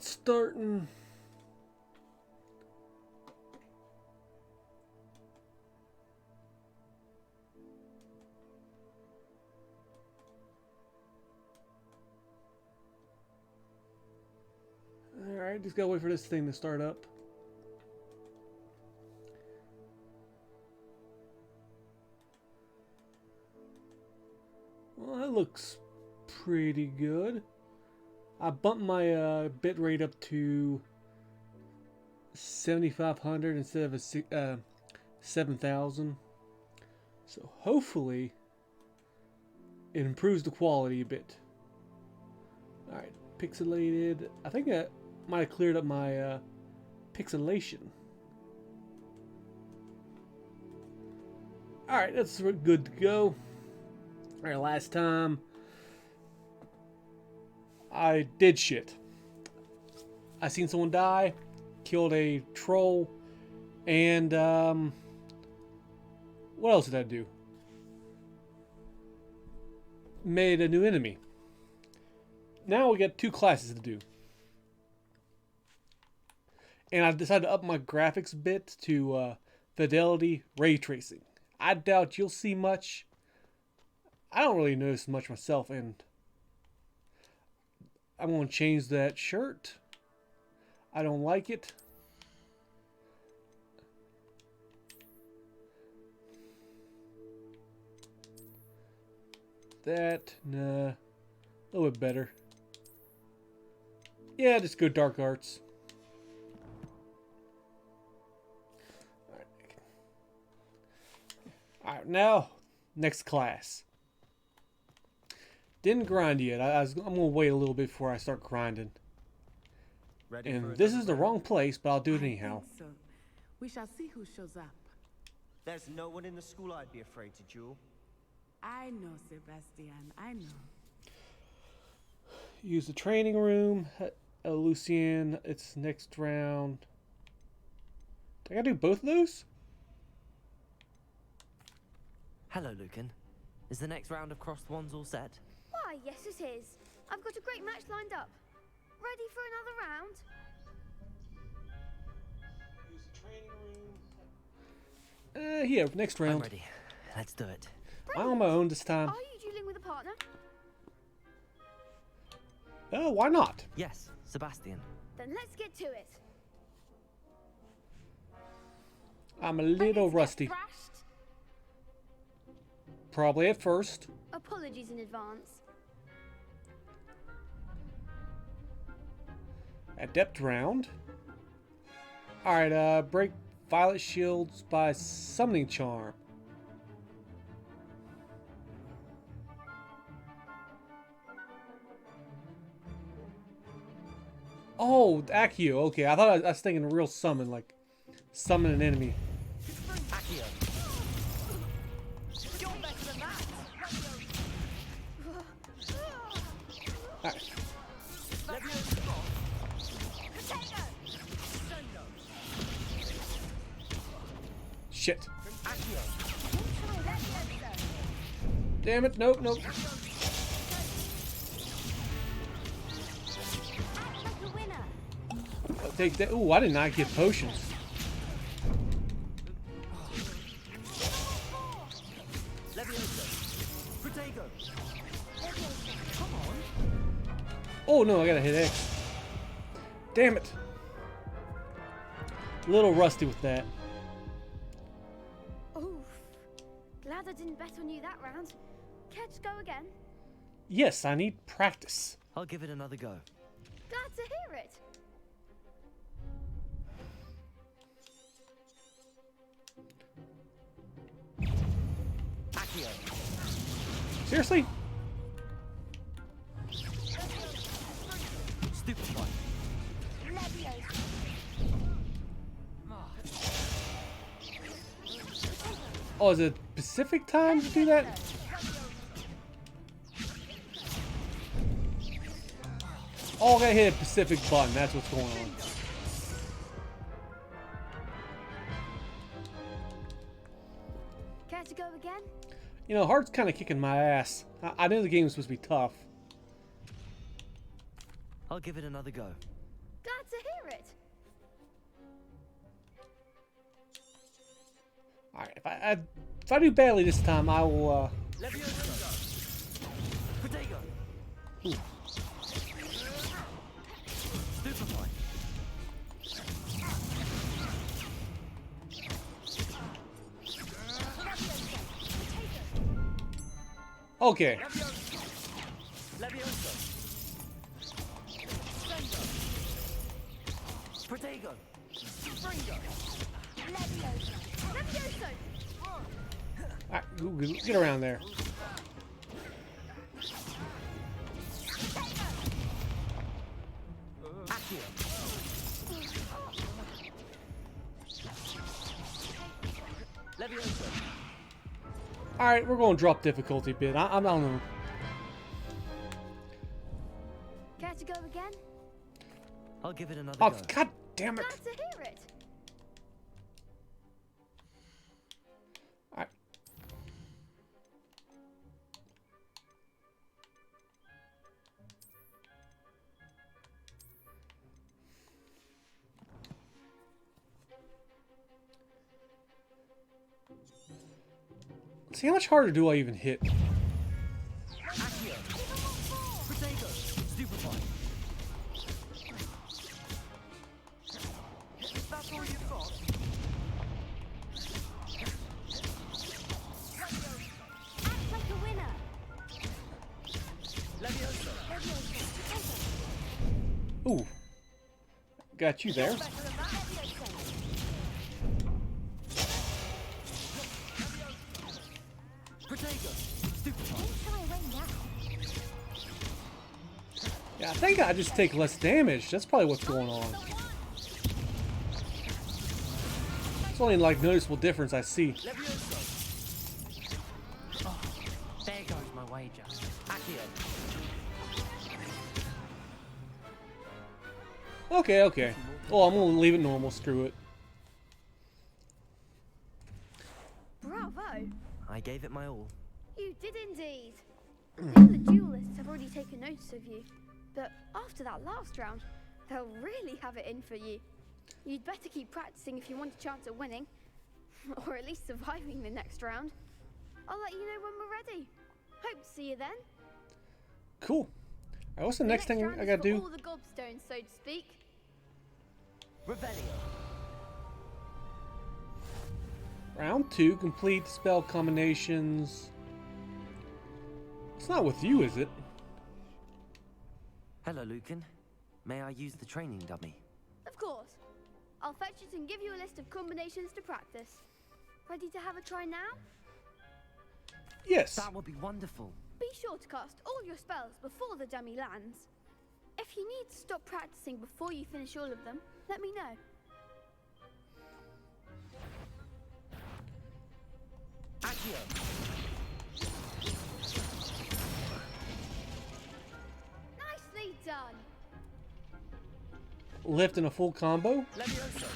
It's starting. Alright, just gotta wait for this thing to start up. Well, that looks pretty good. I bumped my bit rate up to 7,500 instead of 7,000. So hopefully it improves the quality a bit. Alright, pixelated. I think I might have cleared up my pixelation. Alright, that's good to go. Alright, last time I did shit. I seen someone die, killed a troll, and what else did I do? Made a new enemy. Now we got 2 classes to do. And I decided to up my graphics bit to fidelity ray tracing. I doubt you'll see much. I don't really notice much myself, and I'm going to change that shirt. I don't like it. That, nah, a little bit better. Yeah, just go dark arts. Alright, now, next class. Didn't grind yet. I'm going to wait a little bit before I start grinding. And this is the wrong place, but I'll do it anyhow. So. We shall see who shows up. There's no one in the school I'd be afraid to duel. I know, Sebastian. I know. Use the training room. Lucian, it's next round. Do I gotta do both of those? Hello, Lucan. Is the next round of crossed wands all set? Why, yes it is. I've got a great match lined up. Ready for another round? Use the training room. Yeah, next round. I'm ready. Let's do it. I'm on my own this time. Are you dueling with a partner? Oh, why not? Yes, Sebastian. Then let's get to it. I'm a little rusty. Thrashed? Probably at first. Apologies in advance. Adept round. Alright, break violet shields by summoning charm. Oh, Accio. Okay, I thought I was thinking real summon, like summon an enemy. Accio. Alright. Shit. Damn it, nope, nope. I'll take that. Ooh, I did not get potions. Oh no, I gotta hit X. Damn it. A little rusty with that. Oof. Glad I didn't bet on you that round. Care to go again? Yes, I need practice. I'll give it another go. Glad to hear it. Accio. Seriously? Stupefy. Oh, is it Pacific time to do that? Oh, I gotta hit a Pacific button. That's what's going on. Care to go again? You know, Heart's kind of kicking my ass. I know the game was supposed to be tough. I'll give it another go. Glad to hear it. Alright, if I do badly this time, I will, Levioso! Protego! Stupefy! Okay. Levioso! Protego! Springo! Levioso! Alright, get around there. Accio! Levioso! Alright, we're going to drop difficulty a bit. I don't know. Care to go again? I'll give it another Oh, go. god damn it. Glad to hear it. Alright. See, how much harder do I even hit? Accio! Protego! Stupefy! That's all you've got? Act like a winner. Levioso! Ooh. Got you there. Protego! Stupefy! Yeah, I think I just take less damage. That's probably what's going on. It's only like noticeable difference I see. Levioso! Oh, there goes my wager. Accio! Okay, okay. Well, I'm gonna leave it normal. Screw it. Bravo. I gave it my all. You did indeed. The other duelists have already taken notice of you, but after that last round, they'll really have it in for you. You'd better keep practicing if you want a chance at winning, or at least surviving the next round. I'll let you know when we're ready. Hope to see you then. Cool. Alright, what's the next thing round I is gotta for do? all the gobstones, so to speak. Revelio! Round 2, complete spell combinations. It's not with you, is it? Hello, Lucan. May I use the training dummy? Of course. I'll fetch it and give you a list of combinations to practice. Ready to have a try now? Yes. That would be wonderful. Be sure to cast all your spells before the dummy lands. If you need to stop practicing before you finish all of them, let me know. Accio! Nicely done. Lift in a full combo. Levioso!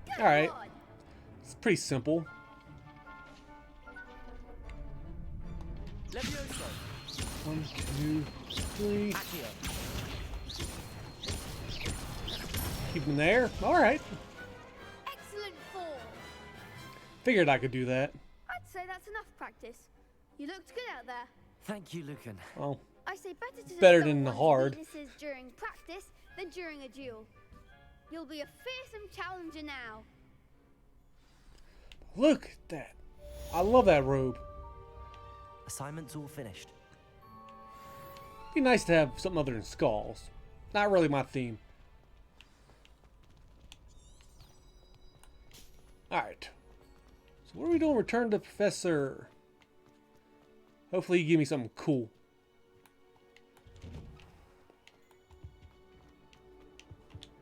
Good Alright. one. It's pretty simple. Levioso! 1, 2, 3. Accio! Keep him there. Alright. Excellent form. Figured I could do that. I'd say that's enough practice. You looked good out there. Thank you, Lucan. Oh, I say better to Better discover than the one's hard. weaknesses during practice than during a duel. You'll be a fearsome challenger now. look at that. I love that robe. Assignment's all finished. Be nice to have something other than skulls. Not really my theme. Alright. So what are we doing? Return to Professor. Hopefully you give me something cool.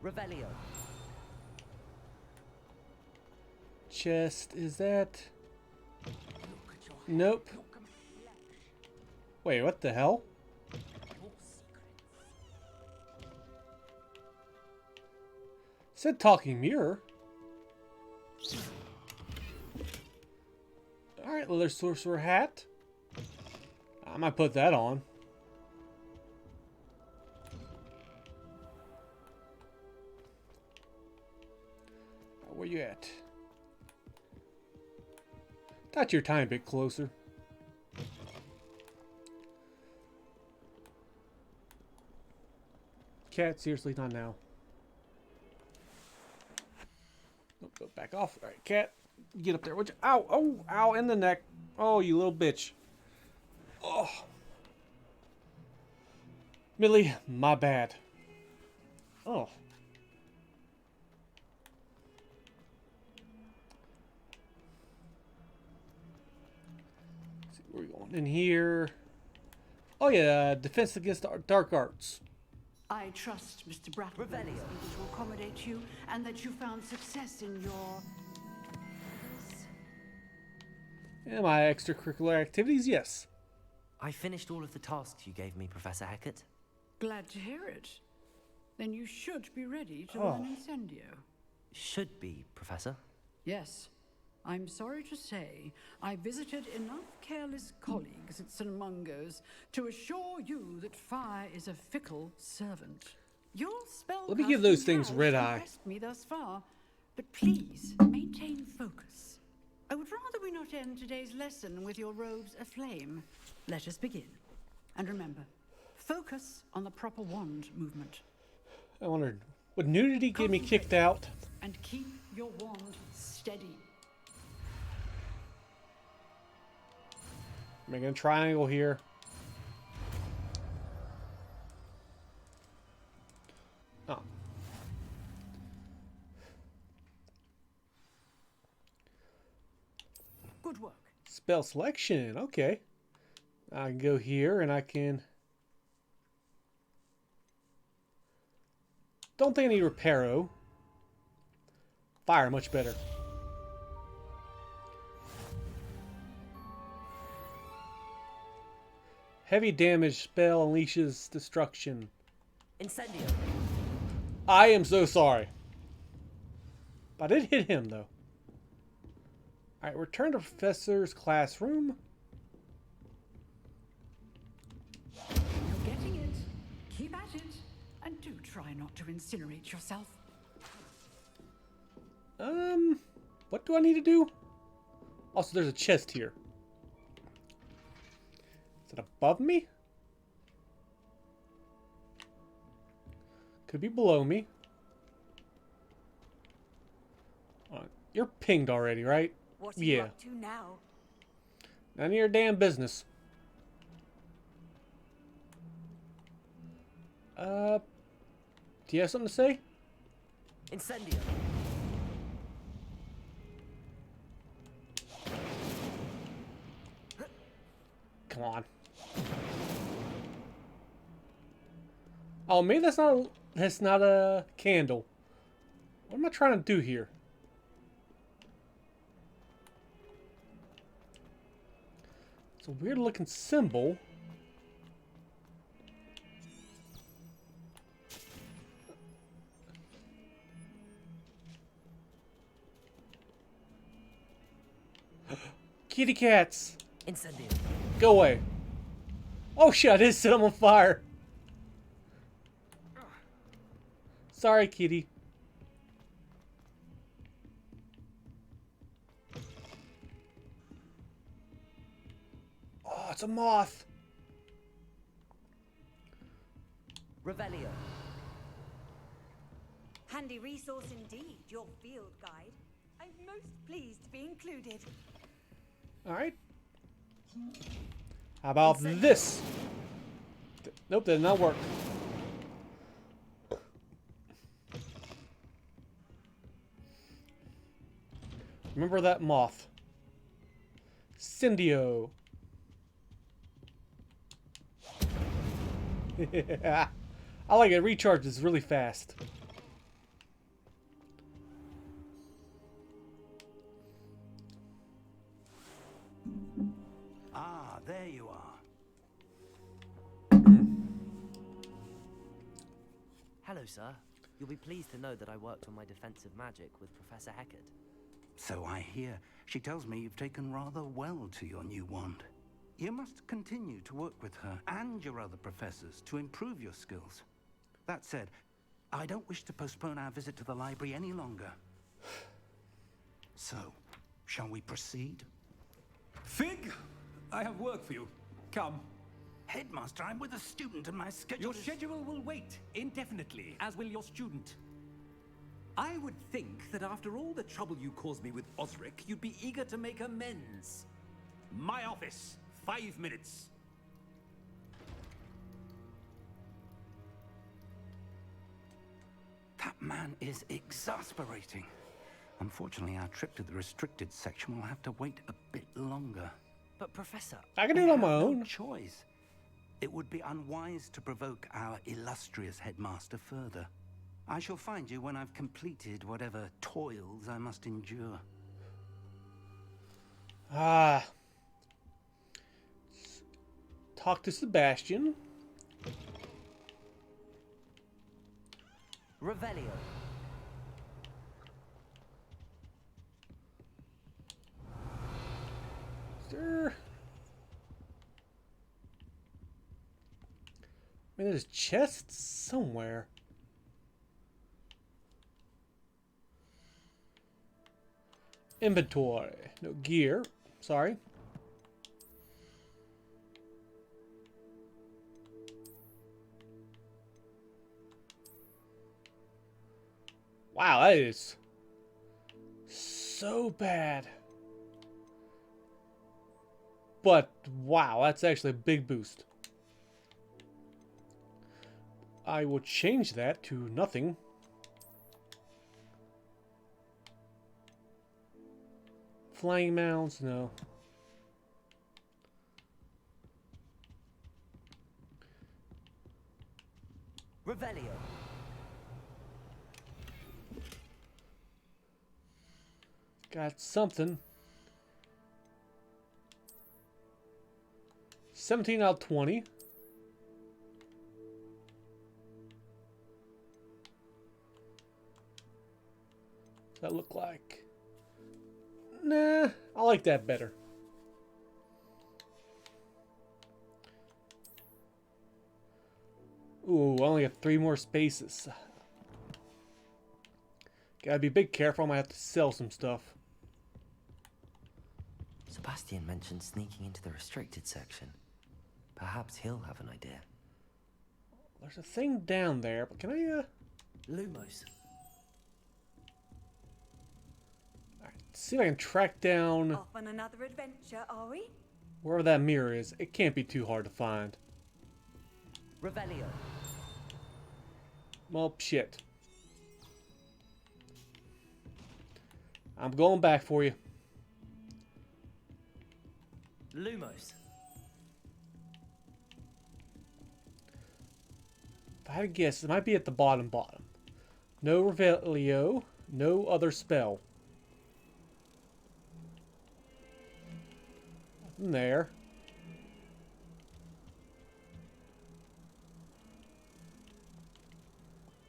Revelio. Chest, is that? Nope. Wait, what the hell? Said talking mirror. Alright, leather sorcerer hat. I might put that on. you at? Got your time a bit closer. Cat, seriously, not now. Oh, go back off. All right, cat, get up there. Would you? Ow! Oh! Ow! In the neck. Oh, you little bitch. Oh, Millie, my bad. Oh. Let's see where we going in here. Oh yeah, defense against dark arts. I trust Mr. Bratton is Revelio. able to accommodate you and that you found success in your... And my extracurricular activities, yes. I finished all of the tasks you gave me, Professor Hackett. Glad to hear it. Then you should be ready to Oh. learn Incendio. Should be, Professor. Yes. I'm sorry to say, I visited enough careless colleagues at St. Mungo's to assure you that fire is a fickle servant. Your spell Let me give those things has red eye. impressed me thus far, but please maintain focus. I would rather we not end today's lesson with your robes aflame. Let us begin. And remember, focus on the proper wand movement. I wondered, would nudity get me kicked out? And keep your wand steady. Making a triangle here. Oh. Good work. Spell selection. Okay. I can go here and I can... Don't think I need Reparo. Fire, much better. Heavy damage spell unleashes destruction. Incendio. I am so sorry. But I did hit him, though. Alright, return to Professor's classroom. You're getting it. Keep at it. And do try not to incinerate yourself. What do I need to do? Also, there's a chest here. Is it above me? Could be below me. You're pinged already, right? What are you Yeah. up to now? None of your damn business. Do you have something to say? Incendio. Come on. Oh, maybe that's not a candle. What am I trying to do here? It's a weird looking symbol. Kitty cats! Incendio. Go away. Oh shit, I did set him on fire. Sorry, kitty. Oh, it's a moth. Revelio. Handy resource indeed, your field guide. I'm most pleased to be included. Alright. How about this? Nope, that did not work. Remember that moth. Cindio. I like it. Recharges really fast. Ah, there you are. Hello, sir. You'll be pleased to know that I worked on my defensive magic with Professor Hackett. So I hear. She tells me you've taken rather well to your new wand. You must continue to work with her and your other professors to improve your skills. That said, I don't wish to postpone our visit to the library any longer. So, shall we proceed? Fig, I have work for you. Come. Headmaster, I'm with a student and my schedule Your schedule will wait indefinitely, as will your student. I would think that after all the trouble you caused me with Osric, you'd be eager to make amends. My office, 5 minutes. That man is exasperating. Unfortunately, our trip to the restricted section will have to wait a bit longer. But Professor, I can do it on my have own. no choice. It would be unwise to provoke our illustrious headmaster further. I shall find you when I've completed whatever toils I must endure. Ah. Talk to Sebastian. Revelio. Sir. I mean, there's chests somewhere. Inventory. No gear. Sorry. Wow, that is so bad. But, wow, that's actually a big boost. I will change that to nothing. Flying mounts, no. Revelio. Got something. 17 out of 20. Does that look like? Nah, I like that better. Ooh, I only have 3 more spaces. Gotta be big careful, I might have to sell some stuff. Sebastian mentioned sneaking into the restricted section. Perhaps he'll have an idea. There's a thing down there, but can I, Lumos. Alright, see if I can track down Off on another adventure, are we? wherever that mirror is. It can't be too hard to find. Revelio. Well, shit. I'm going back for you. Lumos. If I had to guess, it might be at the bottom. No Revelio, no other spell. Nothing there.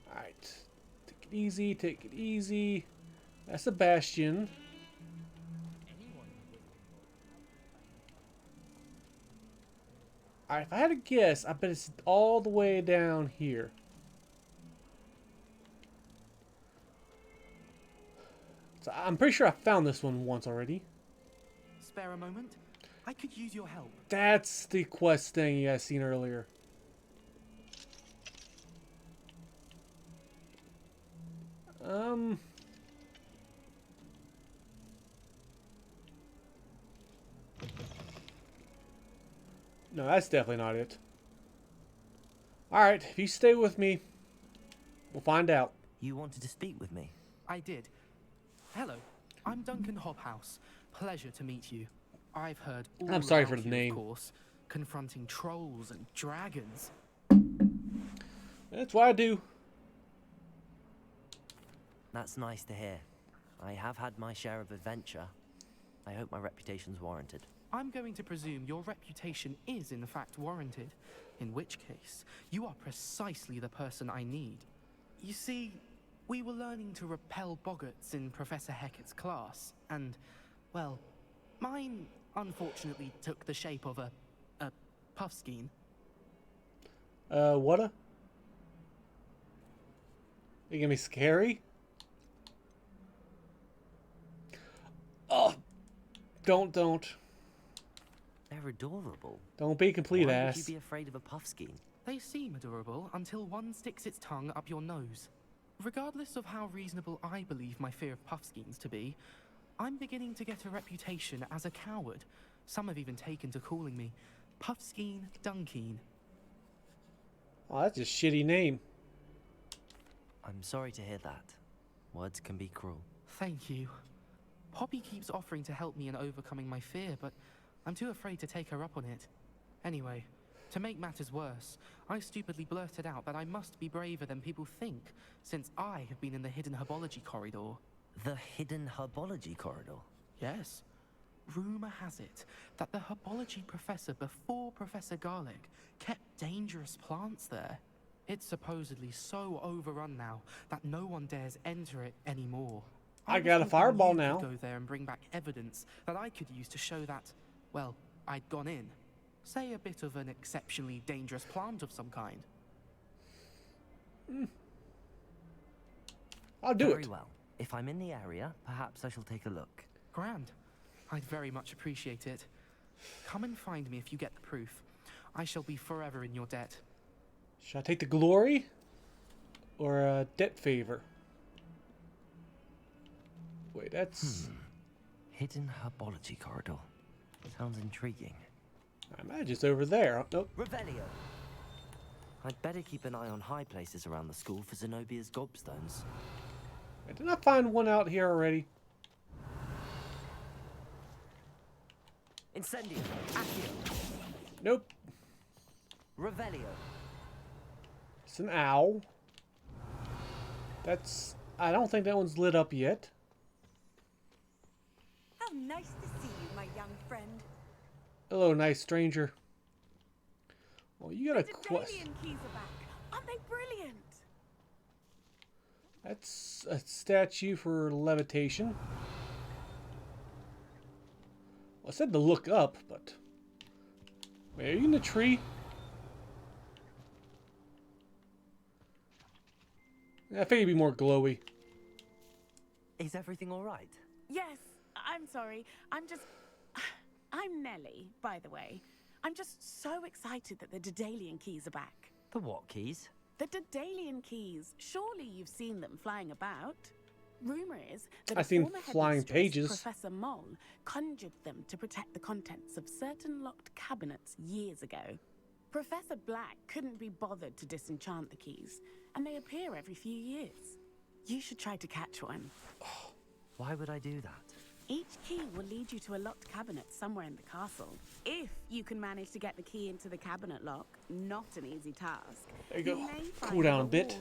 Alright. Take it easy, take it easy. That's Sebastian. Alright, if I had to guess, I bet it's all the way down here. So I'm pretty sure I found this one once already. Spare a moment? I could use your help. That's the quest thing you guys seen earlier. No, that's definitely not it. Alright, if you stay with me, we'll find out. You wanted to speak with me? I did. Hello, I'm Duncan Hobhouse. Pleasure to meet you. I've heard all I'm sorry about for the you, name. Of course, confronting trolls and dragons. That's what I do. That's nice to hear. I have had my share of adventure. I hope my reputation's warranted. I'm going to presume your reputation is in fact warranted, in which case, you are precisely the person I need. You see, we were learning to repel boggarts in Professor Hecat's class, and, well, mine unfortunately took the shape of a puffskein. What? You gonna be scary? Oh, don't. They're adorable. Don't be a complete Why ass. would you be afraid of a puffskein? They seem adorable until one sticks its tongue up your nose. Regardless of how reasonable I believe my fear of puffskeins to be, I'm beginning to get a reputation as a coward. Some have even taken to calling me Puffskein Dunkeen. Oh, that's a shitty name. I'm sorry to hear that. Words can be cruel. Thank you. Poppy keeps offering to help me in overcoming my fear, but I'm too afraid to take her up on it. Anyway, to make matters worse, I stupidly blurted out that I must be braver than people think, since I have been in the hidden herbology corridor. The hidden herbology corridor? Yes. Rumor has it that the herbology professor before Professor Garlic kept dangerous plants there. It's supposedly so overrun now that no one dares enter it anymore. I got a fireball you now. could go there and bring back evidence that I could use to show that, well, I'd gone in. Say a bit of an exceptionally dangerous plant of some kind. I'll do Very it. well. If I'm in the area, perhaps I shall take a look. Grand. I'd very much appreciate it. Come and find me if you get the proof. I shall be forever in your debt. Should I take the glory or a debt favor? Wait, that's... Hidden herbology corridor. Sounds intriguing. I imagine it's over there. Oh, nope. Revelio. I'd better keep an eye on high places around the school for Zenobia's gobstones. Didn't I find one out here already? Incendio. Accio. Nope. Revelio. It's an owl. That's... I don't think that one's lit up yet. How nice to see you, my young friend. Hello, nice stranger. Well, you got a The quest. Daedalian keys are back. Aren't they brilliant? That's a statue for levitation. Well, I said to look up, but... Wait, are you in the tree? I figured it'd be more glowy. Is everything all right? Yes, I'm sorry. I'm Nellie, by the way. I'm just so excited that the Daedalian keys are back. The what keys? The Daedalian keys. Surely you've seen them flying about. Rumor is that I've a seen former flying headmistress, pages. Professor Moll, conjured them to protect the contents of certain locked cabinets years ago. Professor Black couldn't be bothered to disenchant the keys, and they appear every few years. You should try to catch one. Why would I do that? Each key will lead you to a locked cabinet somewhere in the castle. If you can manage to get the key into the cabinet lock, not an easy task. There you go. may find Cool down a bit.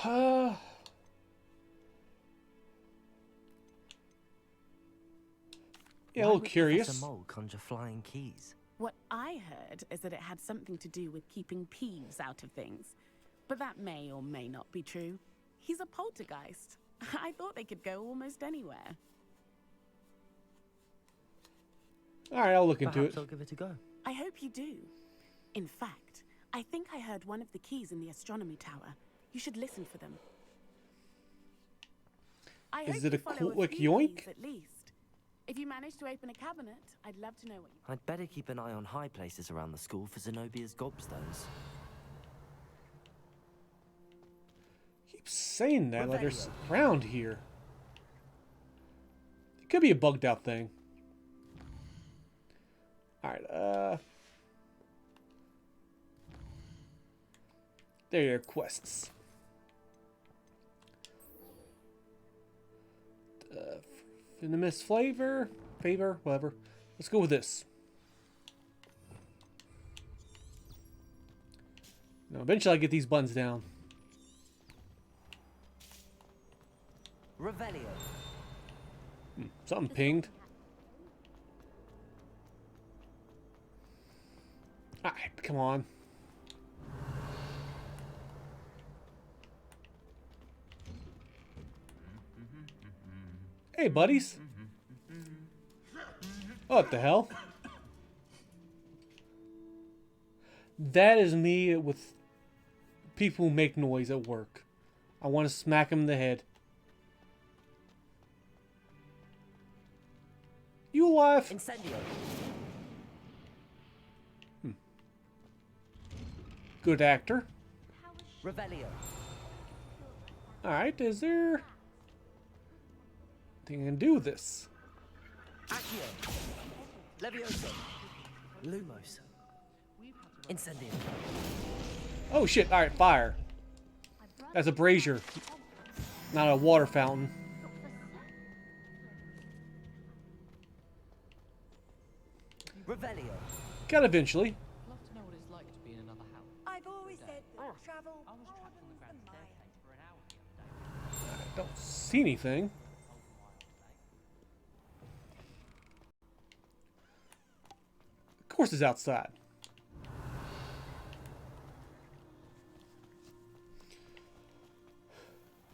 reward. Yeah, a Why little would curious. Professor Mole conjure flying keys? What I heard is that it had something to do with keeping Peeves out of things. But that may or may not be true. He's a poltergeist. I thought they could go almost anywhere. Alright, I'll look into Perhaps it. I'll give it a go. I hope you do. In fact, I think I heard one of the keys in the astronomy tower. You should listen for them. I Is hope it you a follow cool, like, few yoink? keys at least. If you manage to open a cabinet, I'd love to know what you... I'd better keep an eye on high places around the school for Zenobia's gobstones. Keep saying that like there's around here. It could be a bugged out thing. Alright, there are your quests. Venomous favor, whatever. Let's go with this. Now, eventually I get these buttons down. Revelio. Something pinged. Alright, come on. Hey, buddies. What the hell? That is me with people who make noise at work. I want to smack them in the head. alive. Incendio. Good actor. Revelio. Alright, is there... thing I can do with this? Accio. Levioso. Lumos. Incendio. Oh shit, alright, fire. That's a brazier, not a water fountain. Revelio. Got eventually. Love to know what it's like to be in another house. I've always said that travel broadens the mind. I don't see anything. Of course it's outside.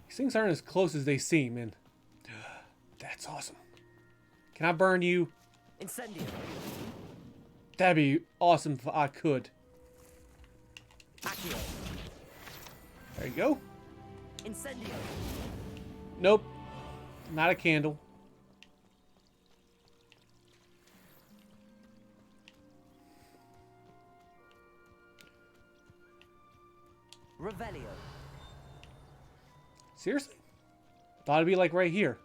These things aren't as close as they seem, and that's awesome. Can I burn you? Incendio. That'd be awesome if I could. Accio. There you go. Incendio. Nope. Not a candle. Revelio. Seriously? Thought it'd be like right here.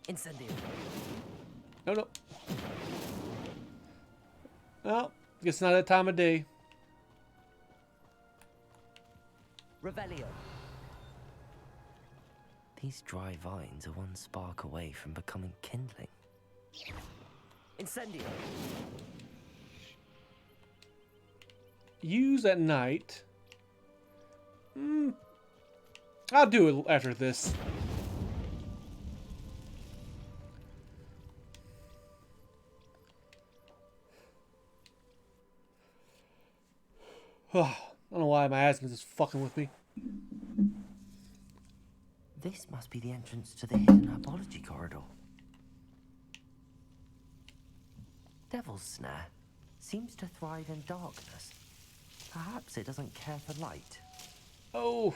Incendio. No, no. Well, guess not that time of day. Revelio. These dry vines are one spark away from becoming kindling. Incendio. Use at night. I'll do it after this. I don't know why my asthma is fucking with me. This must be the entrance to the hidden herbology corridor. Devil's Snare seems to thrive in darkness. Perhaps it doesn't care for light. Oh.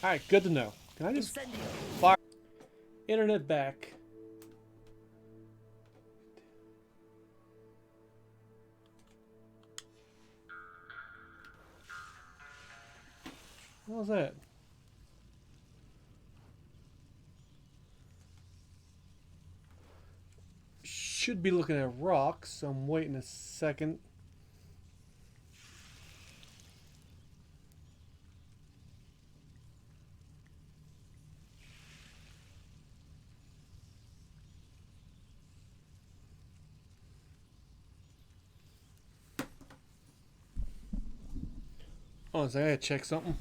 Alright, good to know. Can I just Incendio. fire internet back? What was that? Should be looking at rocks, so I'm waiting a second. Oh, so I gotta check something.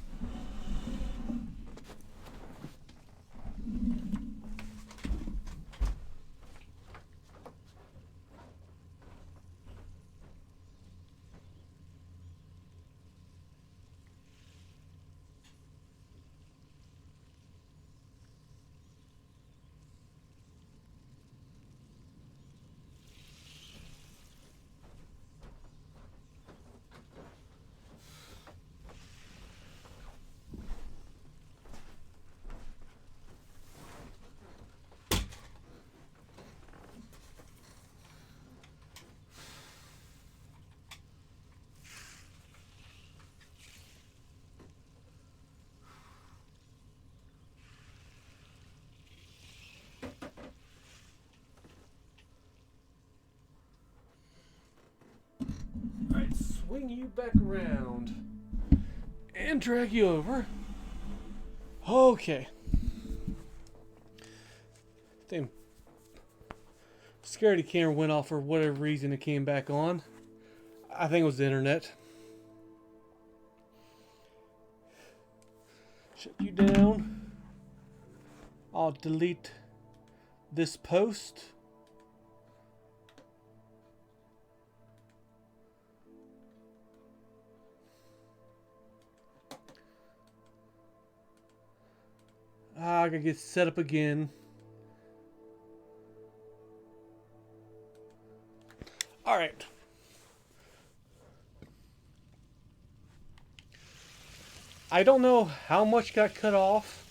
Alright, swing you back around and drag you over. Okay. Damn. Security camera went off for whatever reason, it came back on. I think it was the internet. Shut you down. I'll delete this post. I gotta get set up again. Alright. I don't know how much got cut off,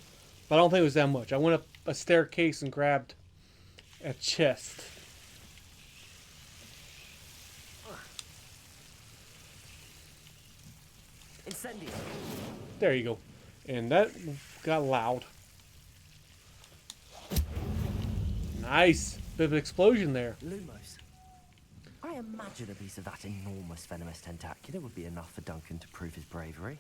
But I don't think it was that much. I went up a staircase and grabbed a chest. Incendio. There you go. And that got loud. Nice. Bit of an explosion there. Lumos. I imagine a piece of that enormous venomous tentacula would be enough for Duncan to prove his bravery.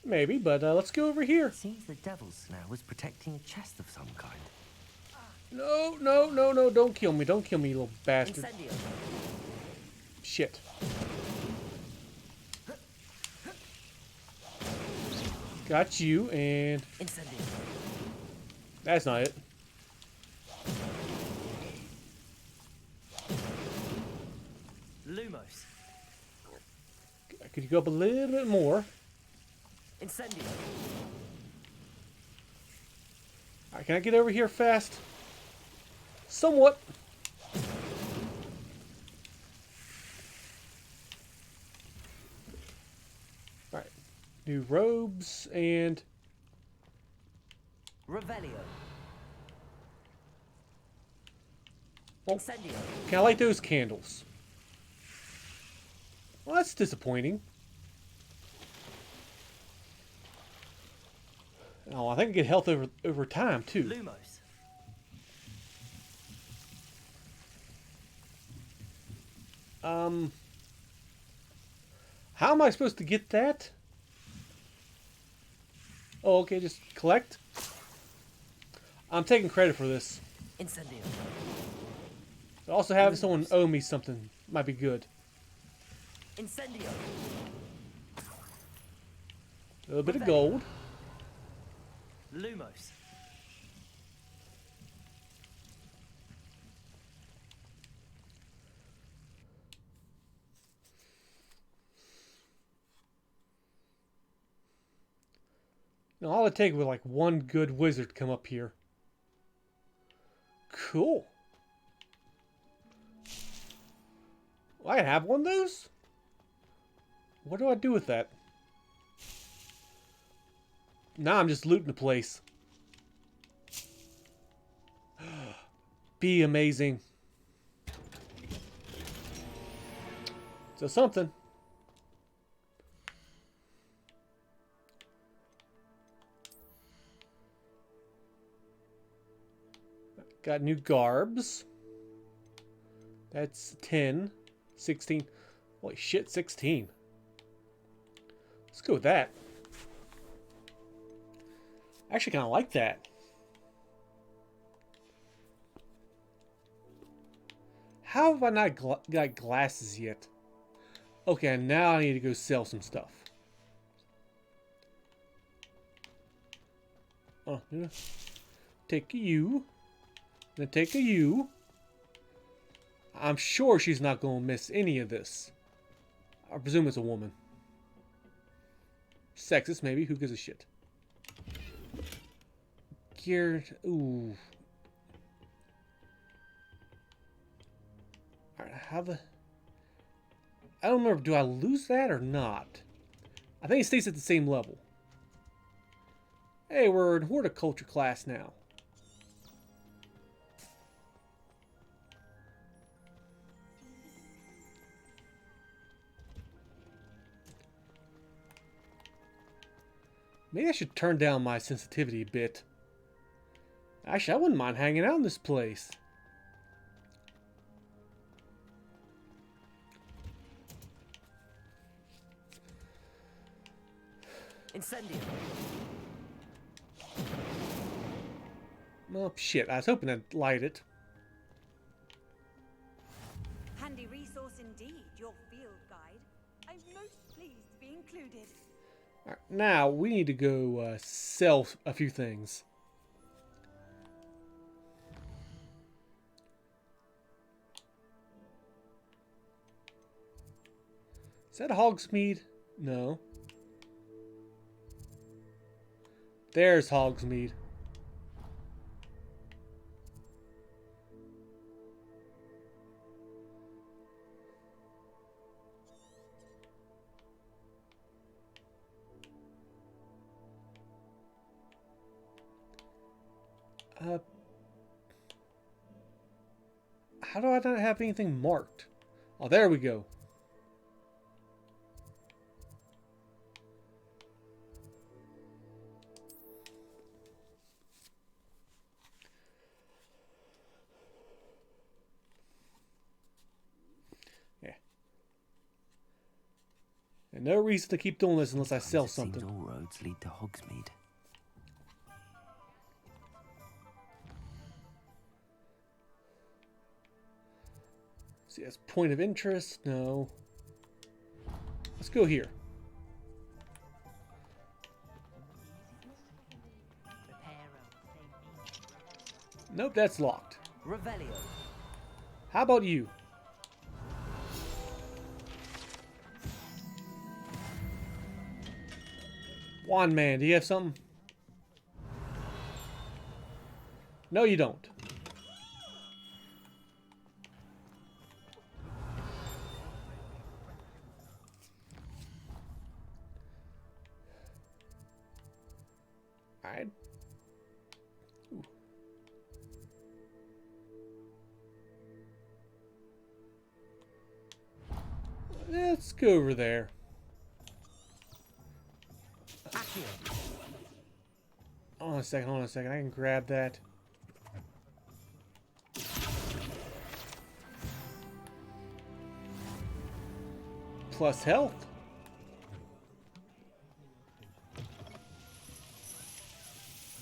Maybe, but let's go over here. Seems the devil's snare was protecting a chest of some kind. No, no, no, no, don't kill me. Don't kill me, you little bastard. Incendio. Shit. Got you, and... Incendio. That's not it. Lumos. Could you go up a little bit more? Incendio. Alright, can I get over here fast? Somewhat. Alright. New robes and... Revelio. Oh, Incendio. can I light those candles? Well, that's disappointing. Oh, I think I get health over time, too. Lumos. How am I supposed to get that? Oh, okay, just collect. I'm taking credit for this. Incendio. Also having someone owe me something might be good. Incendio. A little bit of gold. Lumos. Now, all it take was like one good wizard come up here. Cool. Well, I have one of those? What do I do with that? Now I'm just looting the place. Be amazing. So something. Got new garbs. That's 10, 16. Holy shit, 16. Let's go with that. I actually kind of like that. How have I not got glasses yet? Okay, now I need to go sell some stuff. Oh, yeah. Take you. Then take a you. I'm sure she's not going to miss any of this. I presume it's a woman. Sexist, maybe. Who gives a shit? Geared. Ooh. Alright, how the... I don't remember. Do I lose that or not? I think it stays at the same level. Hey, we're in horticulture class now. Maybe I should turn down my sensitivity a bit. Actually, I wouldn't mind hanging out in this place. Incendio. Oh, shit. I was hoping I'd light it. Handy resource indeed, your field guide. I'm most pleased to be included. Alright, now, we need to go sell a few things. Is that a Hogsmeade? No. There's Hogsmeade. How do I not have anything marked? Oh, there we go. Yeah. And no reason to keep doing this unless I sell something. Seems all roads lead to Hogsmeade. See, as point of interest, no. Let's go here. Nope, that's locked. Revelio. How about you? Wand man, do you have something? No, you don't. Alright. Let's go over there. Hold on a second, hold on a second. I can grab that. Plus health.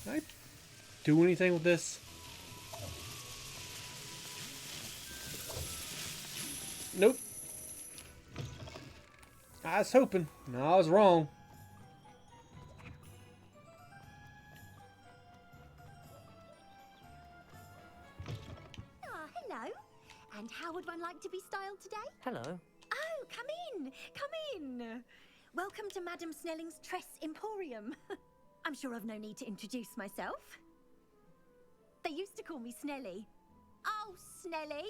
Can I do anything with this? Nope. I was hoping. No, I was wrong. Hello. And how would one like to be styled today? Hello. Oh, come in. Come in. Welcome to Madam Snelling's Tress Emporium. I'm sure I've no need to introduce myself. They used to call me Snelly. Oh, Snelly.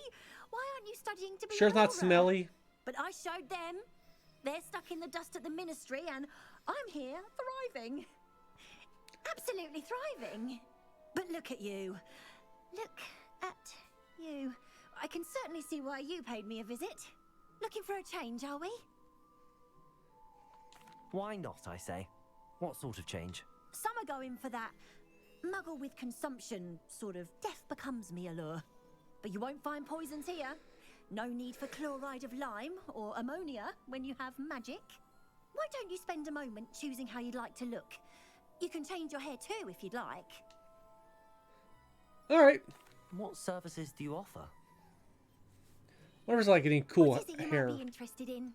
Why aren't you studying to be Sure, it's not Aurora? smelly. But I showed them. They're stuck in the dust at the ministry, and I'm here thriving. Absolutely thriving. But look at you. Look at you. I can certainly see why you paid me a visit. Looking for a change, are we? Why not, I say? What sort of change? Some are going for that muggle with consumption, sort of death becomes me allure. But you won't find poisons here. No need for chloride of lime or ammonia when you have magic. Why don't you spend a moment choosing how you'd like to look? You can change your hair too if you'd like. Alright. What services do you offer? Whatever's like getting cool What is it you hair. might be interested in?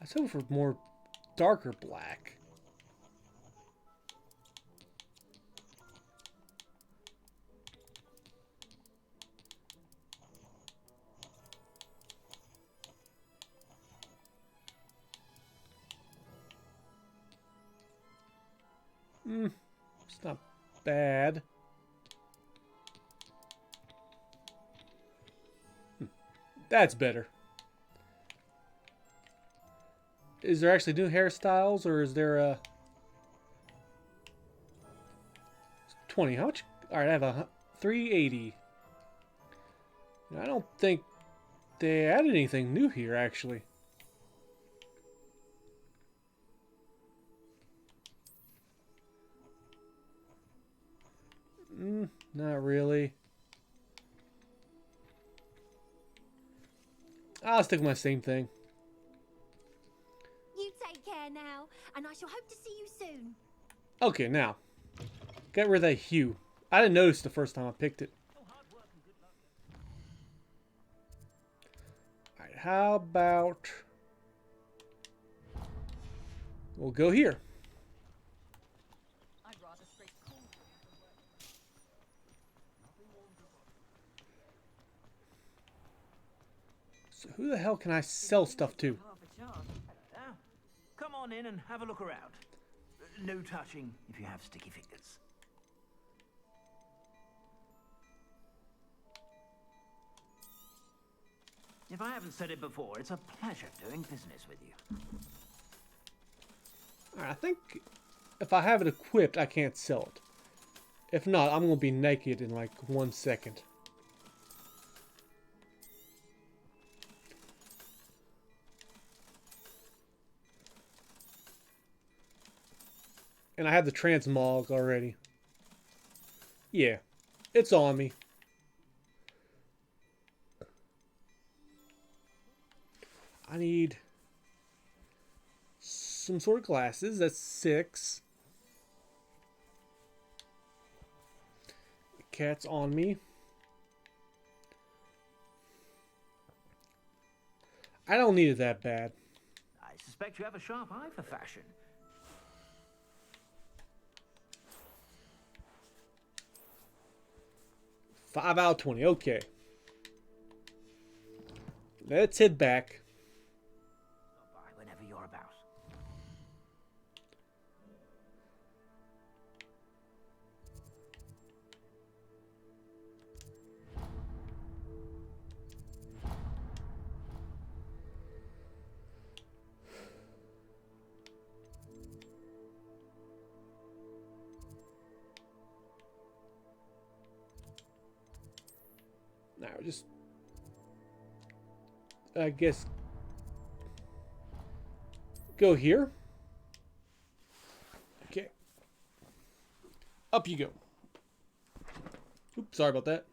I was hoping for more darker black. It's not bad. That's better. Is there actually new hairstyles, or is there a 20? How much? All right, I have a 380. I don't think they added anything new here, actually. Not really. I'll stick with my same thing. You take care now, and I shall hope to see you soon. Okay, now. Get rid of that hue. I didn't notice the first time I picked it. Alright, how about... we'll go here. So who the hell can I sell stuff to? Come on in and have a look around. No touching if you have sticky fingers. If I haven't said it before, it's a pleasure doing business with you. Alright, I think if I have it equipped, I can't sell it. If not, I'm gonna be naked in like 1 second. And I have the transmog already. Yeah, it's on me. I need some sort of glasses. That's 6. The cat's on me. I don't need it that bad. I suspect you have a sharp eye for fashion. 5 out of 20. Okay. Let's head back. Stop by whenever you're about. Now, just... I guess... Go here. Okay. Up you go. Oops, sorry about that.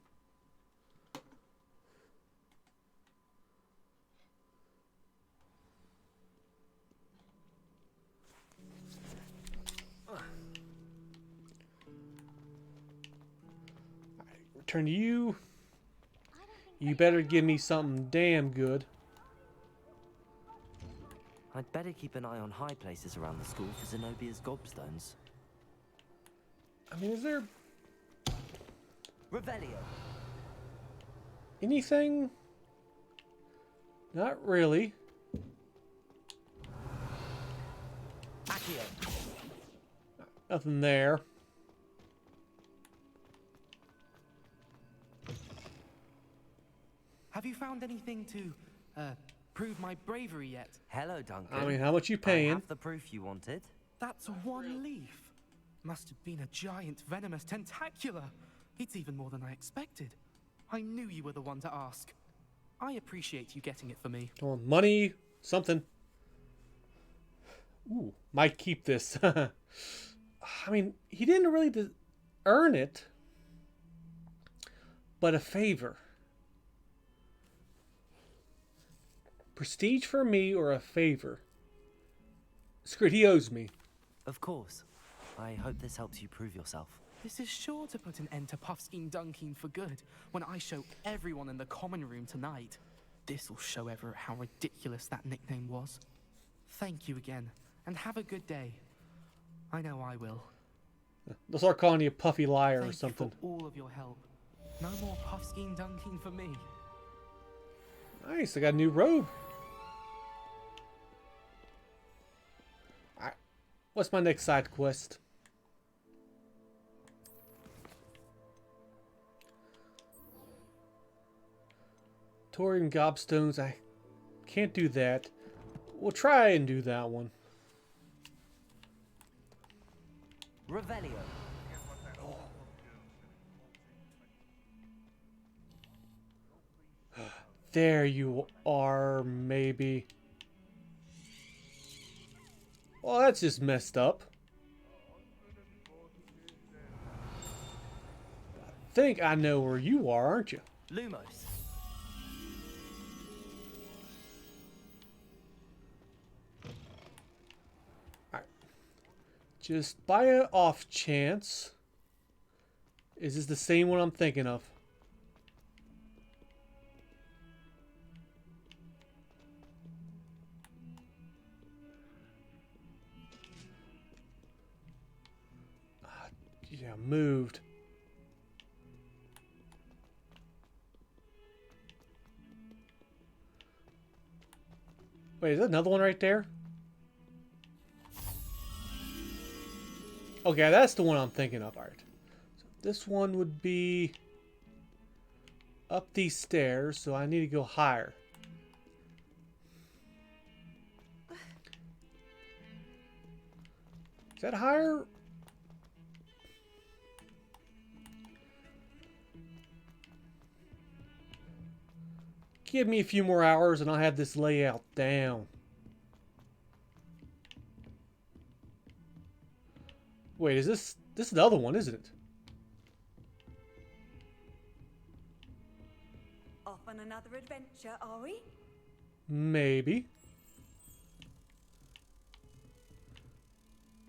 Alright, return to you. You better give me something damn good. I'd better keep an eye on high places around the school for Zenobia's gobstones. I mean, is there Revelio. anything? Not really. Accio. Nothing there. Have you found anything to prove my bravery yet? Hello, Duncan. I mean, how much you paying? I have the proof you wanted. That's one leaf. Must have been a giant venomous tentacula. It's even more than I expected. I knew you were the one to ask. I appreciate you getting it for me. Come on, money, something. Ooh, might keep this. I mean, he didn't really earn it, but a favor. Prestige for me or a favor? Screw it, he owes me. Of course. I hope this helps you prove yourself. This is sure to put an end to Puffskein Dunkin for good when I show everyone in the common room tonight. This'll show Everett how ridiculous that nickname was. Thank you again, and have a good day. I know I will. They'll start calling you a puffy liar or something. Thank you for all of your help. No more Puffskein Dunkin for me. Nice, I got a new robe. Alright, what's my next side quest? Torian gobstones, I can't do that. We'll try and do that one. Revelio. There you are, maybe. Well, that's just messed up. I think I know where you are, aren't you? Lumos. Alright. Just by an off chance. Is this the same one I'm thinking of? Yeah, moved. Wait, is that another one right there? Okay, that's the one I'm thinking of. Alright. So this one would be up these stairs, so I need to go higher. Is that higher? Give me a few more hours and I'll have this layout down. Wait, is this is the other one, isn't it? Off on another adventure, are we? Maybe.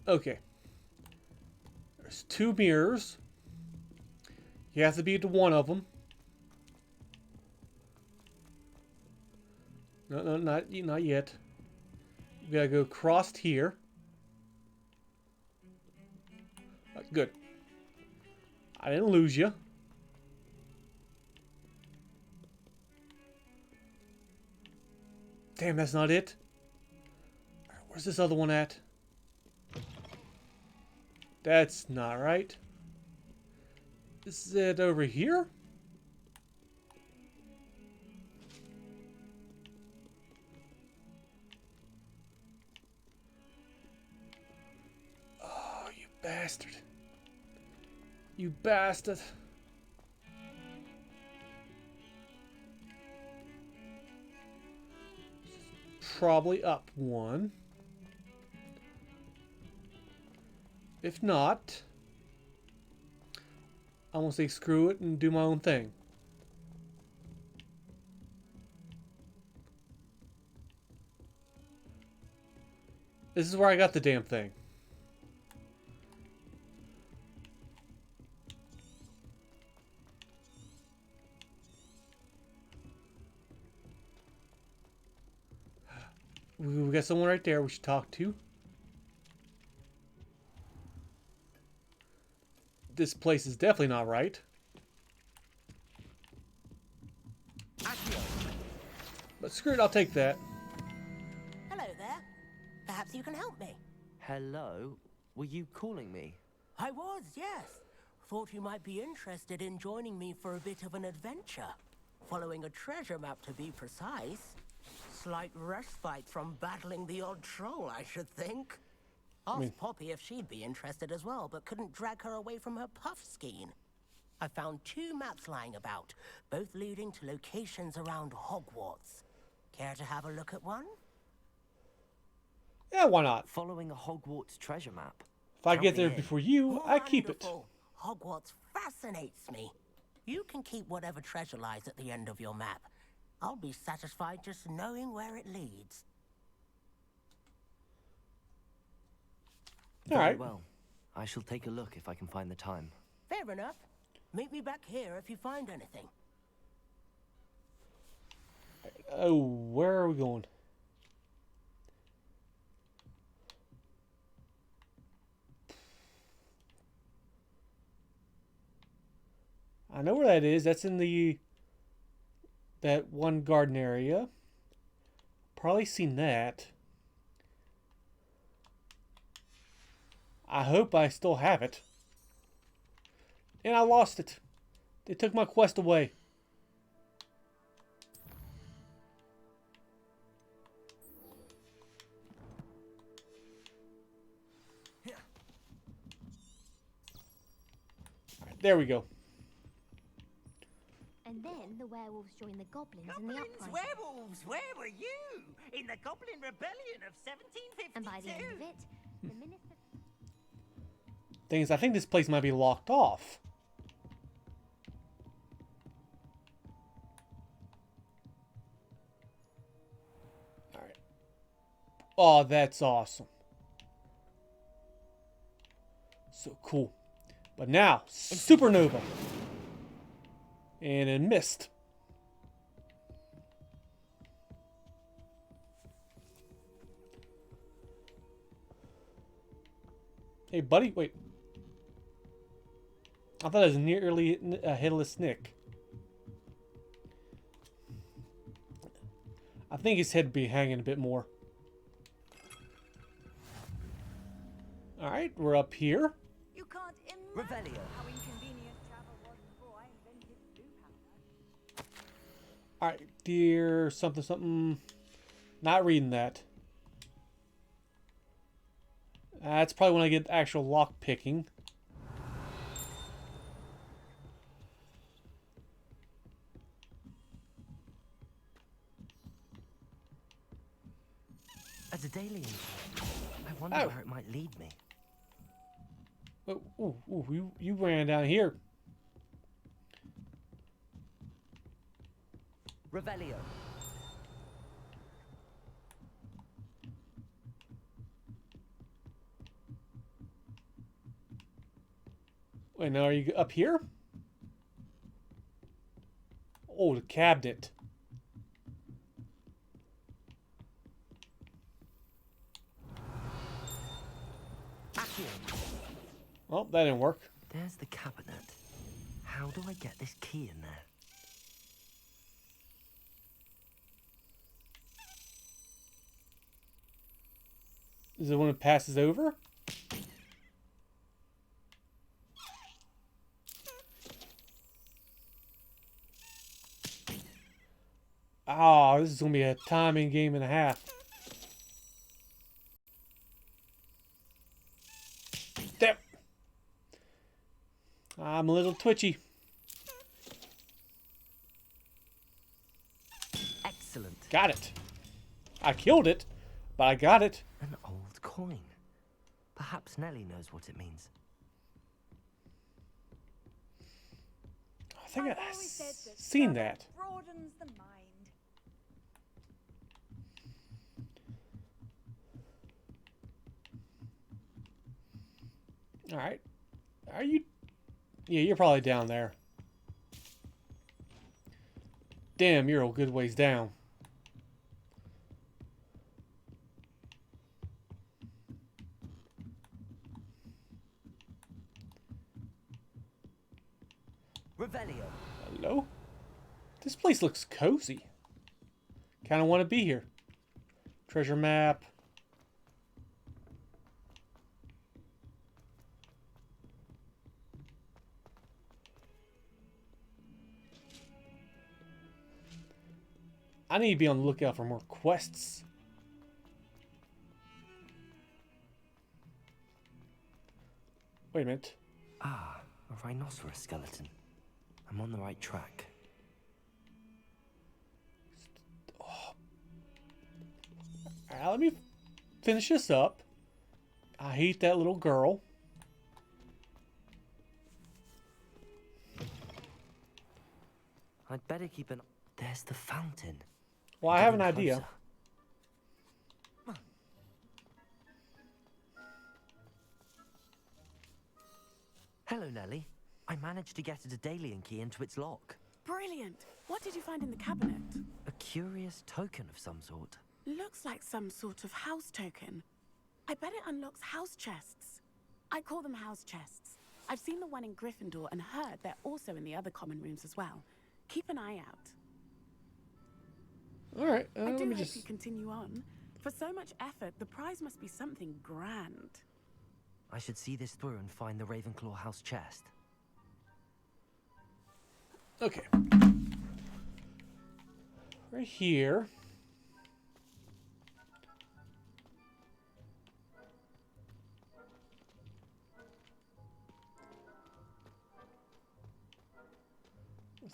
Okay. There's 2 mirrors. You have to be to one of them. No, not yet. You gotta go across here. Good. I didn't lose you. Damn, that's not it. Where's this other one at? That's not right. Is it over here? Oh, you bastard. You bastard. Probably up one. If not, I'm gonna say screw it and do my own thing. This is where I got the damn thing. We got someone right there we should talk to. This place is definitely not right. But screw it, I'll take that. Hello there. Perhaps you can help me. Hello? Were you calling me? I was, yes. Thought you might be interested in joining me for a bit of an adventure. Following a treasure map, to be precise. Slight respite from battling the odd troll, I should think. Asked Poppy if she'd be interested as well, but couldn't drag her away from her puff skein. I found 2 maps lying about, both leading to locations around Hogwarts. Care to have a look at one? Yeah, why not? Following a Hogwarts treasure map. If I get there before you, I keep it. Hogwarts fascinates me. You can keep whatever treasure lies at the end of your map. I'll be satisfied just knowing where it leads. Very well. I shall take a look if I can find the time. Fair enough. Meet me back here if you find anything. Oh, where are we going? I know where that is. That's in that one garden area. Probably seen that. I hope I still have it. And I lost it. They took my quest away. Right, there we go. And then the werewolves joined the goblins in the uprising. Werewolves, where were you? In the Goblin Rebellion of 1752. And by the end of it, the minister... Thing is, I think this place might be locked off. Alright. Oh, that's awesome. So cool. But now, supernova. And it missed. Hey, buddy, wait. I thought it was nearly a headless Nick. I think his head would be hanging a bit more. Alright, we're up here. You can't imagine how inconvenient travel was before I invented blue powder. Alright, dear something. Not reading that. That's probably when I get actual lock picking. A Daedalian. I wonder where it might lead me. Oh, you ran down here. Revelio. Wait, now are you up here? Oh, the cabinet. Well, that didn't work. There's the cabinet. How do I get this key in there? Is it when it passes over? Oh, this is going to be a timing game and a half. Damn. I'm a little twitchy. Excellent. Got it. I killed it, but I got it. An old coin. Perhaps Nellie knows what it means. I think I've seen that. Broadens the mind. All right. Are you? Yeah, you're probably down there. Damn, you're a good ways down. Revelio. Hello? This place looks cozy. Kind of want to be here. Treasure map. I need to be on the lookout for more quests. Wait a minute. Ah, a rhinoceros skeleton. I'm on the right track. Alright, let me finish this up. I hate that little girl. I'd better keep an... There's the fountain. Well, I have an idea. Hello, Nellie. I managed to get a Daedalian key into its lock. Brilliant. What did you find in the cabinet? A curious token of some sort. Looks like some sort of house token. I bet it unlocks house chests. I call them house chests. I've seen the one in Gryffindor and heard they're also in the other common rooms as well. Keep an eye out. Alright, I let do me hope just... you continue on. For so much effort, the prize must be something grand. I should see this through and find the Ravenclaw house chest. Okay. Right here.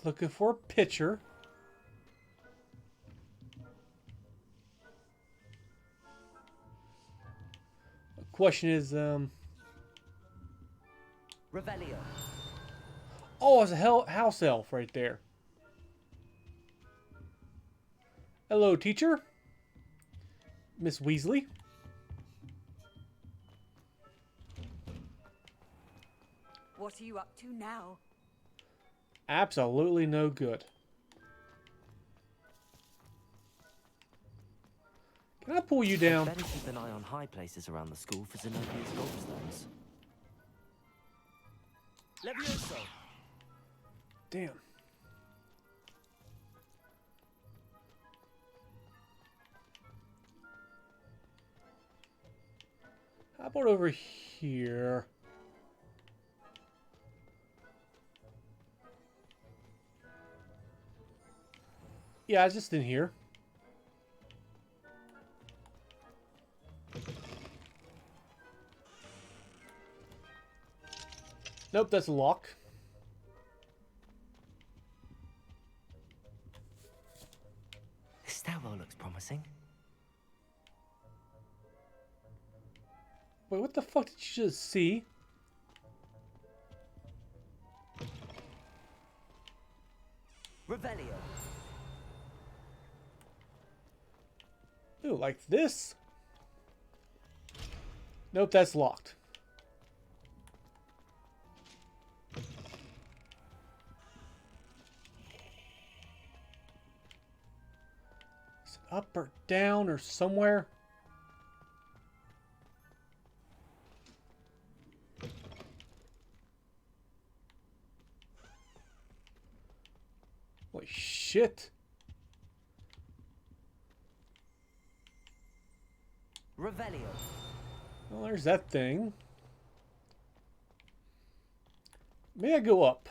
Looking for a picture. The question is, Revelio. Oh, it's a house elf right there. Hello, teacher. Miss Weasley. What are you up to now? Absolutely no good. Can I pull you down? Better keep an eye on high places around the school for Zenobia's gobstones. Levioso. Damn. How about over here? Yeah, it's just in here. Nope, that's a lock. This stairwell looks promising. Wait, what the fuck did you just see? Revelio. Ooh, like this? Nope, that's locked. Is it up or down or somewhere? Holy shit. Revelio. Well, there's that thing. May I go up?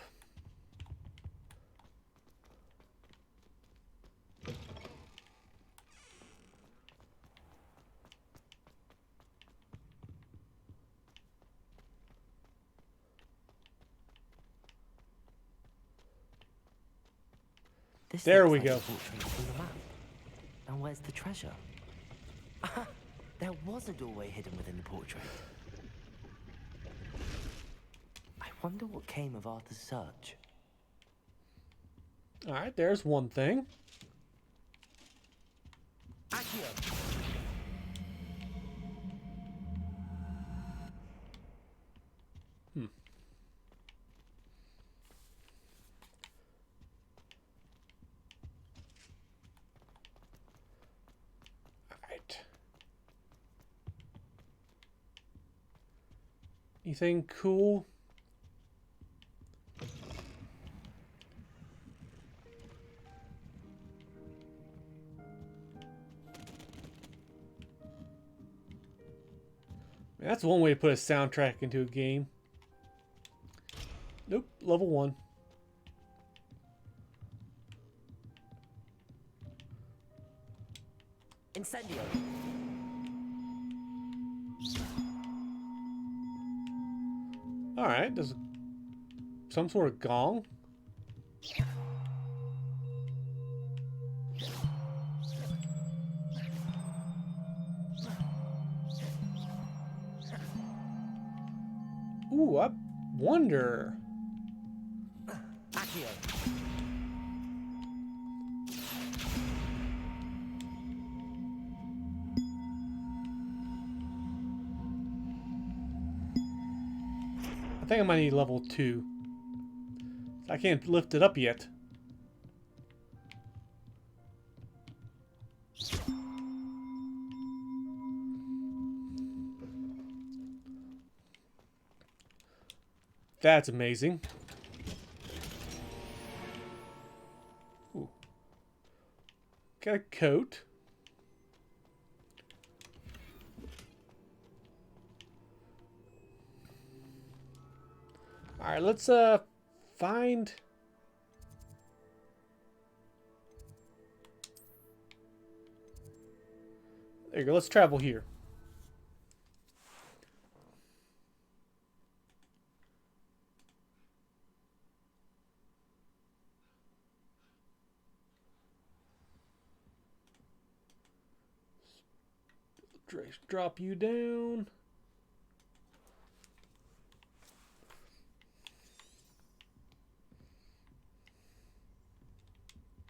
This There looks we like go. a portrait from the map. And where's the treasure? There was a doorway hidden within the portrait. I wonder what came of Arthur's search. Alright, there's one thing. Accio. Alright. Anything cool? That's one way to put a soundtrack into a game. Nope, level 1. Incendio. Alright, there's some sort of gong. Ooh, I wonder. Accio. I think I might need level 2. I can't lift it up yet. That's amazing. Ooh. Got a coat. Alright, let's find... There you go, let's travel here. Drop you down.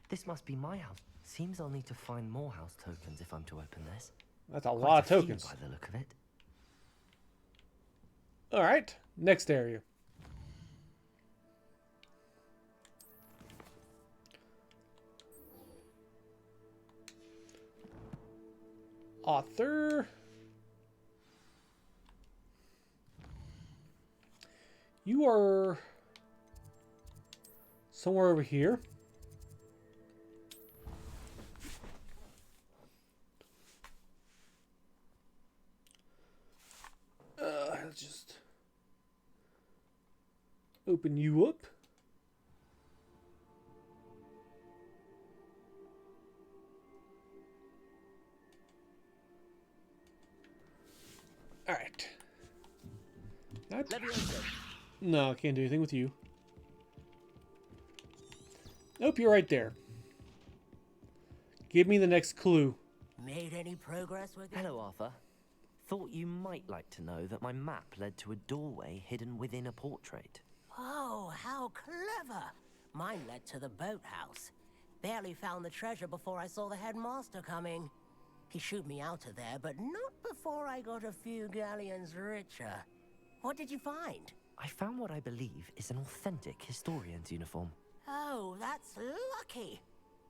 This must be my house. Seems I'll need to find more house tokens if I'm to open this. That's a Quite lot of few tokens. by the look of it. Alright, next area. Author. You are somewhere over here. Let's just open you up. All right. No, I can't do anything with you. Nope, you're right there. Give me the next clue. Made any progress with it? Hello, Arthur. Thought you might like to know that my map led to a doorway hidden within a portrait. Oh, how clever! Mine led to the boathouse. Barely found the treasure before I saw the headmaster coming. He shooed me out of there, but not before I got a few galleons richer. What did you find? I found what I believe is an authentic historian's uniform. Oh, that's lucky.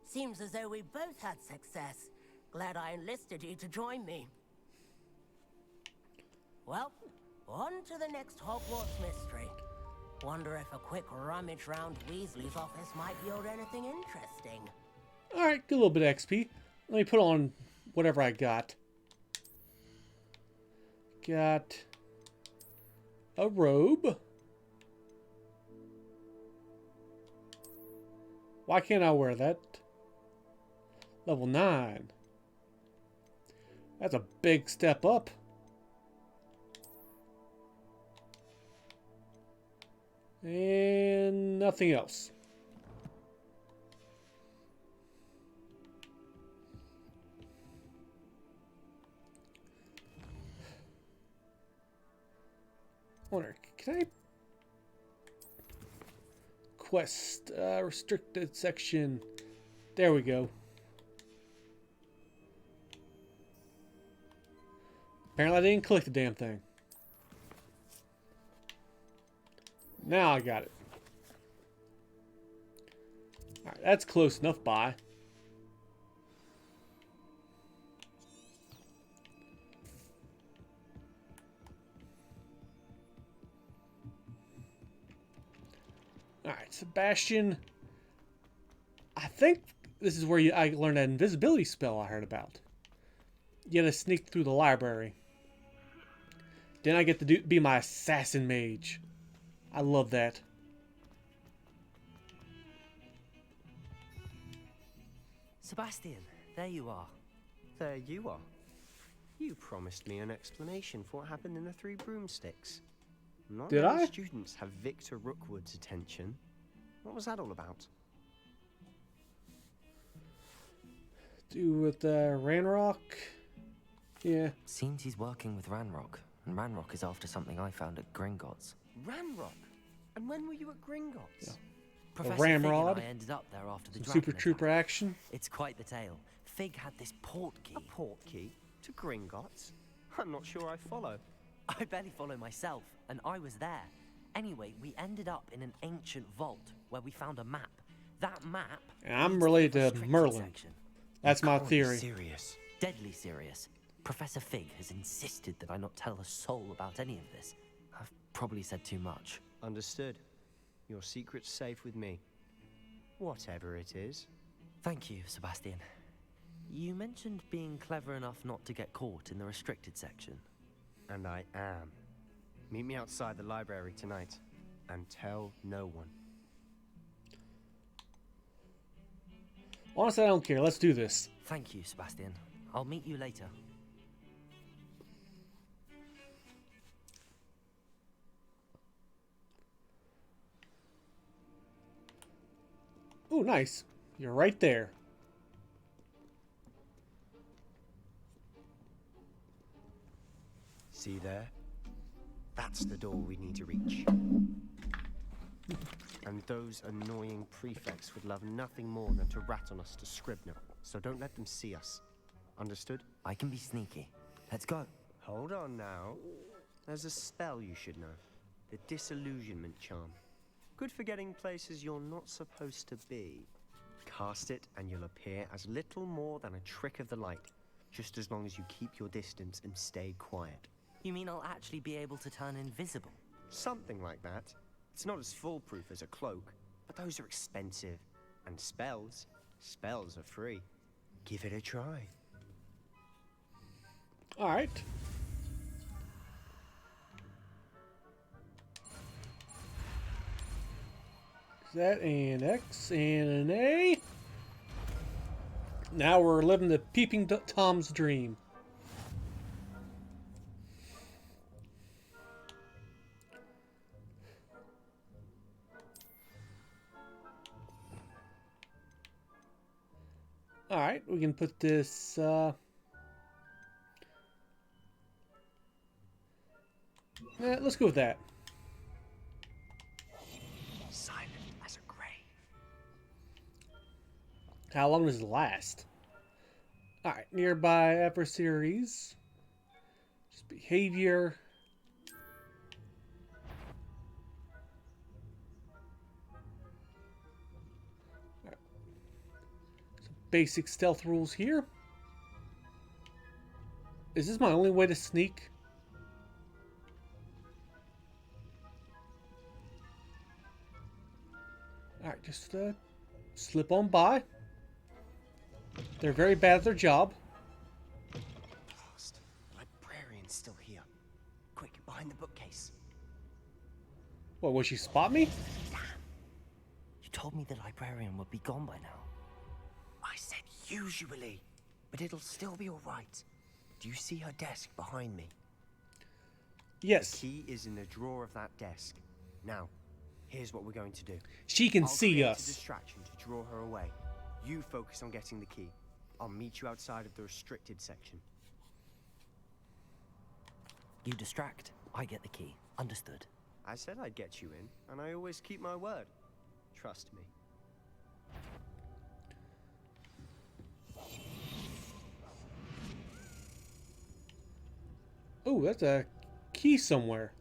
Seems as though we both had success. Glad I enlisted you to join me. Well, on to the next Hogwarts mystery. Wonder if a quick rummage round Weasley's office might yield anything interesting. Alright, get a little bit of XP. Let me put on whatever I got. Got a robe. Why can't I wear that? Level 9. That's a big step up. And nothing else. Wonder, can I quest restricted section? There we go. Apparently I didn't click the damn thing. Now I got it. Alright, that's close enough by. Alright, Sebastian. I think this is where I learned that invisibility spell I heard about. You gotta sneak through the library. Then I get to be my assassin mage. I love that. Sebastian, there you are. There you are. You promised me an explanation for what happened in the Three Broomsticks. Not Did many I? students have Victor Rookwood's attention. What was that all about? Do with Ranrock? Yeah. Seems he's working with Ranrock, and Ranrock is after something I found at Gringotts. Ranrock? And when were you at Gringotts? Yeah. Professor Ramrod. Fig and I ended up there after the Some dragon Super attack. Trooper action. It's quite the tale. Fig had this port key. A port key? To Gringotts? I'm not sure I follow. I barely follow myself, and I was there. Anyway, we ended up in an ancient vault where we found a map. That map... And I'm leads related the to restricted Merlin. section. That's my Can't be theory. serious. Deadly serious. Professor Fig has insisted that I not tell a soul about any of this. I've probably said too much. Understood. Your secret's safe with me. Whatever it is. Thank you, Sebastian. You mentioned being clever enough not to get caught in the restricted section. And I am. Meet me outside the library tonight. And tell no one. Honestly, I don't care. Let's do this. Thank you, Sebastian. I'll meet you later. Ooh, nice. You're right there. See there? That's the door we need to reach. And those annoying prefects would love nothing more than to rat on us to Scribner. So don't let them see us. Understood? I can be sneaky. Let's go. Hold on now. There's a spell you should know. The Disillusionment Charm. Good for getting places you're not supposed to be. Cast it and you'll appear as little more than a trick of the light. Just as long as you keep your distance and stay quiet. You mean I'll actually be able to turn invisible? Something like that. It's not as foolproof as a cloak, but those are expensive. And spells are free. Give it a try. Alright. That and X and an A. Now we're living the Peeping Tom's dream. Alright, we can put this, let's go with that. Silent as a grave. How long does it last? Alright, nearby adversaries. Just behavior. Alright. Some basic stealth rules here. Is this my only way to sneak? Alright, just slip on by. They're very bad at their job. Blast. The librarian's still here. Quick, behind the bookcase. What, will she spot me? You told me the librarian would be gone by now. I said usually, but it'll still be all right. Do you see her desk behind me? Yes. The key is in the drawer of that desk. Now, here's what we're going to do. She can I'll see create us. A distraction to draw her away. You focus on getting the key. I'll meet you outside of the restricted section. You distract, I get the key. Understood. I said I'd get you in, and I always keep my word. Trust me. Oh, that's a key somewhere.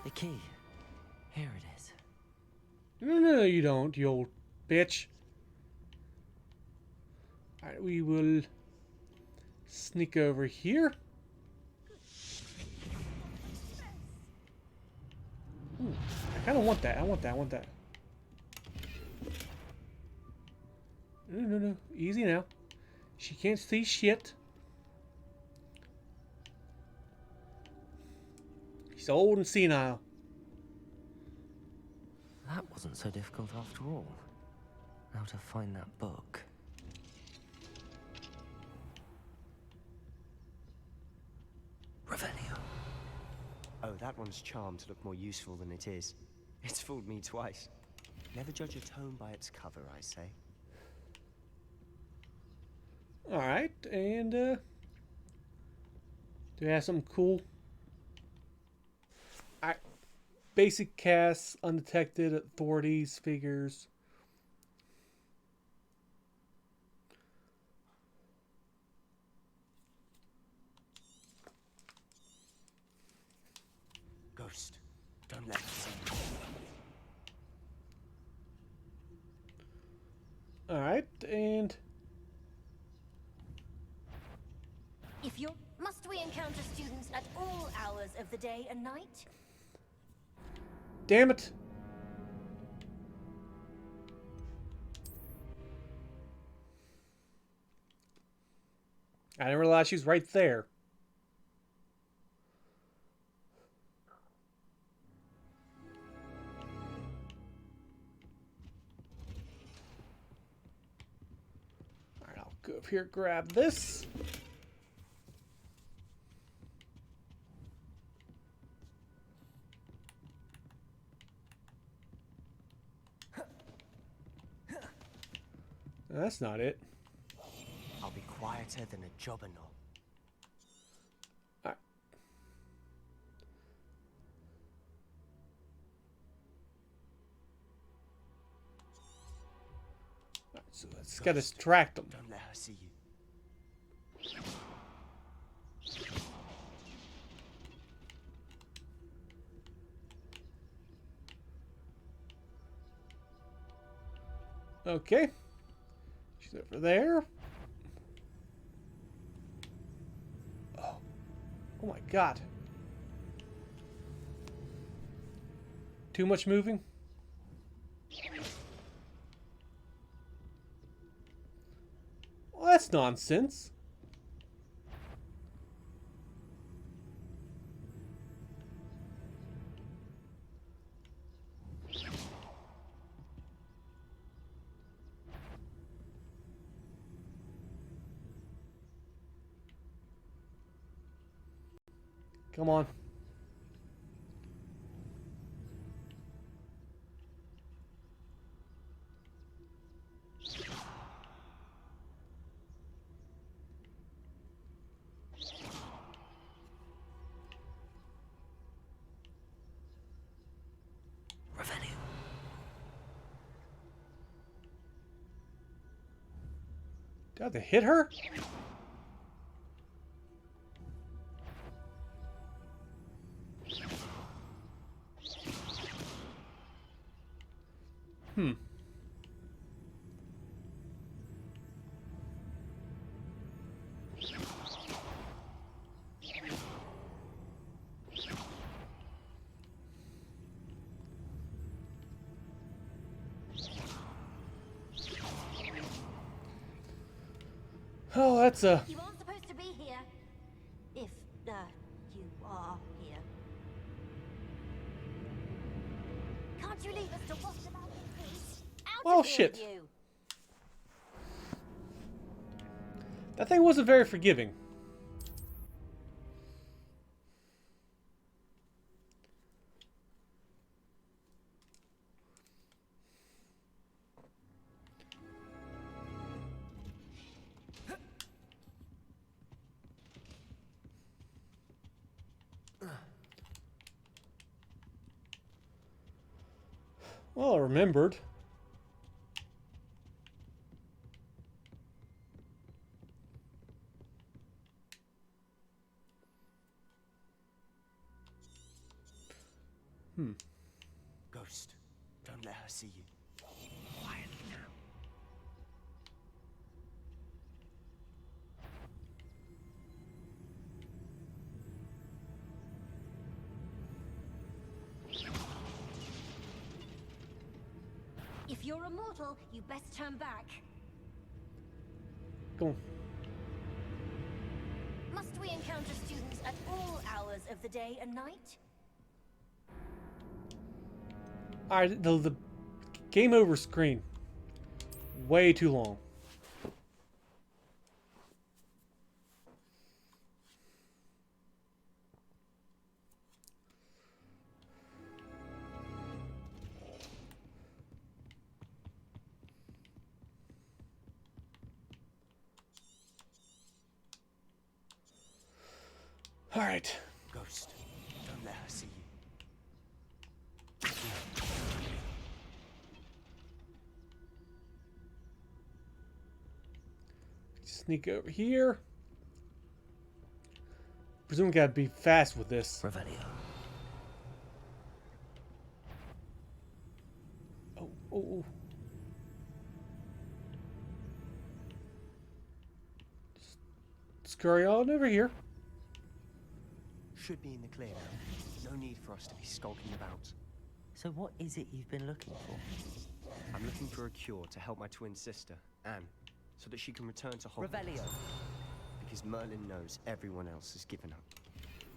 The key. Here it is. No, you don't, you old bitch. Alright, we will sneak over here. Ooh, I kind of want that. I want that. No. Easy now. She can't see shit. She's old and senile. That wasn't so difficult after all. Now to find that book. Revelio. Oh, that one's charmed to look more useful than it is. It's fooled me twice. Never judge a tome by its cover, I say. Alright, and do we have something cool? Alright. Basic casts, undetected, authorities, figures. Ghost, don't let her see you. Alright, and If you're... Must we encounter students at all hours of the day and night? damn it. I didn't realize she was right there. Alright, I'll go up here, grab this. That's not it. I'll be quieter than a jobberknoll. Alright. Alright, so let's gotta distract them. Don't let her see you. Okay. She's over there. Oh. Oh my god. Too much moving? Well, that's nonsense. Come on. Did I have to hit her? Hmm. Oh, that's a... You aren't supposed to be here. If, you are here. Can't you leave us to waft about in peace? Out Oh, of here shit. with you. That thing wasn't very forgiving. Well, I remembered. Ghost, don't let her see you. Quietly now. If you're immortal, you best turn back. Come on. Must we encounter students at all hours of the day and night? Alright, the game over screen. Way too long. Alright. Ghost, don't let her see you. Sneak over here. Presume gotta be fast with this. Revelio. Oh, oh, oh. Just scurry on over here. Should be in the clear now. No need for us to be skulking about. So what is it you've been looking for? I'm looking for a cure to help my twin sister, Anne, so that she can return to Hogwarts. Revelio. Because Merlin knows everyone else has given up.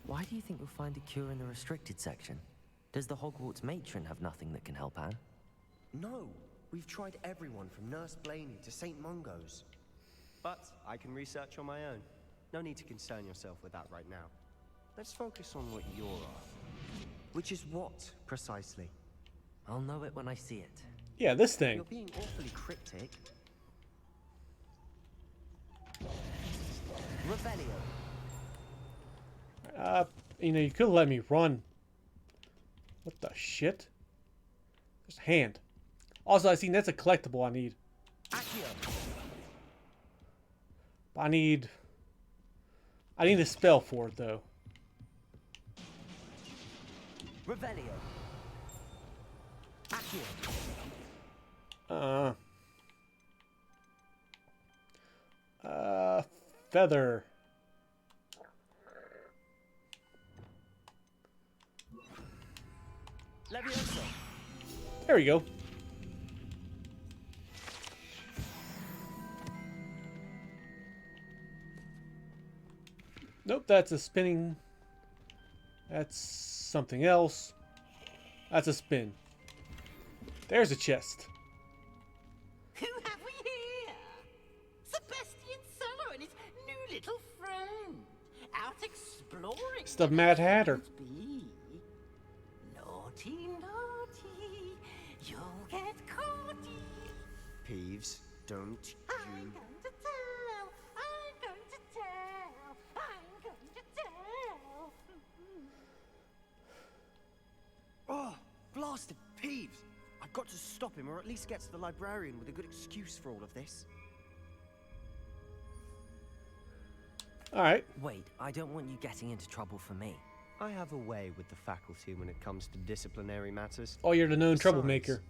Why do you think you'll find a cure in the restricted section? Does the Hogwarts matron have nothing that can help Anne? No, we've tried everyone from Nurse Blaney to St. Mungo's. But I can research on my own. No need to concern yourself with that right now. Let's focus on what you're after. Which is what, precisely? I'll know it when I see it. Yeah, this thing. You're being awfully cryptic. Revelio. You know, you could let me run. What the shit? There's a hand. Also, I seen that's a collectible I need. Accio. I need a spell for it though. Revelio. Accio. Feather. Levioso. There we go. Nope, that's a spinning. That's something else. That's a spin. There's a chest. Who have we here? Sebastian Solo and his new little friend. out exploring. It's the Mad Hatter. Be. Naughty, naughty, you'll get caughty. Peeves, don't you... I'm going to tell, I'm going to tell, I'm going to tell. Oh, blasted Peeves! I've got to stop him, or at least get to the librarian with a good excuse for all of this. Alright. Wait, I don't want you getting into trouble for me. I have a way with the faculty when it comes to disciplinary matters. Oh, you're the known Besides, troublemaker.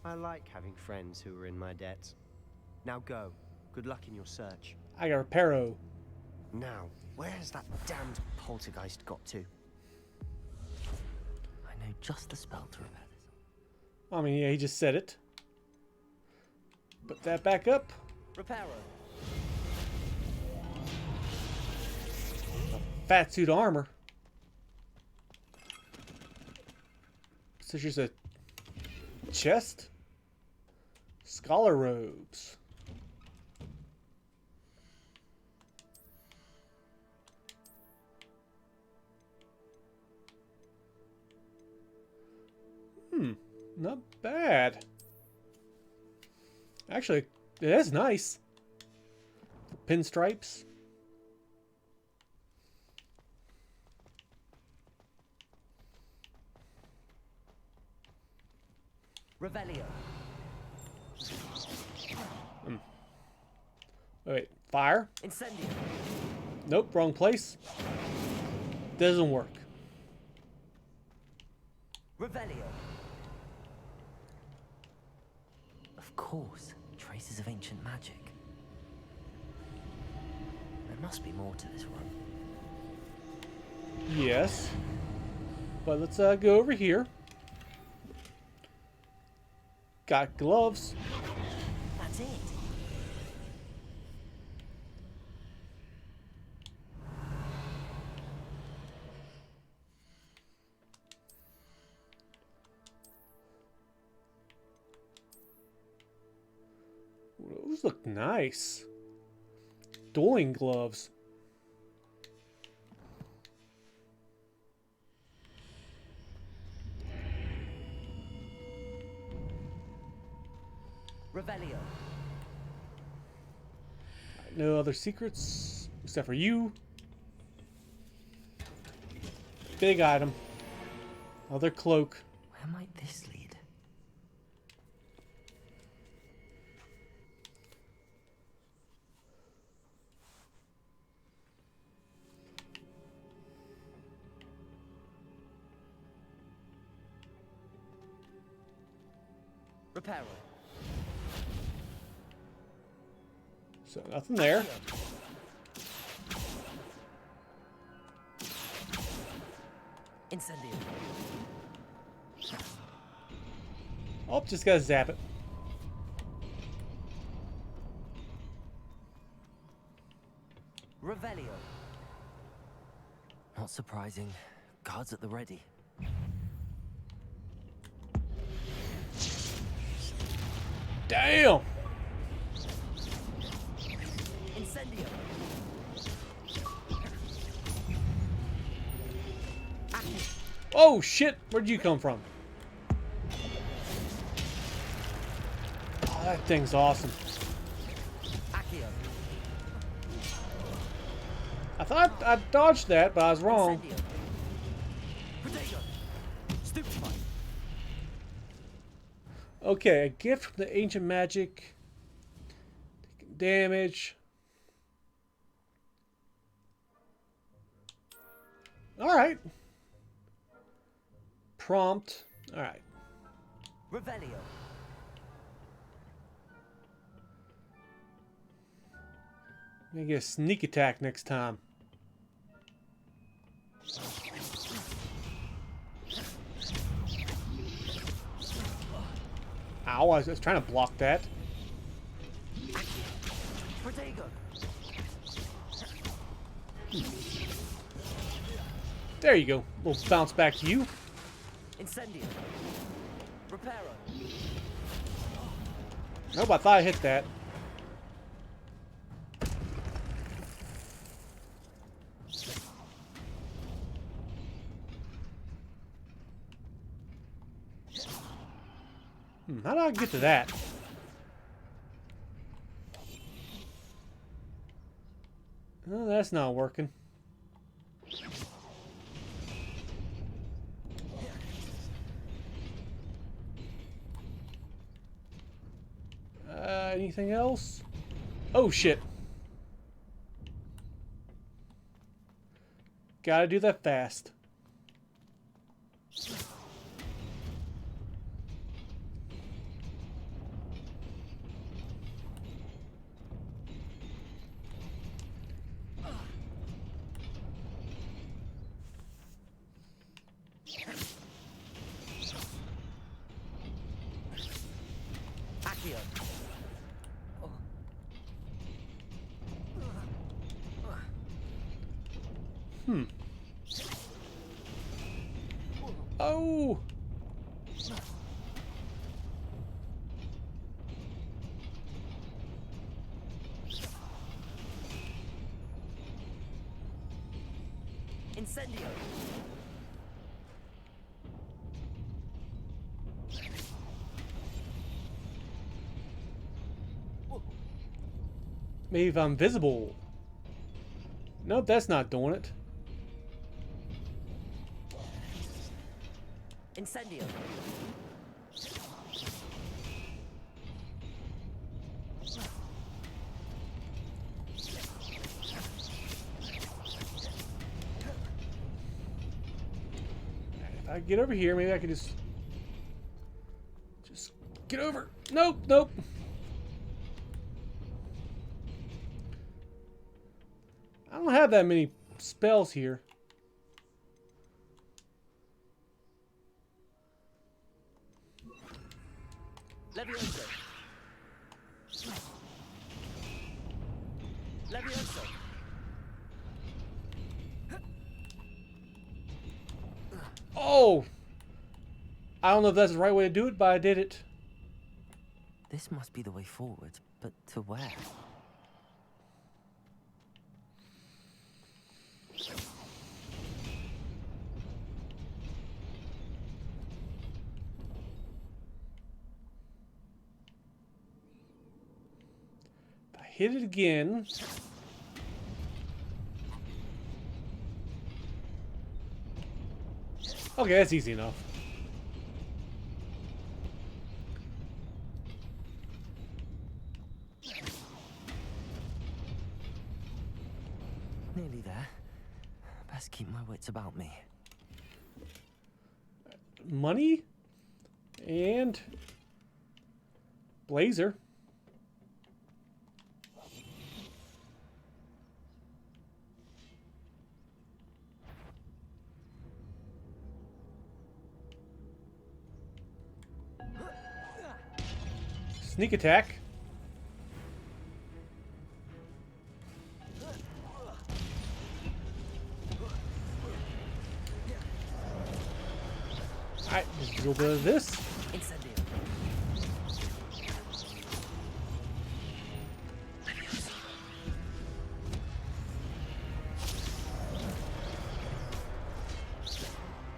I like having friends who are in my debt. Now go. Good luck in your search. I got a Reparo. Now, where's that damned poltergeist got to? I know just the spell to repair this. I mean, yeah, he just said it. Put that back up. Reparo. Fat suit armor. So there's a chest. Scholar robes. Not bad. Actually, it is nice. Pinstripes. Revelio. Wait, fire? Incendio. Nope, wrong place. Doesn't work. Revelio. Of course, traces of ancient magic. There must be more to this one. Yes. But let's go over here. Got gloves. That's it. Those look nice. Dueling gloves. Revelio. No other secrets except for you. Big item. Other cloak. Where might this lead? Reparo. So nothing there. Incendio. Oh, just gotta zap it. Revelio. Not surprising. Guards at the ready. Damn! Incendio. Oh shit! Where'd you come from? Oh, that thing's awesome. Accio. I thought I dodged that, but I was wrong. Stupefy. Okay, a gift from the ancient magic. Taking damage. Alright. Prompt. Alright. Revelio. Maybe get a sneak attack next time. Ow, I was trying to block that. There you go. Little bounce back to you. Incendio. Reparo. Nope, I thought I hit that. How do I get to that? Oh, that's not working. Anything else? Oh, shit. Gotta do that fast. Oh! Incendio. Maybe if I'm visible. Nope, that's not doing it. Incendio. If I get over here, maybe I can just get over. Nope, nope. I don't have that many spells here. Levioso. Levioso. Oh! I don't know if that's the right way to do it, but I did it. This must be the way forward, but to where? If I hit it again. Okay, that's easy enough. Nearly there. Best keep my wits about me. Money and blazer. Sneak attack. Alright, just a little bit of this.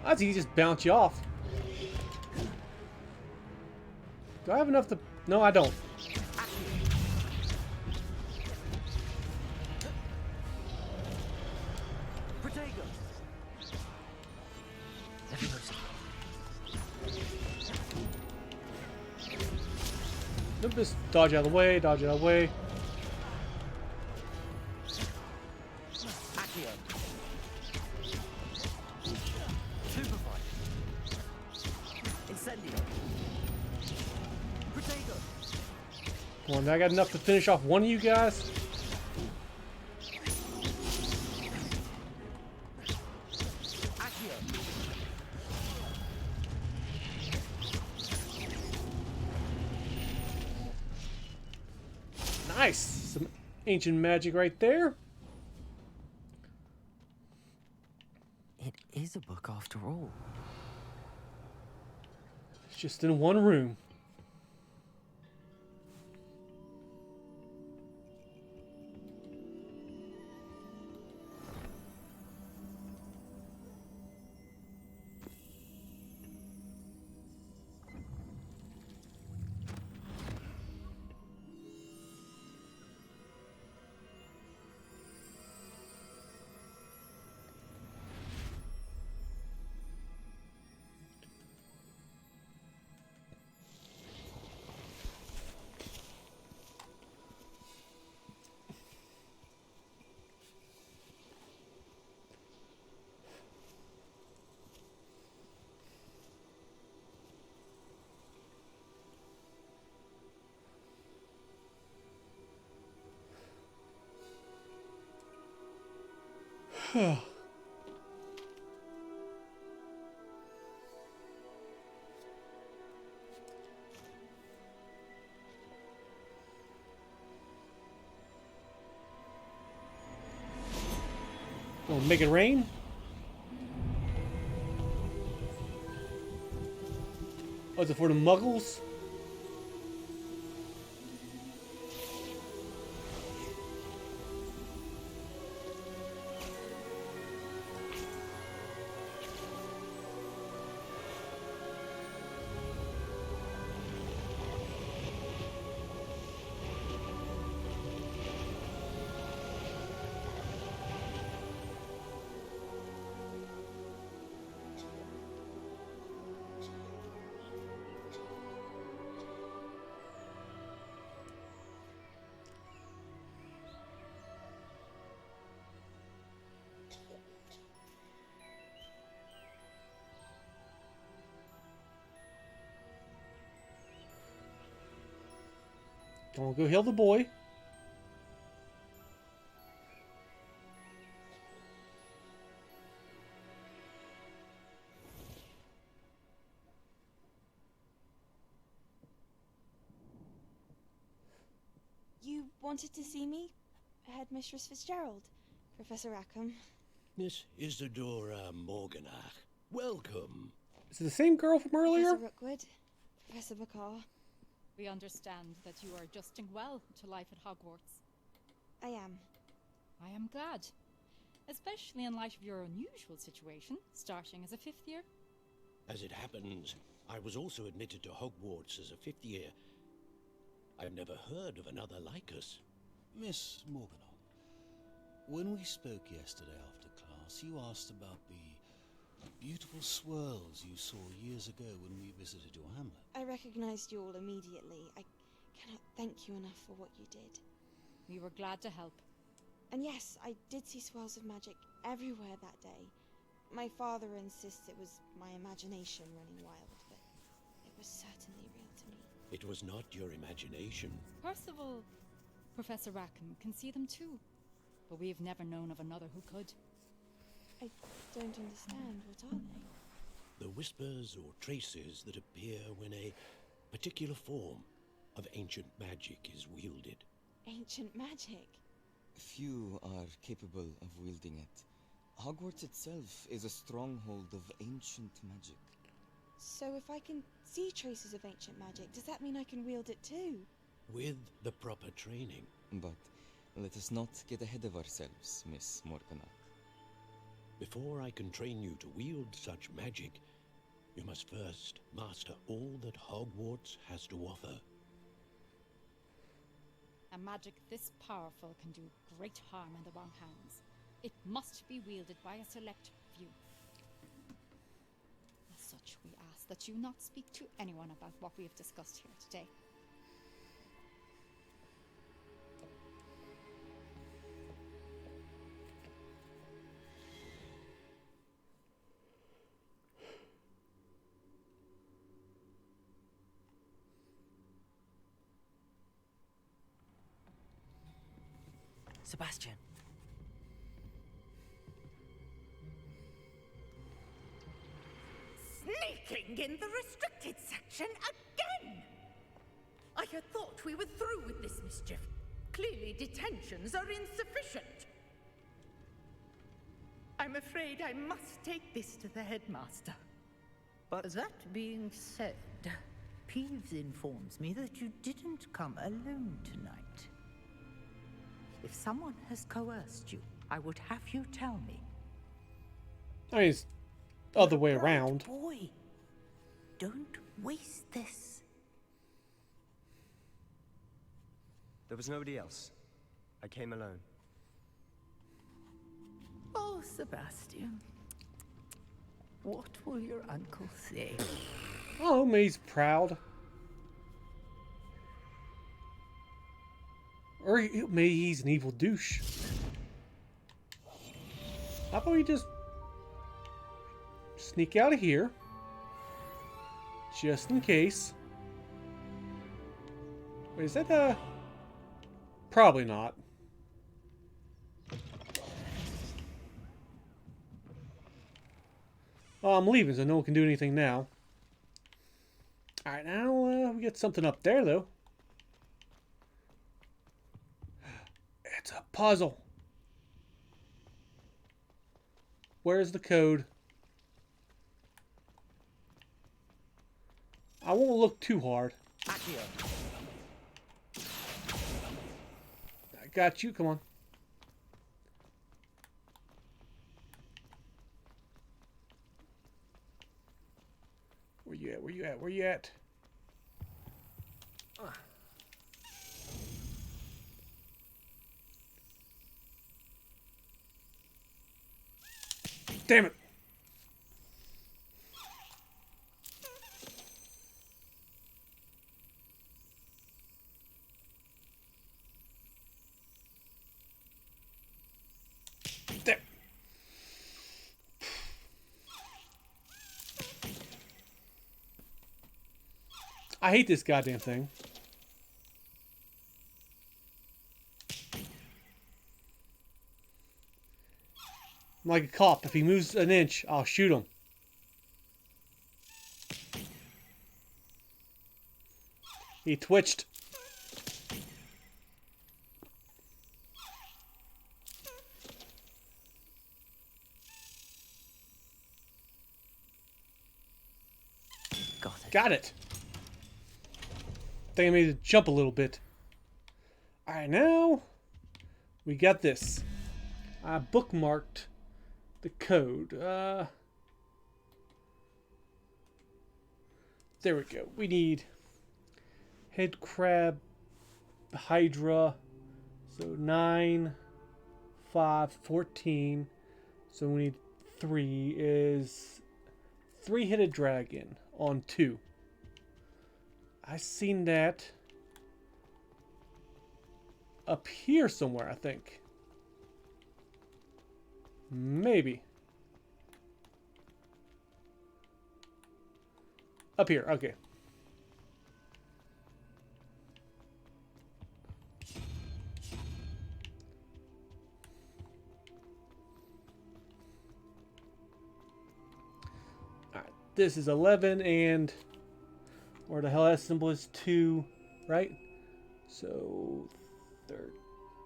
That's easy, just bounce you off. Do I have enough to... No, I don't. Nope, just dodge out of the way, dodge out of the way. Come on, I got enough to finish off one of you guys. Nice! Some ancient magic right there. It is a book after all. It's just in one room. Gonna make it rain? Oh, is it for the muggles? Don't go heal the boy. You wanted to see me? Headmistress Fitzgerald, Professor Rackham. Miss Isadora Morganach, welcome. Is it the same girl from earlier? Professor Rookwood, Professor Bakar. We understand that you are adjusting well to life at Hogwarts. I am. I am glad. Especially in light of your unusual situation, starting as a 5th year. As it happens, I was also admitted to Hogwarts as a 5th year. I've never heard of another like us. Miss Morganach, when we spoke yesterday after class, you asked about the beautiful swirls you saw years ago when we visited your hamlet. I recognized you all immediately. I cannot thank you enough for what you did. We were glad to help. And yes, I did see swirls of magic everywhere that day. My father insists it was my imagination running wild, but it was certainly real to me. It was not your imagination. Percival, Professor Rackham can see them too, but we have never known of another who could. I don't understand. What are they? The whispers or traces that appear when a particular form of ancient magic is wielded. Ancient magic? Few are capable of wielding it. Hogwarts itself is a stronghold of ancient magic. So if I can see traces of ancient magic, does that mean I can wield it too? With the proper training. But let us not get ahead of ourselves, Miss Morganach. Before I can train you to wield such magic, you must first master all that Hogwarts has to offer. A magic this powerful can do great harm in the wrong hands. It must be wielded by a select few. As such, we ask that you not speak to anyone about what we have discussed here today. Sebastian. Sneaking in the restricted section again! I had thought we were through with this mischief. Clearly detentions are insufficient. I'm afraid I must take this to the headmaster. But that being said, Peeves informs me that you didn't come alone tonight. If someone has coerced you, I would have you tell me. I mean, it's the other way around. Boy, don't waste this. There was nobody else. I came alone. Oh, Sebastian. What will your uncle say? Oh, he's proud. Or maybe he's an evil douche. How about we just sneak out of here? Just in case. Wait, is that probably not. Oh, I'm leaving, so no one can do anything now. Alright, now we get something up there, though. It's a puzzle. Where's the code? I won't look too hard. I got you, come on. Where you at? Where you at? Where you at? Damn it! Damn. I hate this goddamn thing. I'm like a cop. If he moves an inch, I'll shoot him. He twitched. Got it. I think I made it jump a little bit. Alright, now we got this. I bookmarked the code. There we go. We need head crab, hydra. So 9, 5, 14. So we need 3 is 3-headed dragon on 2. I seen that up here somewhere, I think. Maybe. Up here, okay. Alright, this is 11 and... Where the hell that symbol is 2, right? So... Third...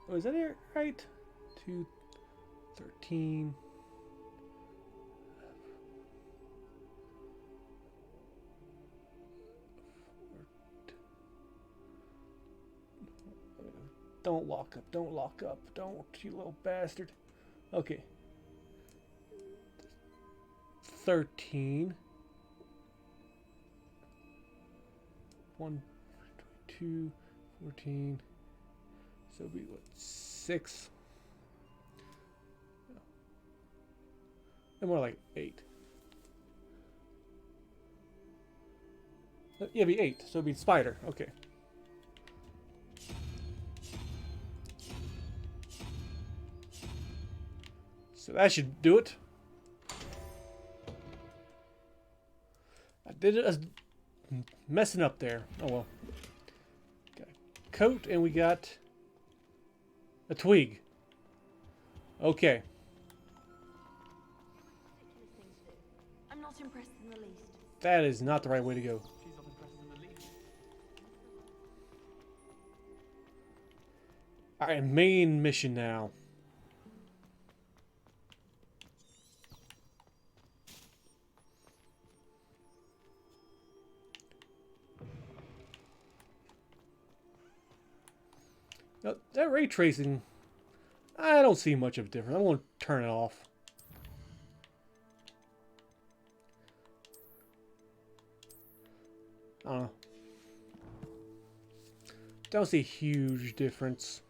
Oh, is that here? Right? 2... 13. Don't lock up. Don't lock up. Don't, you little bastard. Okay. 13. 1, 2, 14. So it'll be what? 6. And more like 8. Yeah, it'd be 8. So it'd be spider. Okay. So that should do it. I did it as messing up there. Oh well. Got a coat and we got a twig. Okay. I'm not impressed in the least. That is not the right way to go. She's not impressed in the least. Alright, main mission now. Now, that ray tracing, I don't see much of a difference. I'm going to turn it off. I don't know. Don't see a huge difference.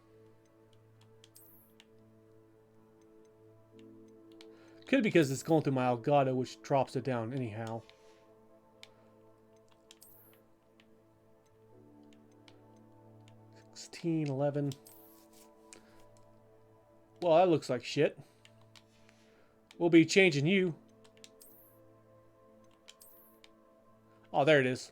Could be because it's going through my Elgato, which drops it down anyhow. 16, 11. Well, that looks like shit. We'll be changing you. Oh, there it is.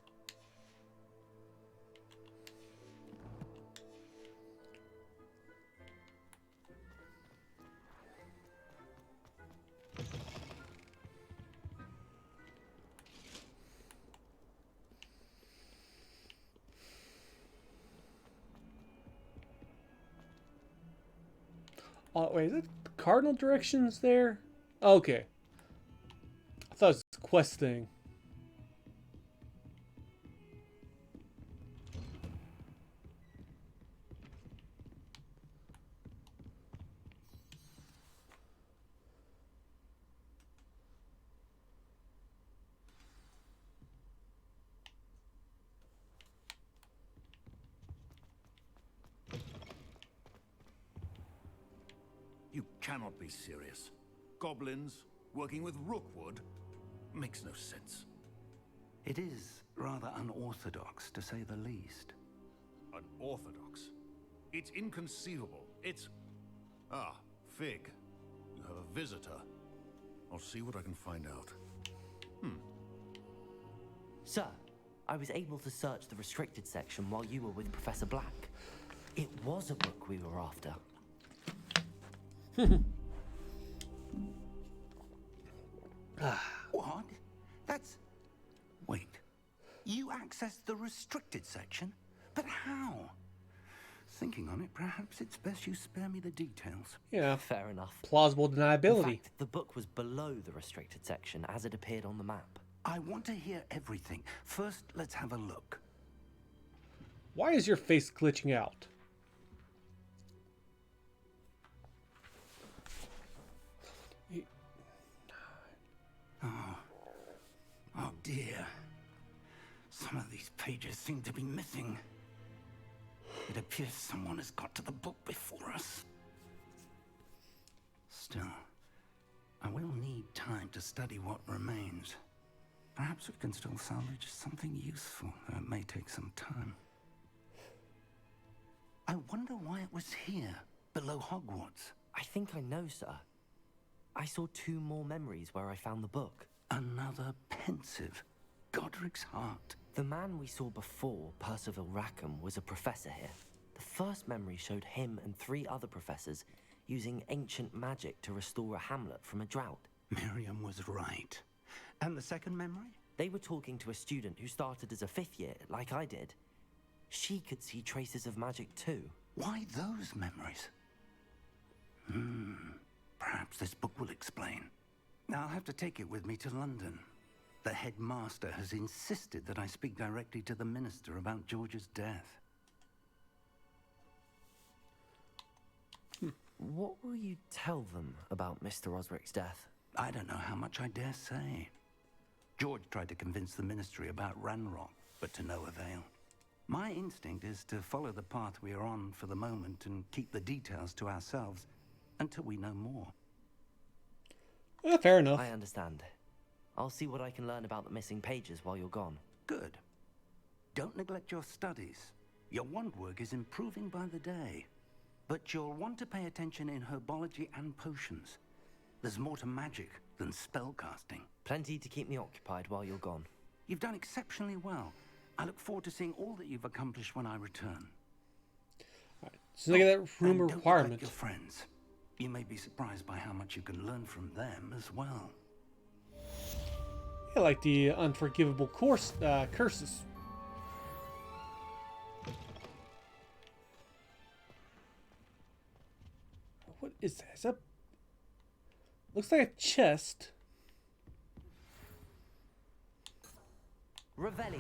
Oh, wait, is it cardinal directions there? Okay. I thought it was a quest thing. You cannot be serious. Goblins working with Rookwood makes no sense. It is rather unorthodox, to say the least. Unorthodox? It's inconceivable. It's... Ah, Fig. You have a visitor. I'll see what I can find out. Sir, I was able to search the restricted section while you were with Professor Black. It was a book we were after. What? That's... Wait. You accessed the restricted section? But how? Thinking on it, perhaps it's best you spare me the details. Yeah. Fair enough. Plausible deniability. In fact, the book was below the restricted section as it appeared on the map. I want to hear everything. First, let's have a look. Why is your face glitching out? Oh dear. Some of these pages seem to be missing. It appears someone has got to the book before us. Still, I will need time to study what remains. Perhaps we can still salvage something useful, though it may take some time. I wonder why it was here, below Hogwarts. I think I know, sir. I saw 2 more memories where I found the book. Another pensive. Godric's heart. The man we saw before, Percival Rackham, was a professor here. The first memory showed him and 3 other professors using ancient magic to restore a hamlet from a drought. Miriam was right. And the second memory? They were talking to a student who started as a 5th year, like I did. She could see traces of magic too. Why those memories? Perhaps this book will explain. I'll have to take it with me to London. The headmaster has insisted that I speak directly to the minister about George's death. What will you tell them about Mr. Osric's death? I don't know how much I dare say. George tried to convince the ministry about Ranrock, but to no avail. My instinct is to follow the path we are on for the moment and keep the details to ourselves until we know more. Fair enough. I understand. I'll see what I can learn about the missing pages while you're gone. Good. Don't neglect your studies. Your wand work is improving by the day. But you'll want to pay attention in herbology and potions. There's more to magic than spellcasting. Plenty to keep me occupied while you're gone. You've done exceptionally well. I look forward to seeing all that you've accomplished when I return. Alright, so look at that room and requirement. Don't neglect your friends. You may be surprised by how much you can learn from them as well. Yeah, like the unforgivable curses. What is that? Is that... Looks like a chest. Revelio.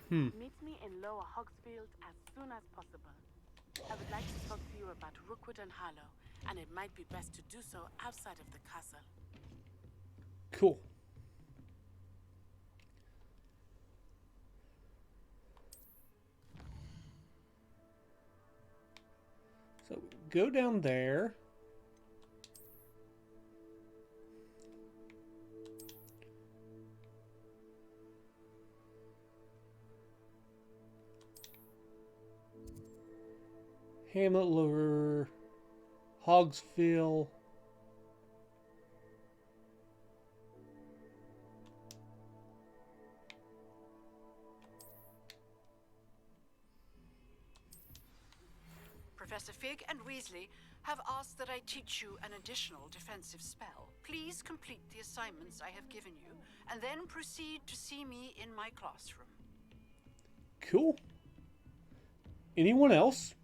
Meet me in Lower Hogsfield as soon as possible. I would like to talk to you about Rookwood and Harlow, and it might be best to do so outside of the castle. Cool. So go down there. Hamlet Lower, Hogsfield. Professor Fig and Weasley have asked that I teach you an additional defensive spell. Please complete the assignments I have given you, and then proceed to see me in my classroom. Cool. anyone else?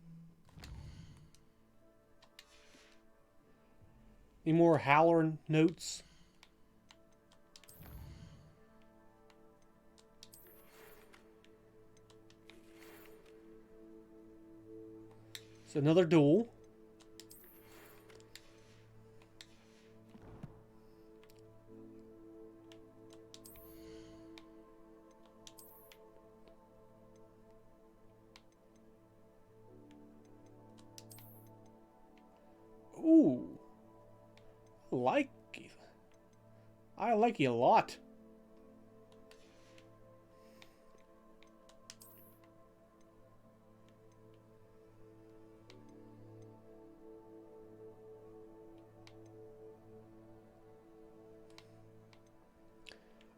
Any more Halloran notes? It's another duel. Ooh. I like you a lot.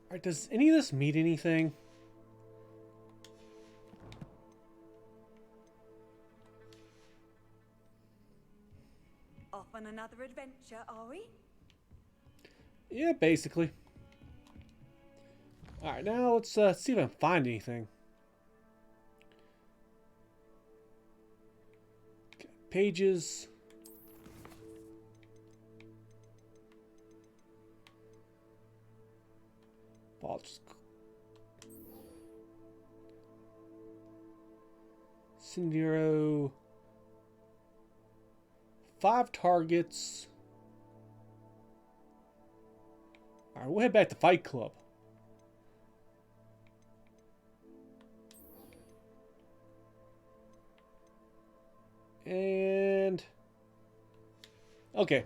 Alright, does any of this mean anything? Off on another adventure, are we? Yeah, basically. Alright, now let's see if I can find anything. Okay, pages. Sindiro. 5 targets. Alright, we'll head back to Fight Club. And... okay.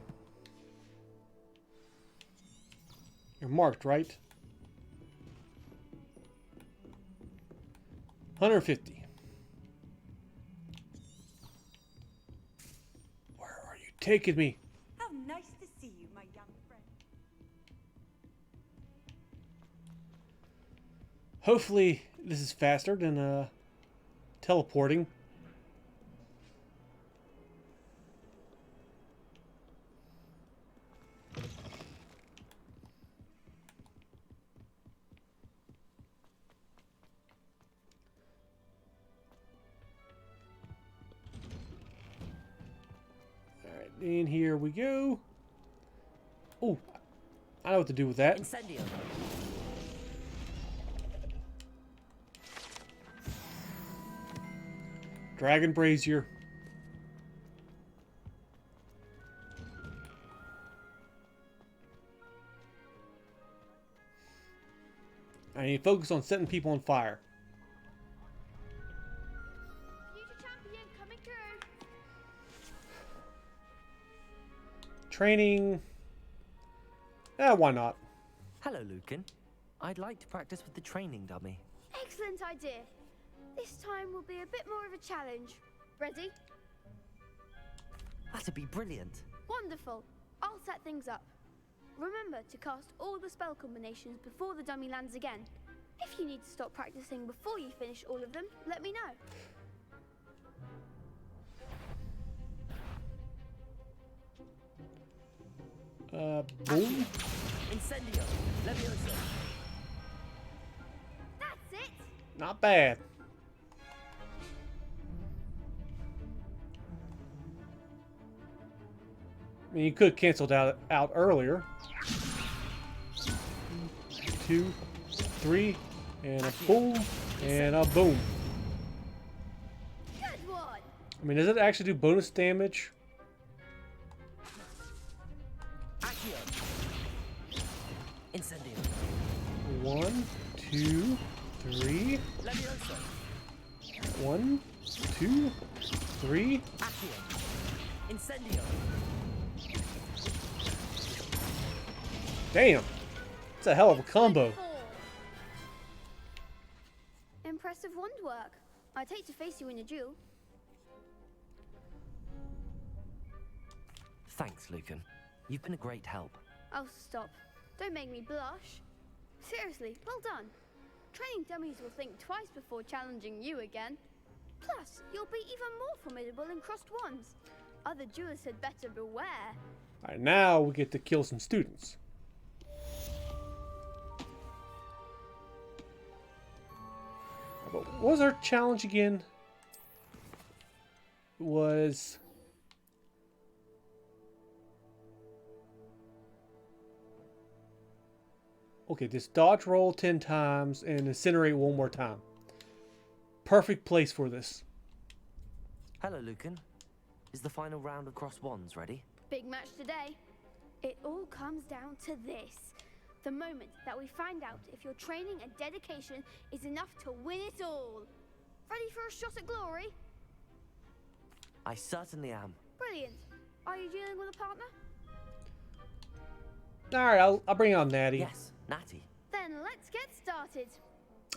You're marked, right? 150. Where are you taking me? How nice to see you, my young friend. Hopefully this is faster than teleporting. Alright, and here we go. Oh, I know what to do with that. Incendio. Dragon Brazier. I need to focus on setting people on fire. Future champion coming through. Training. Why not? Hello, Lucan. I'd like to practice with the training dummy. Excellent idea. This time will be a bit more of a challenge. Ready? That'd be brilliant. Wonderful. I'll set things up. Remember to cast all the spell combinations before the dummy lands again. If you need to stop practicing before you finish all of them, let me know. Boom. Incendio. Leviosa. That's it. Not bad. I mean, you could cancel that out earlier. 2, 3, and a boom, and a boom. Good one. I mean, does it actually do bonus damage? Incendio. 1, 2, 3. Leviosa. 1, 2, 3. Incendio. Damn. That's a hell of a combo. Impressive wand work. I'd hate to face you in a duel. Thanks, Lucan. You've been a great help. Oh, stop. Don't make me blush. Seriously, well done. Training dummies will think twice before challenging you again. Plus, you'll be even more formidable in crossed wands. Other duelists had better beware. Alright, now we get to kill some students. But what was our challenge again? was... Okay, just dodge roll 10 times and incinerate one more time. Perfect place for this. Hello, Lucan. Is the final round of Cross Wands ready? Big match today. It all comes down to this. The moment that we find out if your training and dedication is enough to win it all. Ready for a shot at glory? I certainly am. Brilliant. Are you dealing with a partner? Alright, I'll bring on Natty. Yes, Natty. Then let's get started.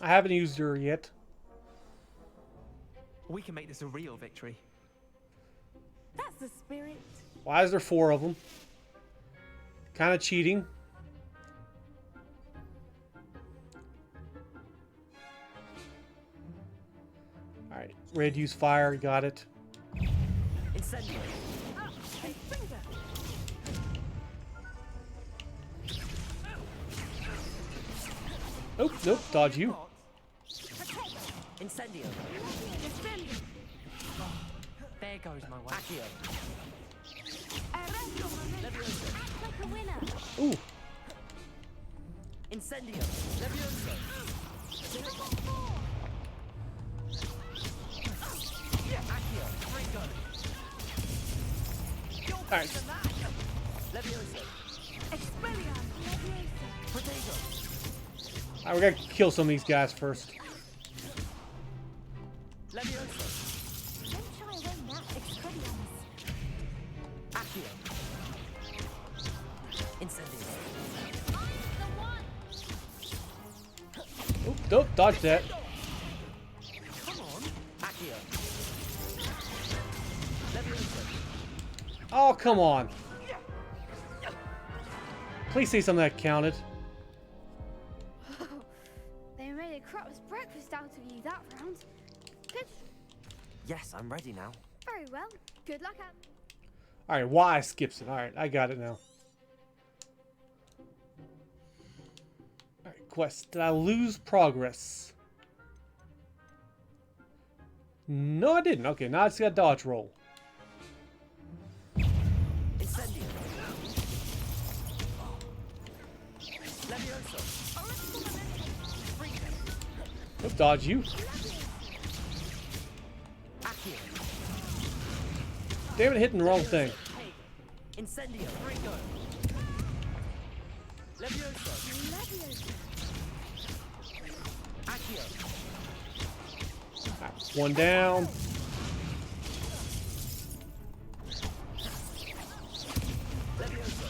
I haven't used her yet. We can make this a real victory. That's the spirit. Why is there 4 of them? Kind of cheating. Alright, red use fire, got it. Incendio. Nope, nope, dodge you. Incendio. There goes my way. Accio. Like a winner. Ooh. Incendio. Levioso. Accio. Ringo. Alright. Levioso. Protego. Alright, we gotta kill some of these guys first. Levioso. Accio. Incendio. Oop, nope, dodge that. Come on. Accio. Levioso. Oh, come on. Please say something that counted. They made a crop's breakfast out of you that round. Good. Yes, I'm ready now. Very well. Good luck out. Alright, Y skips it. Alright, I got it now. Alright, quest. Did I lose progress? No, I didn't. Okay, now I just got dodge roll. Incendio. Levioso. Nope, dodge you. Accio. Damn it, hitting the wrong thing. Incendio. Ringo. Levioso. Accio. Alright, one down. Levioso.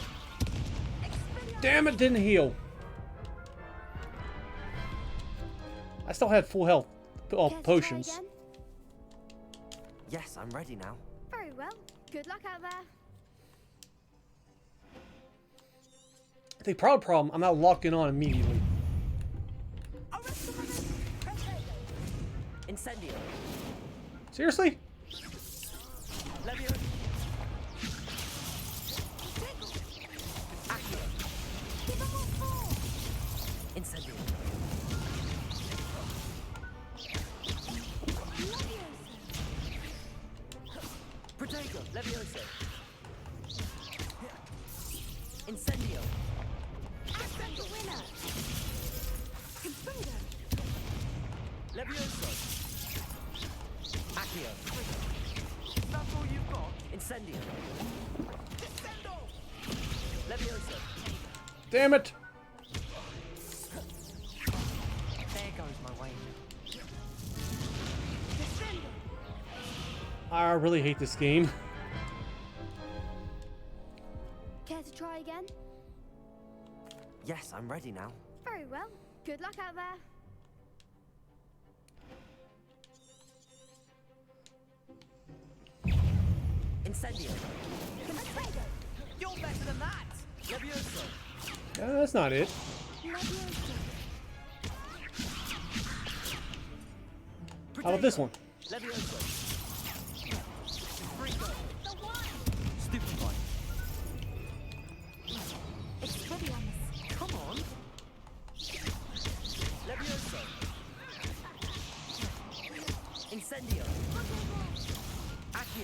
Damn it, didn't heal. I still had full health potions. Yes, I'm ready now. Very well. Good luck out there. The problem, I'm not locking on immediately. Incendio. Seriously? Levioso. Accio. Incendio. Protego. Levioso. Incendio. Levioso. Accio. That's all you've got? Incendio. Levioso. Damn it! There goes my way. I really hate this game. Care to try again? Yes, I'm ready now. Very well. Good luck out there. Incendio. You're better than that! Levioso. That's not it. How about this one? Levioso. Stupid one. Come on. Levioso. Incendio. Accio.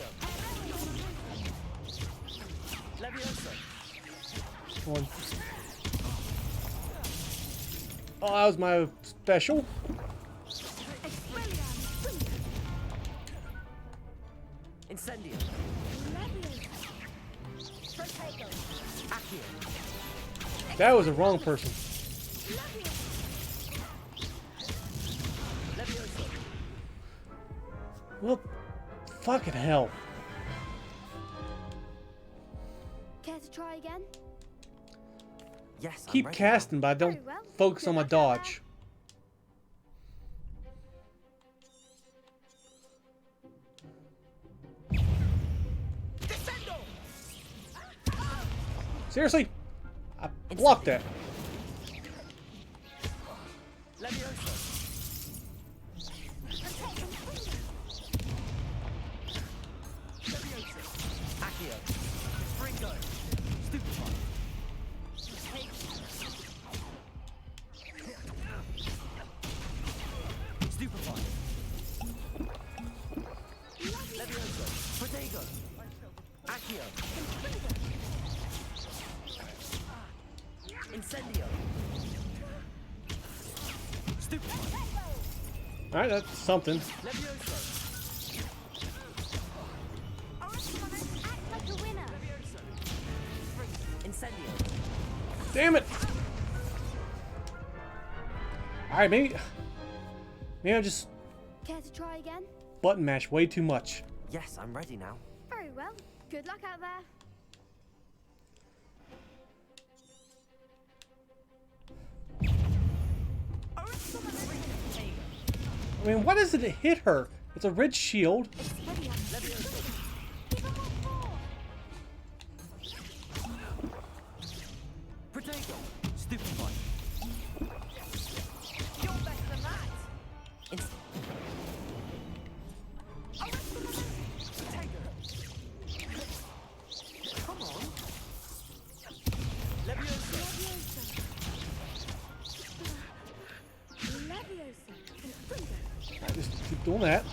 One. Oh, that was my special. Incendio. That was the wrong person. Well, fucking hell. Care to try again? Yes, Keep casting, but I don't focus on my dodge. Seriously? I blocked that. Alright, that's something. Damn it! Alright, maybe I just Care to try again? button mash way too much. Yes, I'm ready now. Very well. Good luck out there. I mean, why doesn't it hit her? It's a red shield. Just keep doing that.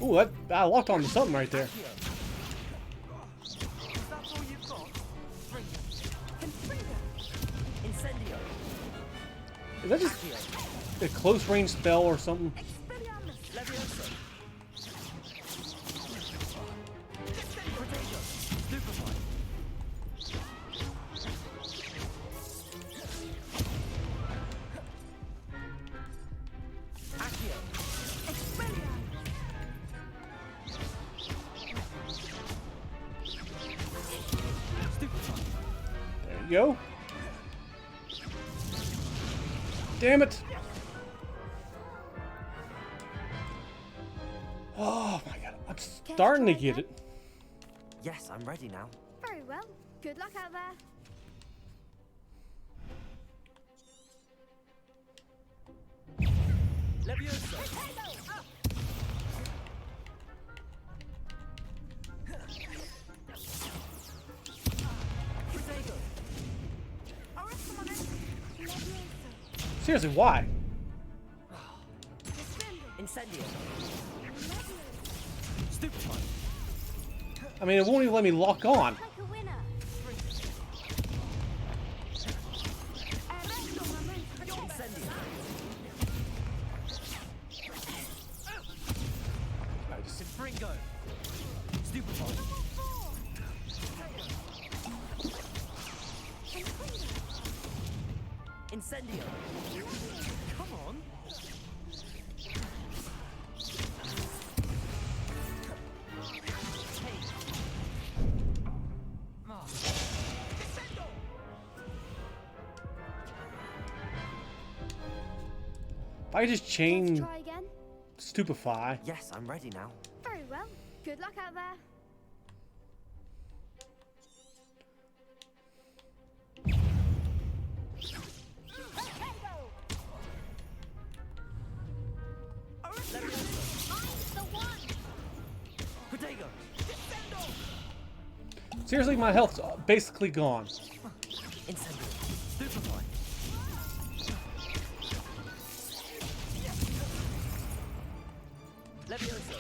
Ooh, I locked onto something right there. Is that just a close range spell or something? There you go. Damn it! Oh my god, I'm starting to get it. Yes, I'm ready now. Very well. Good luck out there. Seriously, why? I mean, it won't even let me lock on. Incendio. Come on. If I just chain Try again. Stupefy. Yes, I'm ready now. Very well. Good luck out there. Seriously, my health's basically gone. Incendiary. Stupefy. Levioso.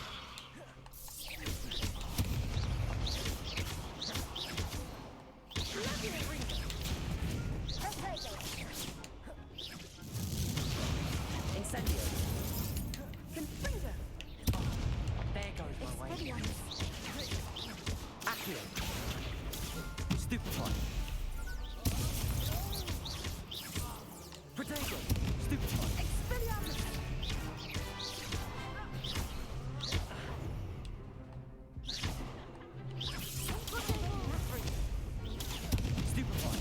Incendio. Confringo. There goes my way. Accio. Stupefy. Protego. Stupefy. Expelliarmus. Stupefy.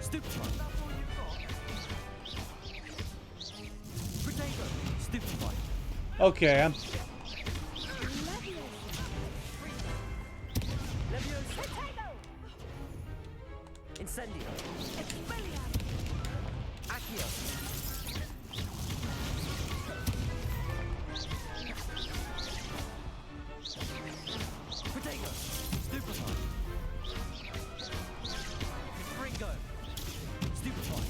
Stupefy. Protego. Stupefy. Okay, I'm. Levioso. Incendio. Accio. Protego. Stupefy. Ringo. Stupefy.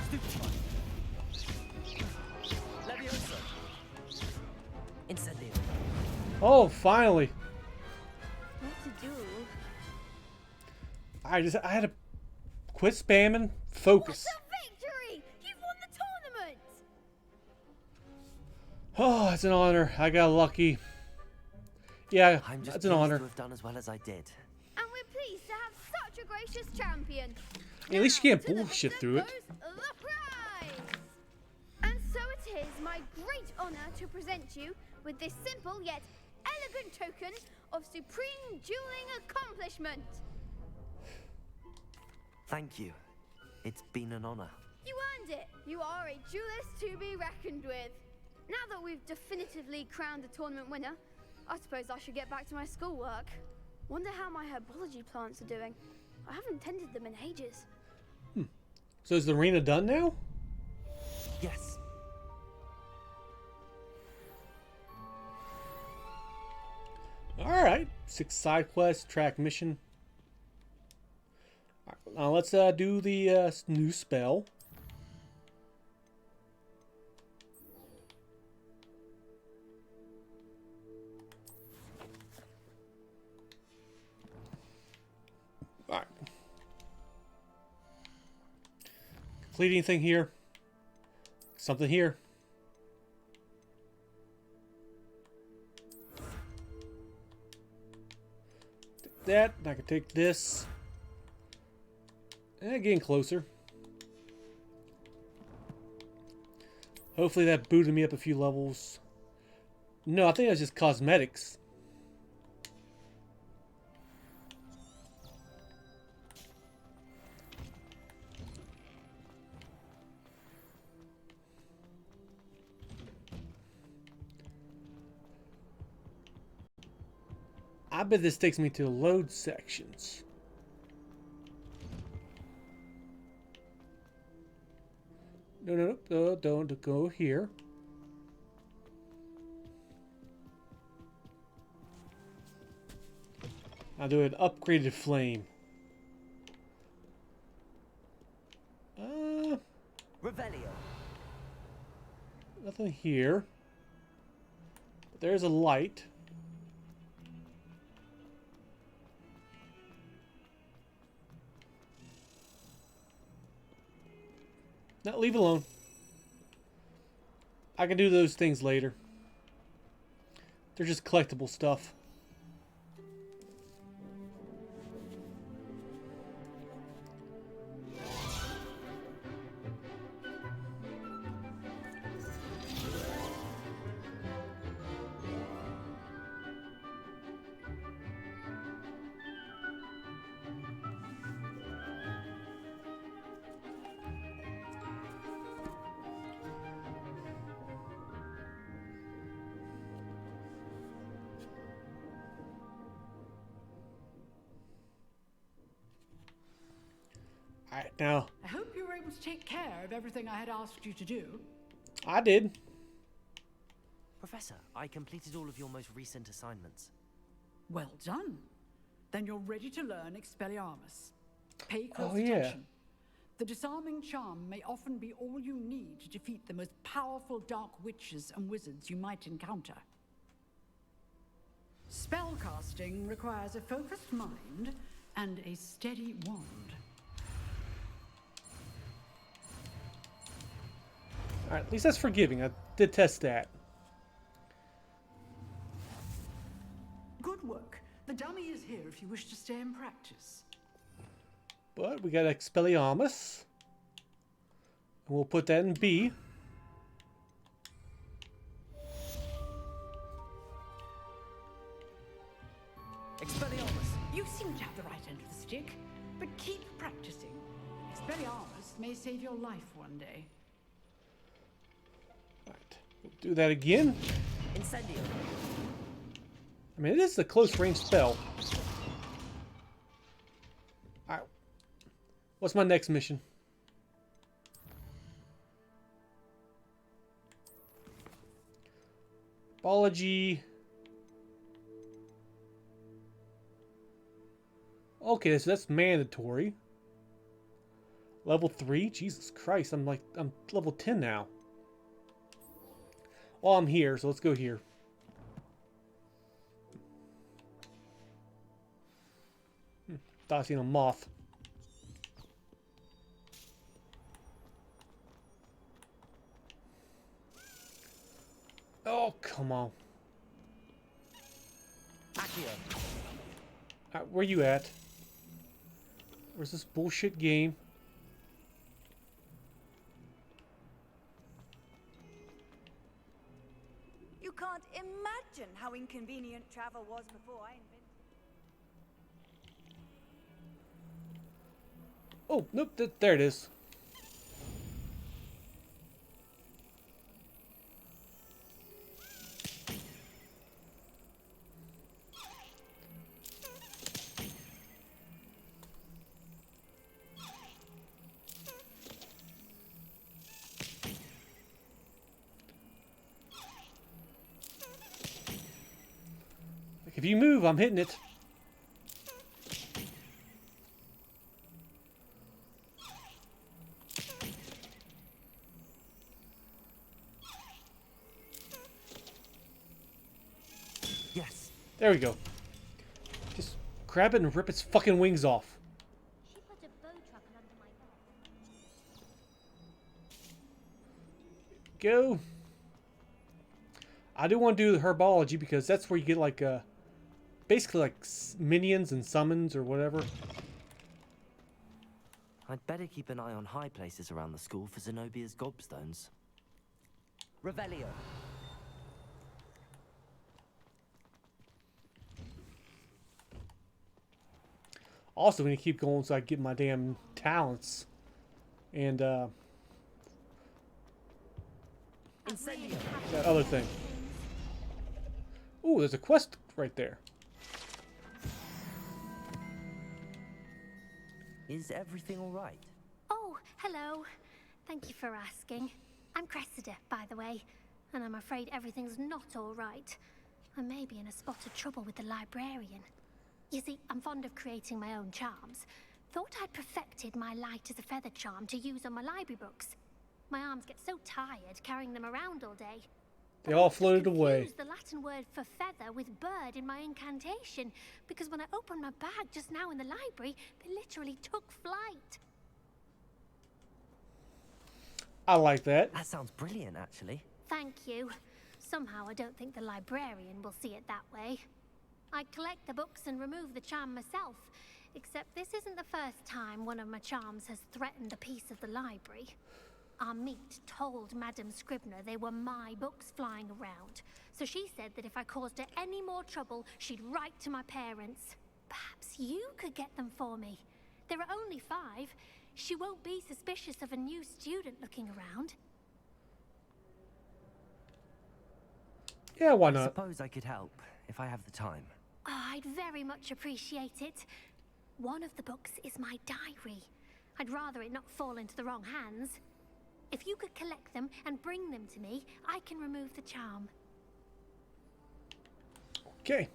Stupefy. Levioso. Incendio. Oh, finally! What to do? I had to quit spamming. Focus. What a victory! You've won the tournament! Oh, it's an honor. I got lucky. Yeah, I'm just it's an pleased honor. to have done as well as I did. And we're pleased to have such a gracious champion. At least you can't To the bullshit victor through it. goes the prize! And so it is my great honor to present you with this simple yet elegant token of supreme dueling accomplishment. Thank you. It's been an honor. You earned it. You are a duelist to be reckoned with. Now that we've definitively crowned the tournament winner, I suppose I should get back to my schoolwork. Wonder how my herbology plants are doing. I haven't tended them in ages. So is the arena done now? Yes. Alright. 6 side quests, track mission. All right, now let's do the new spell. Alright. Complete anything here? Something here. Take that. I can take this. And getting closer. Hopefully that booted me up a few levels. No, I think that's just cosmetics. I bet this takes me to load sections. No, don't go here. I'll do an upgraded flame. Revelio. Nothing here. But there's a light. No, leave it alone. I can do those things later. They're just collectible stuff. Alright, now. I hope you were able to take care of everything I had asked you to do. I did. Professor, I completed all of your most recent assignments. Well done. Then you're ready to learn Expelliarmus. Pay close Oh, yeah. attention. The disarming charm may often be all you need to defeat the most powerful dark witches and wizards you might encounter. Spellcasting requires a focused mind and a steady wand. Alright, at least that's forgiving. I did test that. Good work. The dummy is here if you wish to stay and practice. But we got Expelliarmus. And we'll put that in B. Expelliarmus, you seem to have the right end of the stick, but keep practicing. Expelliarmus may save your life one day. Alright, we'll do that again. Incendio. I mean, it is a close range spell. Alright. What's my next mission? Biology. Okay, so that's mandatory. Level 3? Jesus Christ, I'm level 10 now. Well, I'm here, so let's go here. Thought I seen a moth. Oh, come on. Alright, where you at? Where's this bullshit game? You can't imagine how inconvenient travel was before I invented. Oh, nope, there it is. Like, if you move, I'm hitting it. Yes. There we go. Just grab it and rip its fucking wings off. She put a bow truckle under my bed. Go. I do want to do the herbology because that's where you get like basically like minions and summons or whatever. I'd better keep an eye on high places around the school for Zenobia's gobstones. Revelio. Also, we need to keep going so I get my damn talents. And that other thing. Ooh, there's a quest right there. Is everything all right? Oh, hello. Thank you for asking. I'm Cressida, by the way, and I'm afraid everything's not all right. I may be in a spot of trouble with the librarian. You see, I'm fond of creating my own charms. Thought I'd perfected my light as a feather charm to use on my library books. My arms get so tired carrying them around all day. They all floated away. I used the Latin word for feather with bird in my incantation, because when I opened my bag just now in the library, they literally took flight. I like that. That sounds brilliant, actually. Thank you. Somehow I don't think the librarian will see it that way. I collect the books and remove the charm myself, except this isn't the first time one of my charms has threatened a piece of the library. Our meet told Madame Scribner they were my books flying around, so she said that if I caused her any more trouble, she'd write to my parents. Perhaps you could get them for me. There are only 5. She won't be suspicious of a new student looking around. Yeah, why I not? suppose I could help, if I have the time. Oh, I'd very much appreciate it. One of the books is my diary. I'd rather it not fall into the wrong hands. If you could collect them and bring them to me, I can remove the charm. Okay.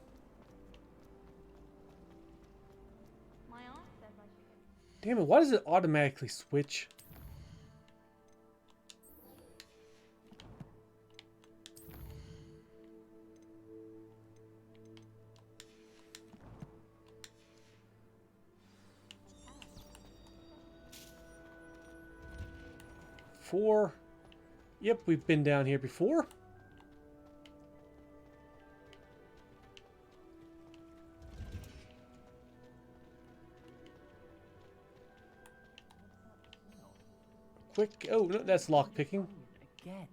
Damn it, why does it automatically switch? Four. Yep, we've been down here before. Quick. Oh, no, that's lock picking. Again.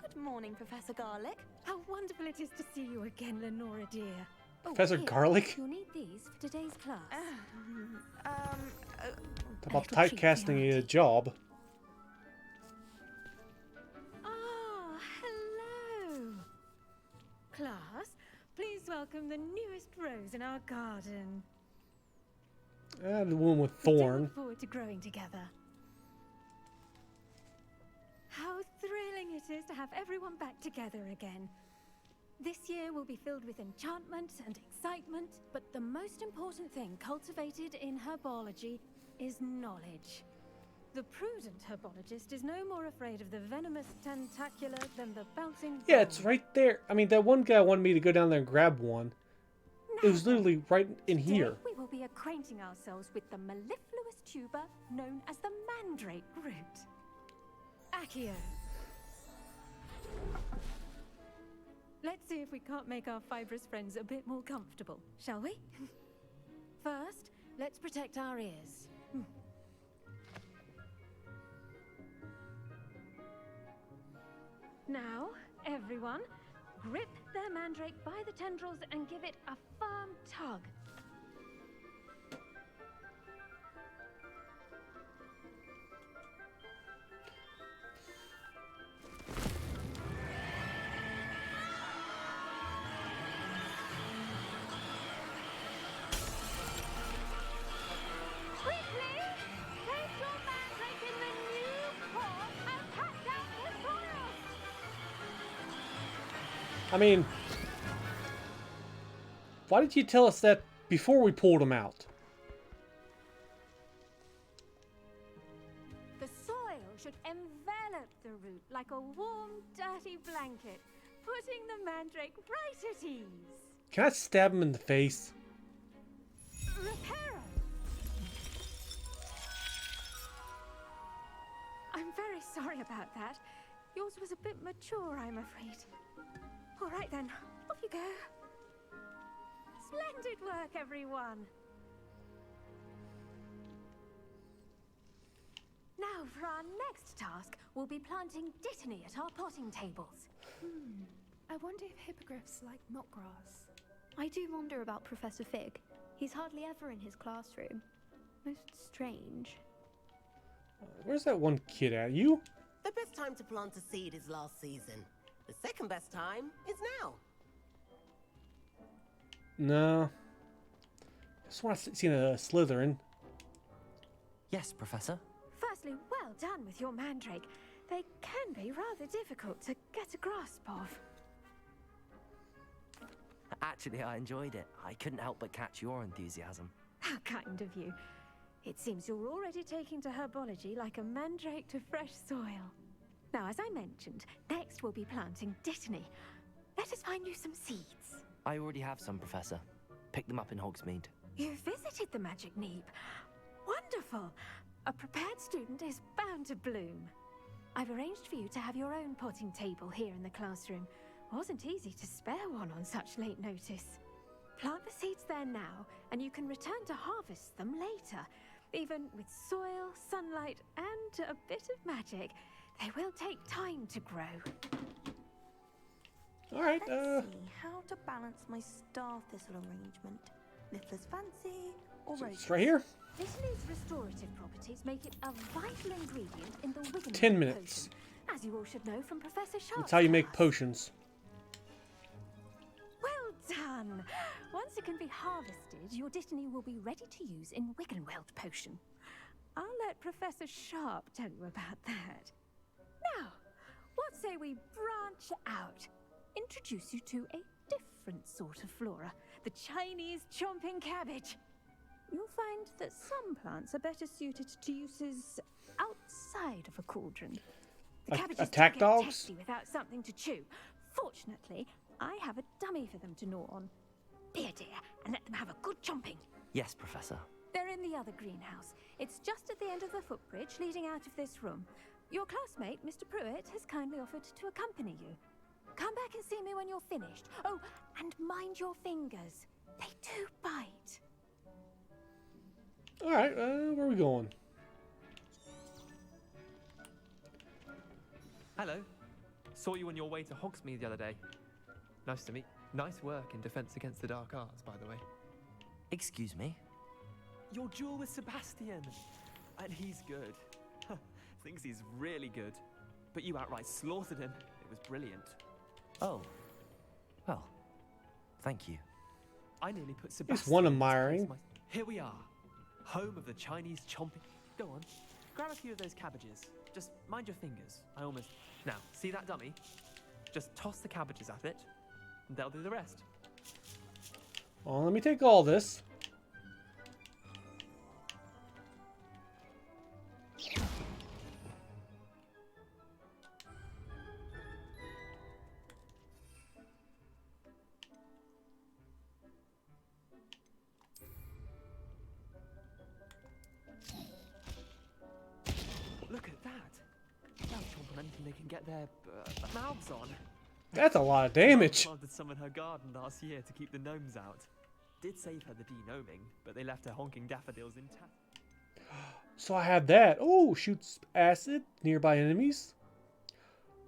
Good morning, Professor Garlic. How wonderful it is to see you again, Lenora dear. Professor Garlic? You'll need these for today's class. Talk about typecasting a job. Ah, hello. Class, please welcome the newest rose in our garden. The one with We do thorn. look forward to growing together. How thrilling it is to have everyone back together again. This year will be filled with enchantment and excitement, but the most important thing cultivated in herbology is knowledge. The prudent herbologist is no more afraid of the venomous tentacular than the bouncing Yeah, it's right there. I mean, that one guy wanted me to go down there and grab one. It was literally right in here. Today we will be acquainting ourselves with the mellifluous tuber known as the mandrake root. Accio. Let's see if we can't make our fibrous friends a bit more comfortable, shall we? First, let's protect our ears. Now, everyone, grip their mandrake by the tendrils and give it a firm tug. I mean, why did you tell us that before we pulled them out? The soil should envelop the root like a warm, dirty blanket, putting the mandrake right at ease. Can I stab him in the face? Reparo! I'm very sorry about that. Yours was a bit mature, I'm afraid. All right then, off you go. Splendid work, everyone. Now, for our next task, we'll be planting dittany at our potting tables. I wonder if hippogriffs like knotgrass. I do wonder about Professor Fig. He's hardly ever in his classroom. Most strange. Where's that one kid at? You? The best time to plant a seed is last season. The second best time is now. No. Just want to see a Slytherin. Yes, Professor. Firstly, well done with your mandrake. They can be rather difficult to get a grasp of. Actually, I enjoyed it. I couldn't help but catch your enthusiasm. How kind of you. It seems you're already taking to herbology like a mandrake to fresh soil. Now, as I mentioned, next we'll be planting dittany. Let us find you some seeds. I already have some, Professor. Picked them up in Hogsmeade. You visited the Magic Neep. Wonderful. A prepared student is bound to bloom. I've arranged for you to have your own potting table here in the classroom. Wasn't easy to spare one on such late notice. Plant the seeds there now, and you can return to harvest them later. Even with soil, sunlight, and a bit of magic, they will take time to grow. All right, Let's see how to balance my star thistle arrangement. Niffler's fancy or rose? It's right here. Dittany's restorative properties make it a vital ingredient in the Wigan 10 minutes. potion. as you all should know from Professor Sharp's That's how you make class. potions. Well done! Once it can be harvested, your destiny will be ready to use in Wiggenweld potion. I'll let Professor Sharp tell you about that. Now, what say we branch out? Introduce you to a different sort of flora, the Chinese chomping cabbage. You'll find that some plants are better suited to uses outside of a cauldron. The cabbages attack do get dogs? testy without something to chew. Fortunately, I have a dummy for them to gnaw on. Be a dear and let them have a good chomping. Yes, Professor. They're in the other greenhouse. It's just at the end of the footbridge leading out of this room. Your classmate, Mr. Pruitt, has kindly offered to accompany you. Come back and see me when you're finished. Oh, and mind your fingers. They do bite. Alright, where are we going? Hello. Saw you on your way to Hogsmeade the other day. Nice to meet. Nice work in Defense Against the Dark Arts, by the way. Excuse me? Your duel with Sebastian. And he's good. Thinks he's really good. But you outright slaughtered him. It was brilliant. Oh. Well, thank you. I nearly put Sebastian... It's one admiring. Here we are. Home of the Chinese chomping... Go on. Grab a few of those cabbages. Just mind your fingers. I almost... Now, see that dummy? Just toss the cabbages at it, and they'll do the rest. Well, let me take all this. Look at that. They'll chomp on anything they can get their mouths on. That's a lot of damage. Mum planted some in her garden last year to keep the gnomes out. Did save her the de-gnoming, but they left her honking daffodils intact. So I had that. Oh, shoots acid nearby enemies.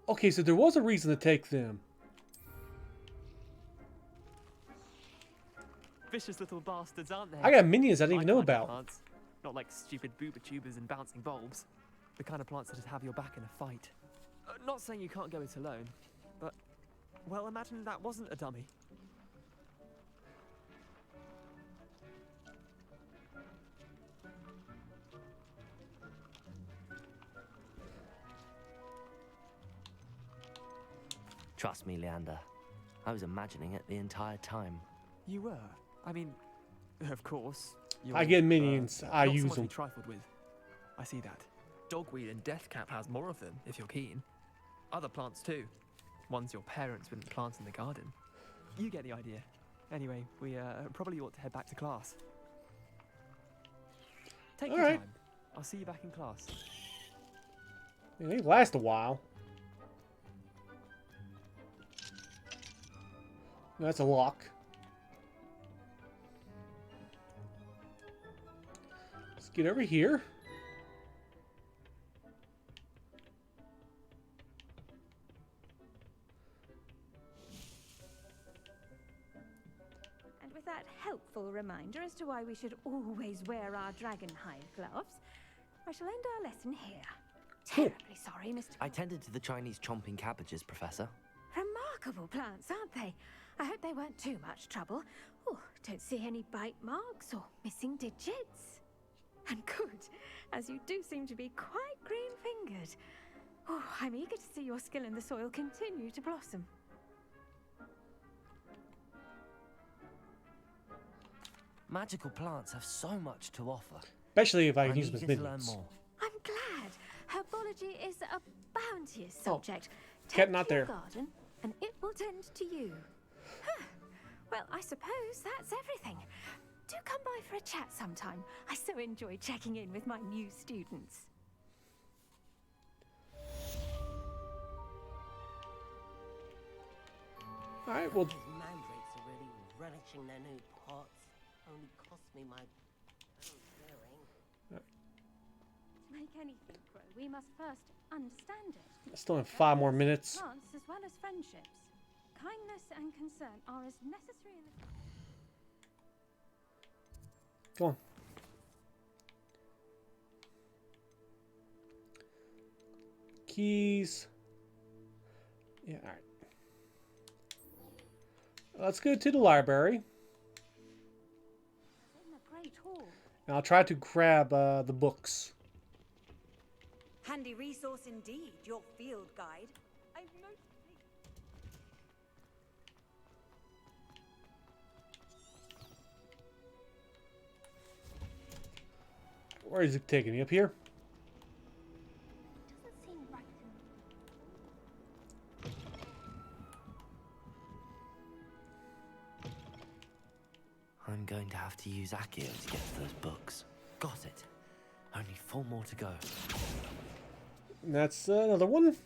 Okay, so there was a reason to take them. Vicious little bastards, aren't they? I got minions I didn't even know kind of about. plants. Not like stupid booba tubers and bouncing bulbs. The kind of plants that have your back in a fight. Not saying you can't go it alone, but... Well, imagine that wasn't a dummy. Trust me, Leander. I was imagining it the entire time. You were? I mean, of course. I get minions. I not use someone to them. be trifled with. I see that. Dogweed and deathcap has more of them, if you're keen. Other plants too. Ones your parents wouldn't plant in the garden. You get the idea. Anyway, we probably ought to head back to class. Take your time. I'll see you back in class. Yeah, they last a while. That's a lock. Let's get over here. And with that helpful reminder as to why we should always wear our dragonhide gloves, I shall end our lesson here. Terribly sorry, Mr. I tended to the Chinese chomping cabbages, Professor. Remarkable plants, aren't they? I hope they weren't too much trouble. Oh, don't see any bite marks or missing digits. And good, as you do seem to be quite green-fingered. Oh, I'm eager to see your skill in the soil continue to blossom. Magical plants have so much to offer. Especially if I can use I'm them as eager to learn minions. more. I'm glad. Herbology is a bounteous subject. Cat Tend not to your there. garden, and it will tend to you. Huh. Well, I suppose that's everything. Do come by for a chat sometime. I so enjoy checking in with my new students. Alright, well, Those mandrakes are really relishing their new pots. Only cost me my hearing. To make anything grow, we must first understand it. I still have 5 more minutes. Plants as well as friendships. Kindness and concern are as necessary in the... Go on. Keys. Yeah, alright. Let's go to the library. And I'll try to grab the books. Handy resource indeed, your field guide. Where is it taking me? Up here? Doesn't seem right to me. I'm going to have to use Accio to get to those books. Got it. Only 4 more to go. And that's another one.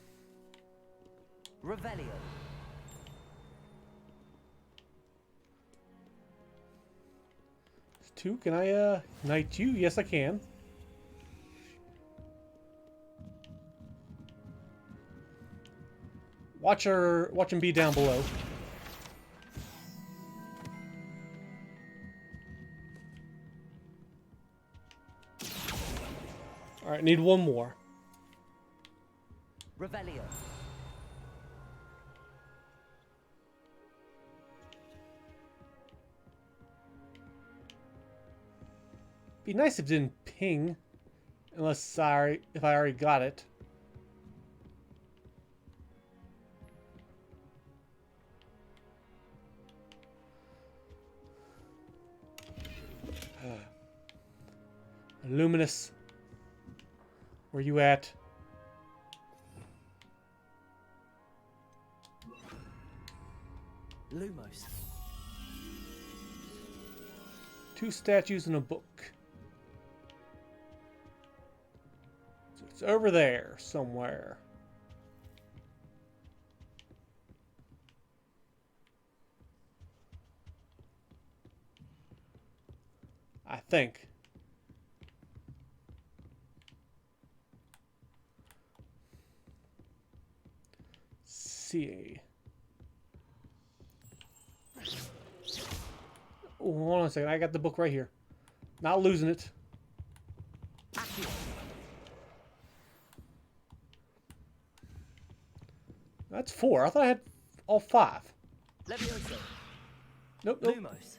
Revelio. There's 2. Can I knight you? Yes, I can. Watch him be down below. Alright, need 1 more. Revelio. Be nice if it didn't ping. Unless if I already got it. Luminous. Where you at? Lumos. 2 statues in a book. So it's over there somewhere. I think. See. Oh, hold on a second. I got the book right here. Not losing it. That's 4. I thought I had all 5. Levioso. Nope, nope. Lumos.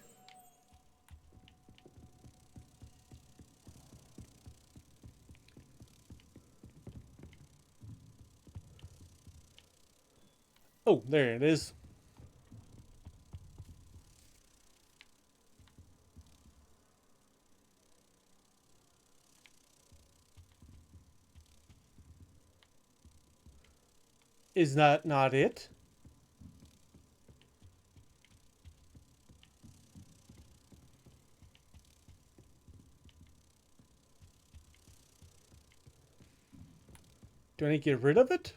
Oh, there it is. Is that not it? Do I need to get rid of it?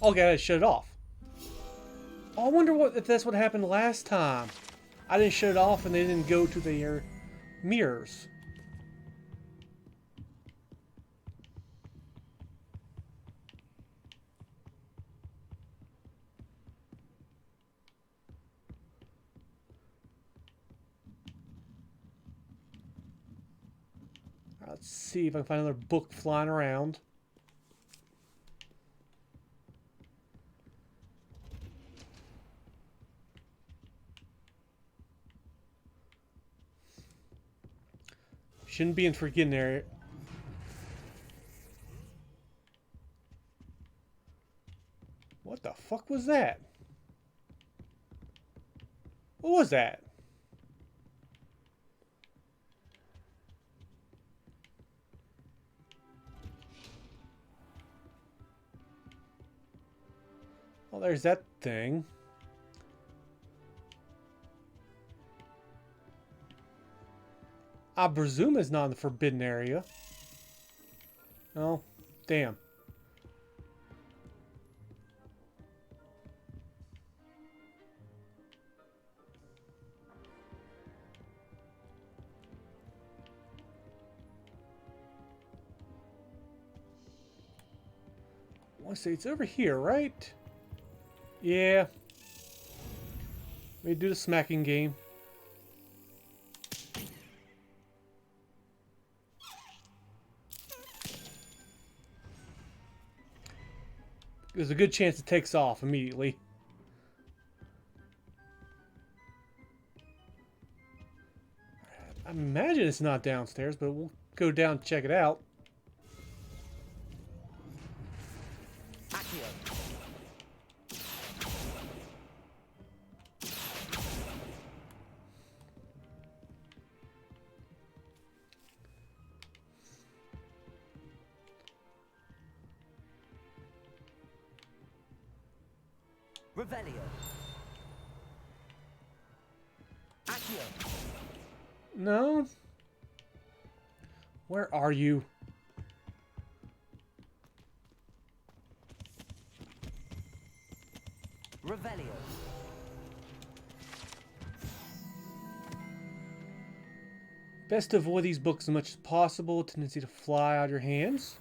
Okay, I shut it off. Oh, I wonder if that's what happened last time. I didn't shut it off and they didn't go to their mirrors. Let's see if I can find another book flying around. Shouldn't be in forbidden area. What the fuck was that? What was that? Well, there's that thing. I presume it's not in the forbidden area. Oh, damn. I want to say it's over here, right? Yeah. Let me do the smacking game. there's a good chance it takes off immediately. I imagine it's not downstairs, but we'll go down and check it out. Revelio. Accio. No. Where are you? Revelio. Best to avoid these books as much as possible. Tendency to fly out of your hands.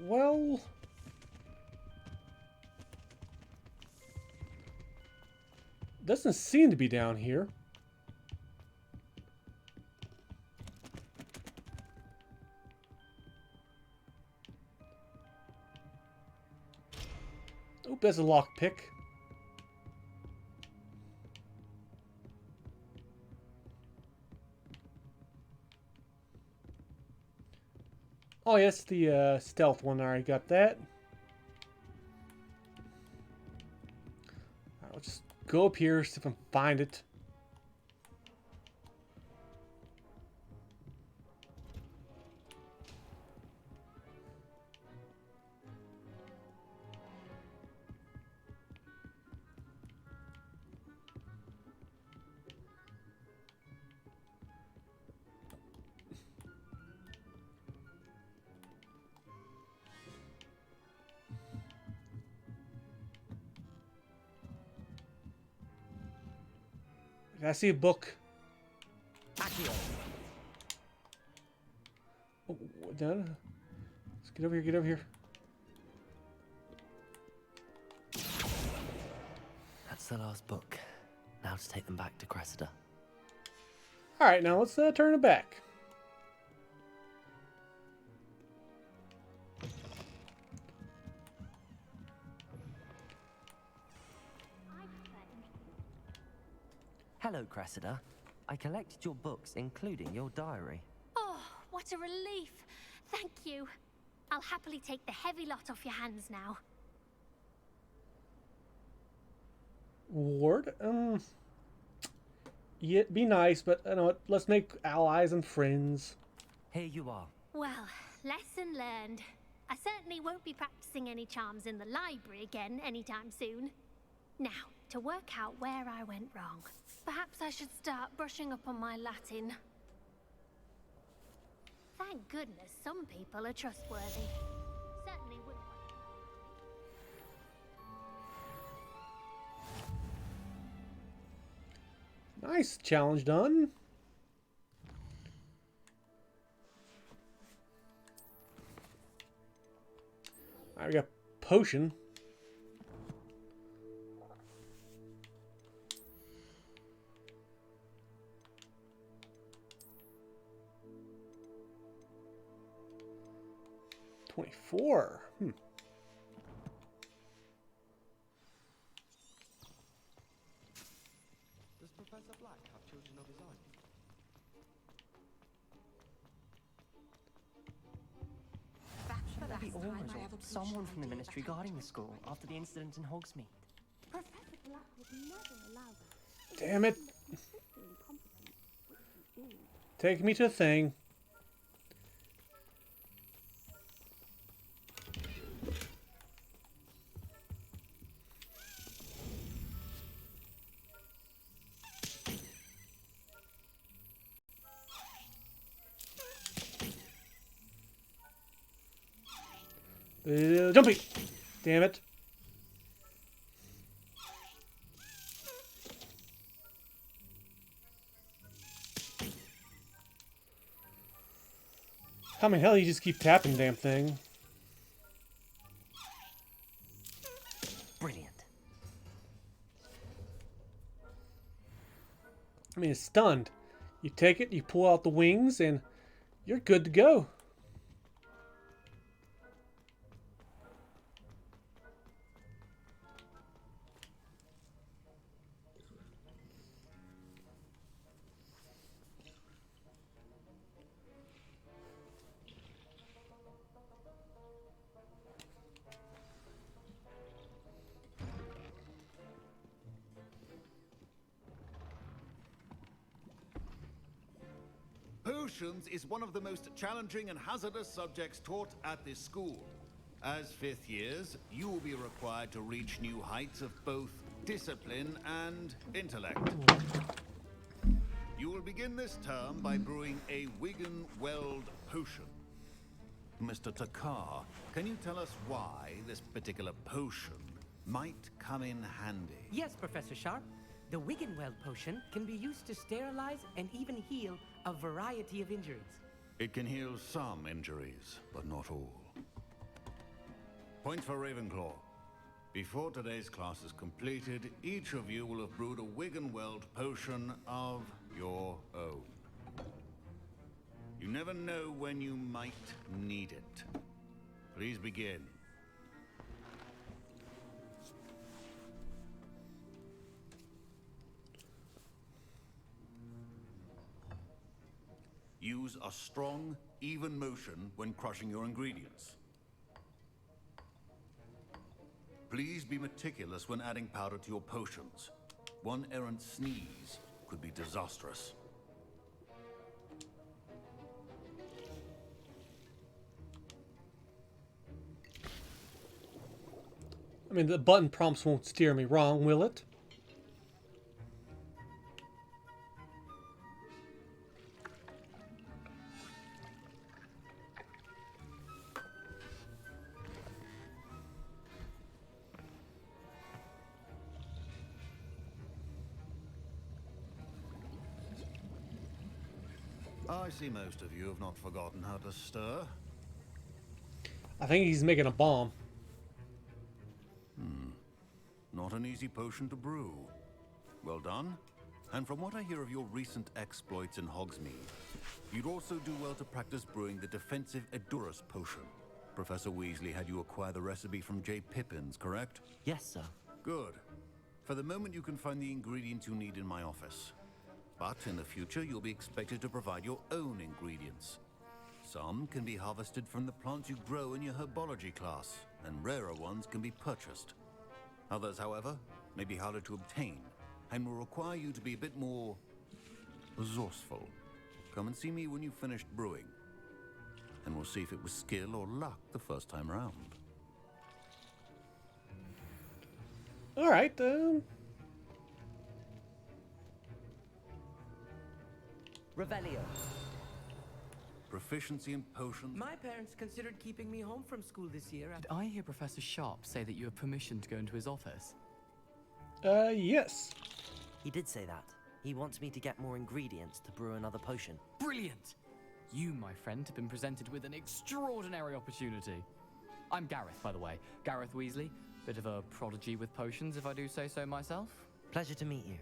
Well, doesn't seem to be down here. Oh, there's a lockpick. Oh, yes, the stealth one. I already got that. I'll just go up here, see if I can find it. I see a book. Oh, done. Let's get over here, get over here. That's the last book. Now to take them back to Cressida. Alright, now let's turn it back. Hello, Cressida. I collected your books, including your diary. Oh, what a relief. Thank you. I'll happily take the heavy lot off your hands now. Ward? Yeah, be nice, but you know what? Let's make allies and friends. Here you are. Well, lesson learned. I certainly won't be practicing any charms in the library again anytime soon. Now, to work out where I went wrong. Perhaps I should start brushing up on my Latin. Thank goodness some people are trustworthy. Certainly wouldn't. Nice, challenge done. Alright, we got potion. $24. Does Professor Black have children of his own? Shouldn't there be always someone from the Ministry guarding the school after the incident in Hogsmeade? Professor Black would never allow that. Damn it. Take me to the thing. Jumpy! Damn it. How the hell you just keep tapping the damn thing? Brilliant. I mean, it's stunned. You take it, you pull out the wings, and you're good to go. Potions is one of the most challenging and hazardous subjects taught at this school. As fifth years, you will be required to reach new heights of both discipline and intellect. You will begin this term by brewing a Wigan Weld potion. Mr. Takar, can you tell us why this particular potion might come in handy? Yes, Professor Sharp. The Wiggenweld potion can be used to sterilize and even heal a variety of injuries. It can heal some injuries, but not all. Point for Ravenclaw. Before today's class is completed, each of you will have brewed a Wiggenweld potion of your own. You never know when you might need it. Please begin. Use a strong, even motion when crushing your ingredients. Please be meticulous when adding powder to your potions. One errant sneeze could be disastrous. I mean, the button prompts won't steer me wrong, will it? I see most of you have not forgotten how to stir. I think he's making a bomb. Not an easy potion to brew. Well done. And from what I hear of your recent exploits in Hogsmeade, you'd also do well to practice brewing the defensive Edurus potion. Professor Weasley had you acquire the recipe from J. Pippin's, correct? Yes, sir. Good. For the moment, you can find the ingredients you need in my office. But in the future, you'll be expected to provide your own ingredients. Some can be harvested from the plants you grow in your herbology class, and rarer ones can be purchased. Others, however, may be harder to obtain, and will require you to be a bit more resourceful. Come and see me when you've finished brewing, and we'll see if it was skill or luck the first time round. All right. Revelio. Proficiency in potions. My parents considered keeping me home from school this year. Did I hear Professor Sharp say that you have permission to go into his office? Yes. He did say that. He wants me to get more ingredients to brew another potion. Brilliant! You, my friend, have been presented with an extraordinary opportunity. I'm Gareth, by the way. Gareth Weasley. Bit of a prodigy with potions, if I do say so myself. Pleasure to meet you.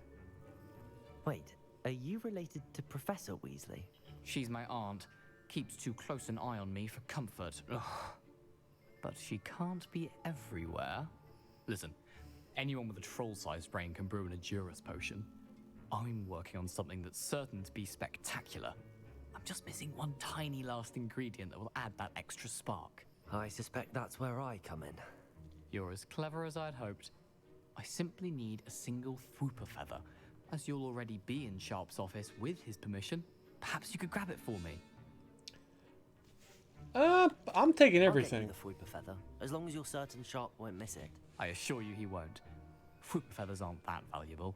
Wait, are you related to Professor Weasley? She's my aunt. Keeps too close an eye on me for comfort. Ugh. But she can't be everywhere. Listen, anyone with a troll-sized brain can brew an Edurus potion. I'm working on something that's certain to be spectacular. I'm just missing one tiny last ingredient that will add that extra spark. I suspect that's where I come in. You're as clever as I'd hoped. I simply need a single Thwooper feather. As you'll already be in Sharp's office with his permission, perhaps you could grab it for me. I'm taking everything. I'll get you the Thwooper feather, as long as you're certain Sharp won't miss it. I assure you he won't. Thwooper feathers aren't that valuable.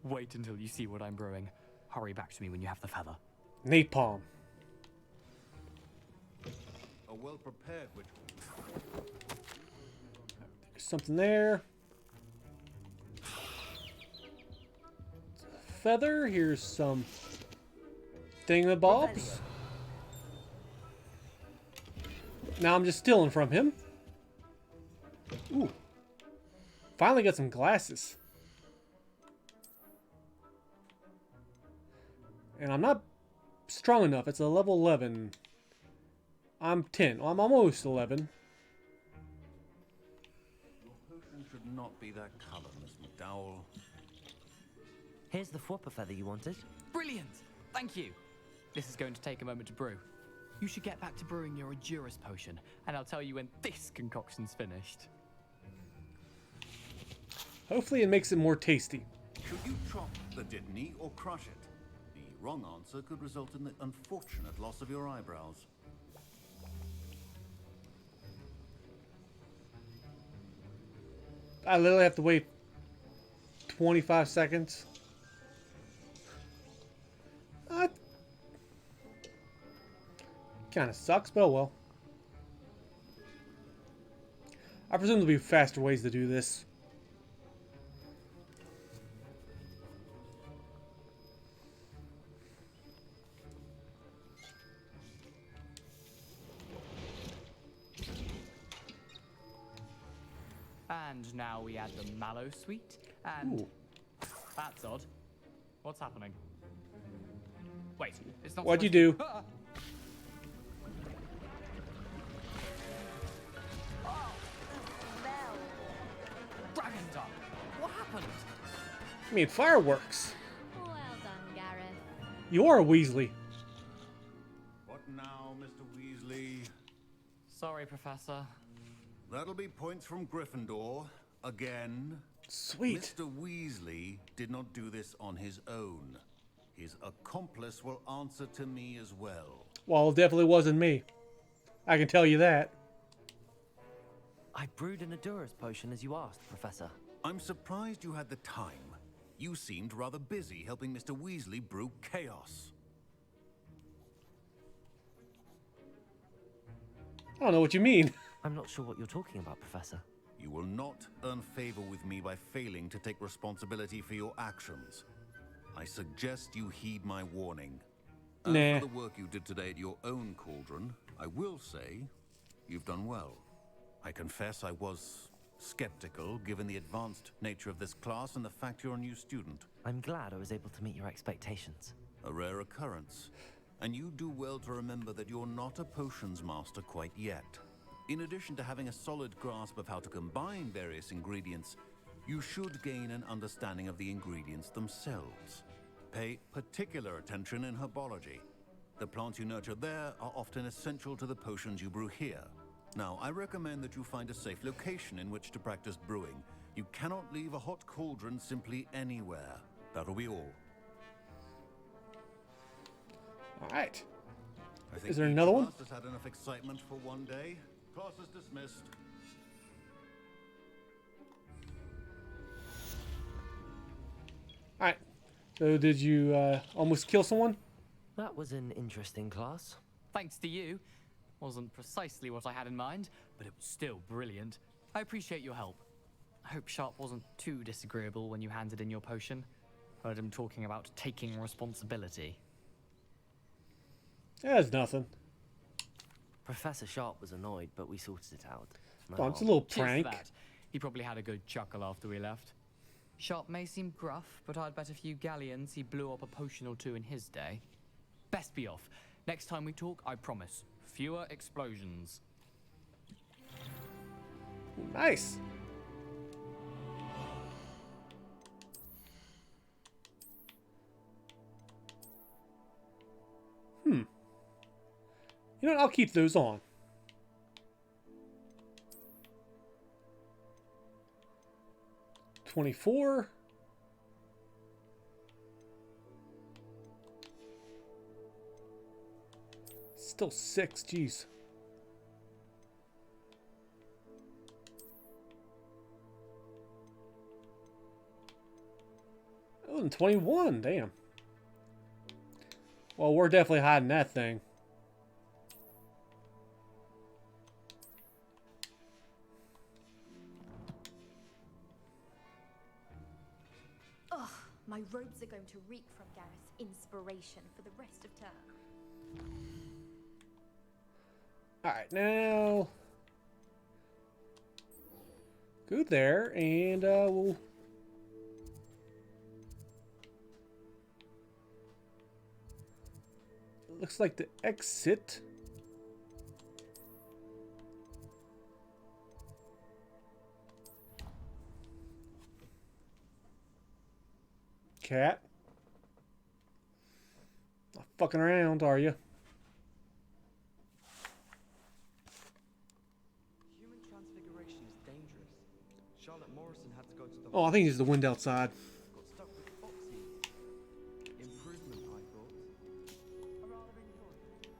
Wait until you see what I'm brewing. Hurry back to me when you have the feather. Napalm. A well-prepared witch. There's something there. Feather. Here's some thingamabobs. Now I'm just stealing from him. Ooh. Finally got some glasses. And I'm not strong enough. It's a level 11. I'm 10. I'm almost 11. Your potion should not be that color, Miss McDowell. Here's the Fwopper feather you wanted. Brilliant! Thank you. This is going to take a moment to brew. You should get back to brewing your Endurus potion, and I'll tell you when this concoction's finished. Hopefully it makes it more tasty. Should you chop the Dittany or crush it? The wrong answer could result in the unfortunate loss of your eyebrows. I literally have to wait 25 seconds. Kind of sucks, but oh well. I presume there'll be faster ways to do this. And now we add the mallow sweet, and Ooh. That's odd. What's happening? Wait, it's not. What'd you do? Dragon Dog, what happened? I mean, fireworks. Well done, Gareth. You are a Weasley. What now, Mr. Weasley? Sorry, Professor. That'll be points from Gryffindor. Again. Sweet. Mr. Weasley did not do this on his own. His accomplice will answer to me as well. Well, it definitely wasn't me. I can tell you that. I brewed an Endurus potion as you asked, Professor. I'm surprised you had the time. You seemed rather busy helping Mr. Weasley brew chaos. I don't know what you mean. I'm not sure what you're talking about, Professor. You will not earn favor with me by failing to take responsibility for your actions. I suggest you heed my warning. Nah. For the work you did today at your own cauldron, I will say you've done well. I confess I was skeptical given the advanced nature of this class and the fact you're a new student. I'm glad I was able to meet your expectations. A rare occurrence. And you do well to remember that you're not a potions master quite yet. In addition to having a solid grasp of how to combine various ingredients, you should gain an understanding of the ingredients themselves. Pay particular attention in herbology. The plants you nurture there are often essential to the potions you brew here. Now, I recommend that you find a safe location in which to practice brewing. You cannot leave a hot cauldron simply anywhere. That'll be all. Alright. I think Is there each another of one? us has had enough excitement for one day. Class is dismissed. Alright. So did you almost kill someone? That was an interesting class. Thanks to you. Wasn't precisely what I had in mind, but it was still brilliant. I appreciate your help. I hope Sharp wasn't too disagreeable when you handed in your potion. Heard him talking about taking responsibility. That's nothing. Professor Sharp was annoyed, but we sorted it out. Oh, it's a little Cheers prank. for that. He probably had a good chuckle after we left. Sharp may seem gruff, but I'd bet a few galleons he blew up a potion or two in his day. Best be off. Next time we talk, I promise, fewer explosions. Nice. You know what? I'll keep those on. $24. Still 6, jeez. Oh, and 21, damn. Well, we're definitely hiding that thing. Ugh, my robes are going to reek from Gareth's inspiration for the rest of term. Alright, now go there and we'll looks like the exit. Cat. Not fucking around, are you? Human transfiguration is dangerous. Charlotte Morrison had to go to the Oh, I think it's the wind outside. got stuck with foxes. Improvement, I thought. I rather enjoyed it.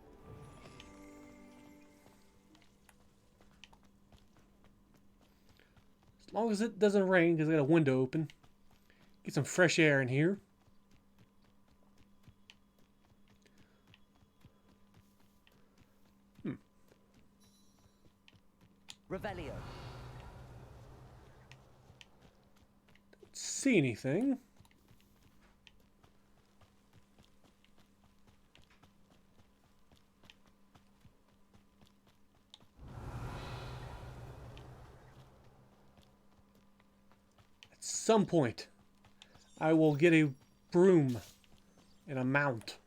As long as it doesn't rain, because I got a window open. Get some fresh air in here. Revelio. Don't see anything. At some point, I will get a broom and a mount.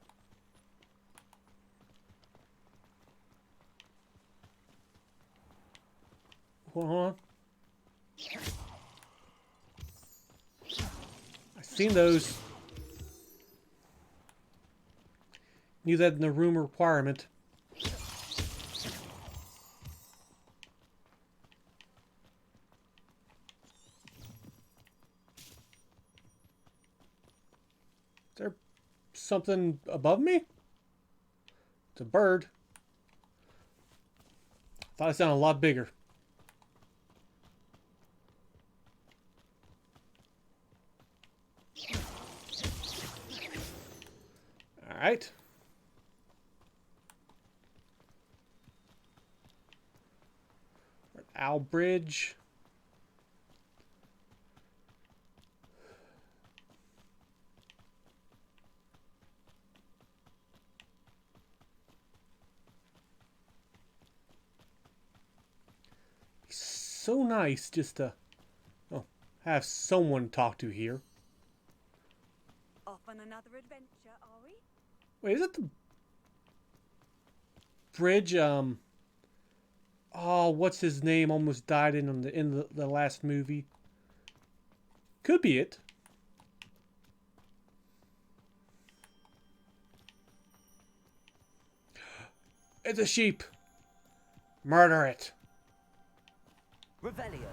Hold on. I've seen those. Knew that in the room requirement. Is there something above me? It's a bird. Thought it sounded a lot bigger. All right. Owl Bridge. So nice just to have someone to talk to here. Off on another adventure, are we? Wait, is it the bridge? Oh, what's his name? Almost died in the last movie. Could be it. It's a sheep. Murder it. Revelio.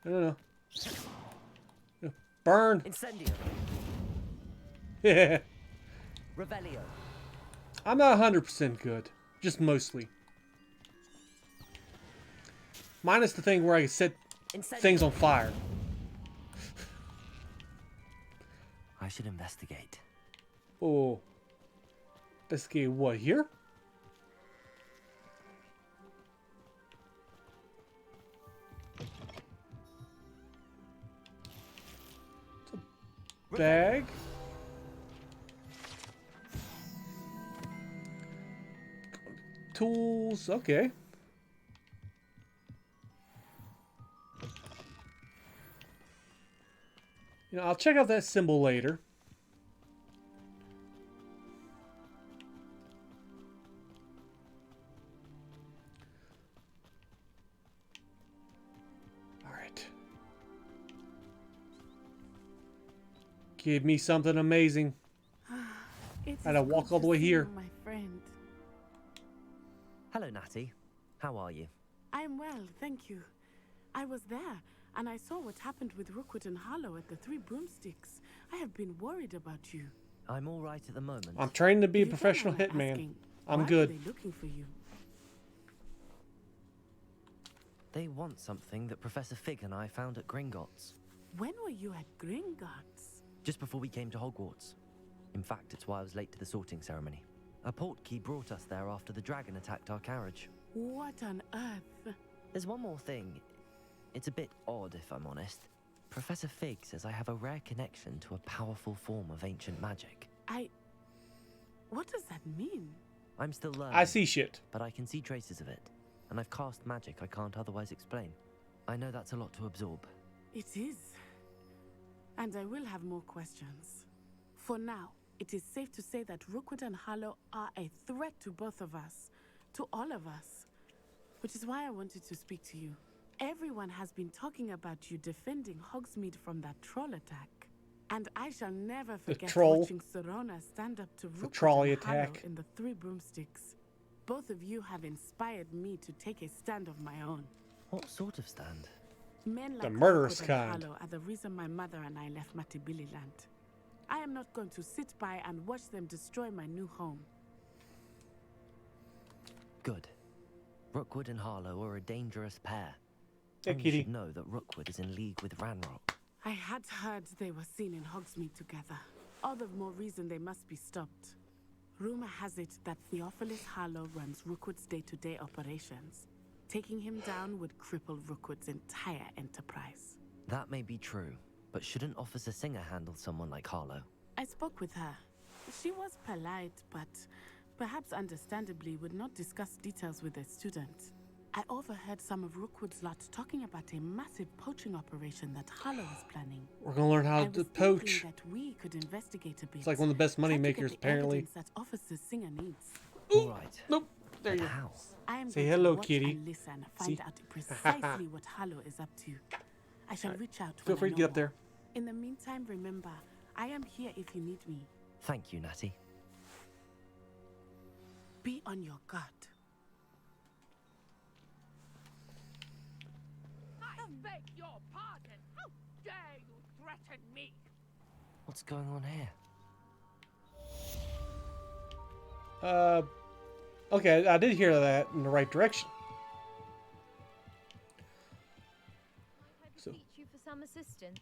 No. Burn. Incendio. Yeah. Revelio. I'm not 100% good. Just mostly. Minus the thing where I can set things on fire. I should investigate. Oh. Investigate what, here? It's a bag. Tools, okay. You know, I'll check out that symbol later. All right. Give me something amazing. I had to walk all the way here. My friend. Hello, Natty. How are you? I'm well, thank you. I was there, and I saw what happened with Rookwood and Harlow at the Three Broomsticks. I have been worried about you. I'm all right at the moment. I'm trained to be a If you professional don't mind hitman. asking, I'm why good. Are they looking for you? They want something that Professor Fig and I found at Gringotts. When were you at Gringotts? Just before we came to Hogwarts. In fact, it's why I was late to the sorting ceremony. A portkey brought us there after the dragon attacked our carriage. What on earth? There's one more thing. It's a bit odd, if I'm honest. Professor Fig says I have a rare connection to a powerful form of ancient magic. What does that mean? I'm still learning. I see shit. But I can see traces of it. And I've cast magic I can't otherwise explain. I know that's a lot to absorb. It is. And I will have more questions. For now, it is safe to say that Rookwood and Harlow are a threat to both of us, to all of us. Which is why I wanted to speak to you. Everyone has been talking about you defending Hogsmeade from that troll attack. And I shall never forget watching Serona stand up to Rookwood and Harlow in the Three Broomsticks. Both of you have inspired me to take a stand of my own. What sort of stand? Men like The murderous Rookwood and kind. Harlow are the reason my mother and I left Matibililand. I am not going to sit by and watch them destroy my new home. Good. Rookwood and Harlow are a dangerous pair. Hey, and kitty. you should know that Rookwood is in league with Ranrock. I had heard they were seen in Hogsmeade together. All the more reason they must be stopped. Rumor has it that Theophilus Harlow runs Rookwood's day-to-day operations. Taking him down would cripple Rookwood's entire enterprise. That may be true, but shouldn't Officer Singer handle someone like Harlow? I spoke with her. She was polite, but perhaps understandably would not discuss details with a student. I overheard some of Rookwood's lot talking about a massive poaching operation that Harlow is planning. We're gonna learn how to poach. That we could investigate a bit. It's like one of the best money makers, apparently. That Officer Singer needs. All right. Nope. There you go. I am Say going hello, to watch kitty. and listen, find See? out precisely what Harlow is up to. I shall reach out. Feel when free I to know get up more. there. In the meantime, remember, I am here if you need me. Thank you, Natty. Be on your guard. I beg your pardon. How dare you threaten me? What's going on here? Okay, I did hear that in the right direction. So, Teach you for some assistance.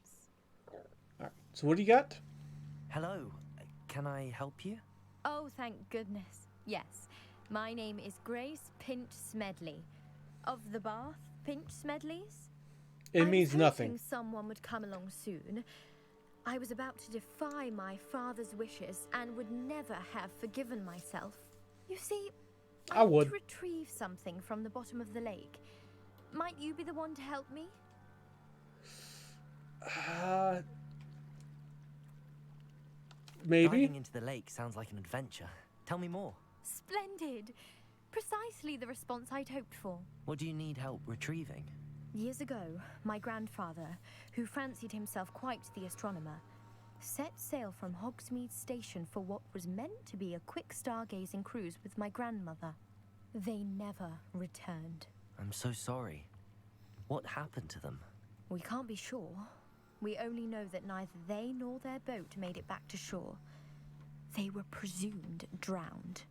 alright. So what do you got? Hello. Can I help you? Oh, thank goodness. Yes. My name is Grace Pinch Smedley. Of the Bath Pinch Smedleys? It means I was nothing. hoping someone would come along soon. I was about to defy my father's wishes and would never have forgiven myself. You see, I would. to retrieve something from the bottom of the lake. Might you be the one to help me? Maybe. Diving into the lake sounds like an adventure. Tell me more. Splendid. Precisely the response I'd hoped for. What do you need help retrieving? Years ago, my grandfather, who fancied himself quite the astronomer, set sail from Hogsmeade Station for what was meant to be a quick stargazing cruise with my grandmother. They never returned. I'm so sorry. What happened to them? We can't be sure. We only know that neither they nor their boat made it back to shore. They were presumed drowned.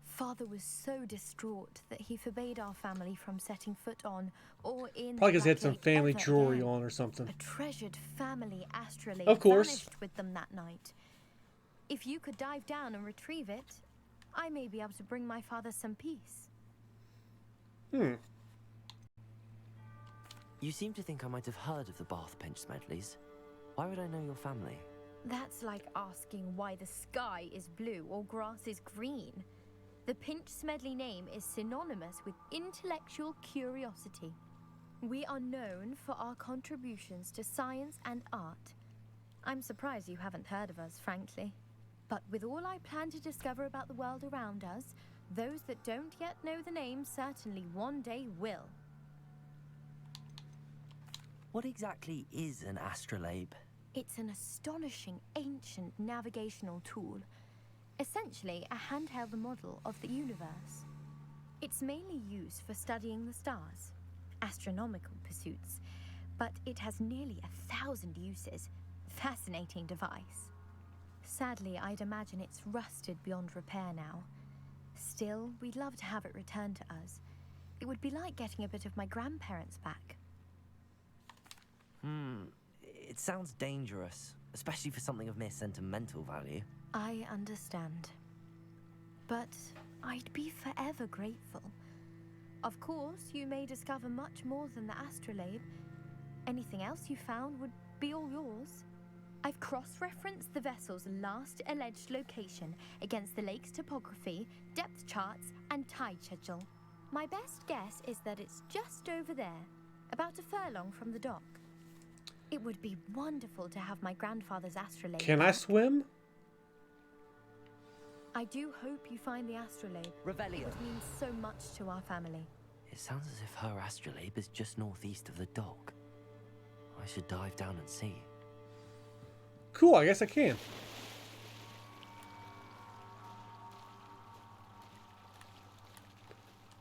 Father was so distraught that he forbade our family from setting foot on or in Probably because he had that some lake family ever jewelry again. on or something. A treasured family astrolabe Of course. vanished with them that night. If you could dive down and retrieve it, I may be able to bring my father some peace. You seem to think I might have heard of the Bath Pinch Smedleys. Why would I know your family? That's like asking why the sky is blue or grass is green. The Pinch Smedley name is synonymous with intellectual curiosity. We are known for our contributions to science and art. I'm surprised you haven't heard of us, frankly. But with all I plan to discover about the world around us, those that don't yet know the name certainly one day will. What exactly is an astrolabe? It's an astonishing ancient navigational tool. Essentially a handheld model of the universe. It's mainly used for studying the stars, astronomical pursuits, but it has nearly 1,000 uses. Fascinating device. Sadly, I'd imagine it's rusted beyond repair now. Still, we'd love to have it returned to us. It would be like getting a bit of my grandparents back. It sounds dangerous, especially for something of mere sentimental value. I understand. But I'd be forever grateful. Of course, you may discover much more than the astrolabe. Anything else you found would be all yours. I've cross-referenced the vessel's last alleged location against the lake's topography, depth charts, and tide schedule. My best guess is that it's just over there, about a furlong from the dock. It would be wonderful to have my grandfather's astrolabe Can I back. swim? I do hope you find the astrolabe. Revelio. It means so much to our family. It sounds as if her astrolabe is just northeast of the dock. I should dive down and see. Cool, I guess I can.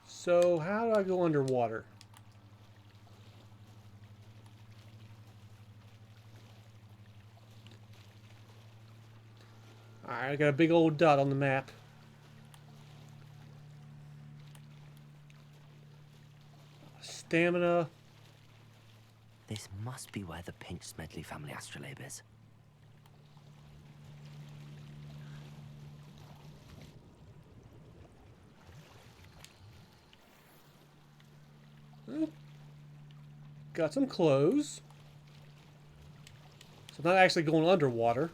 So, how do I go underwater? Alright, I got a big old dot on the map. Stamina. This must be where the Pinch Smedley family astrolabe is. Got some clothes. So I'm not actually going underwater.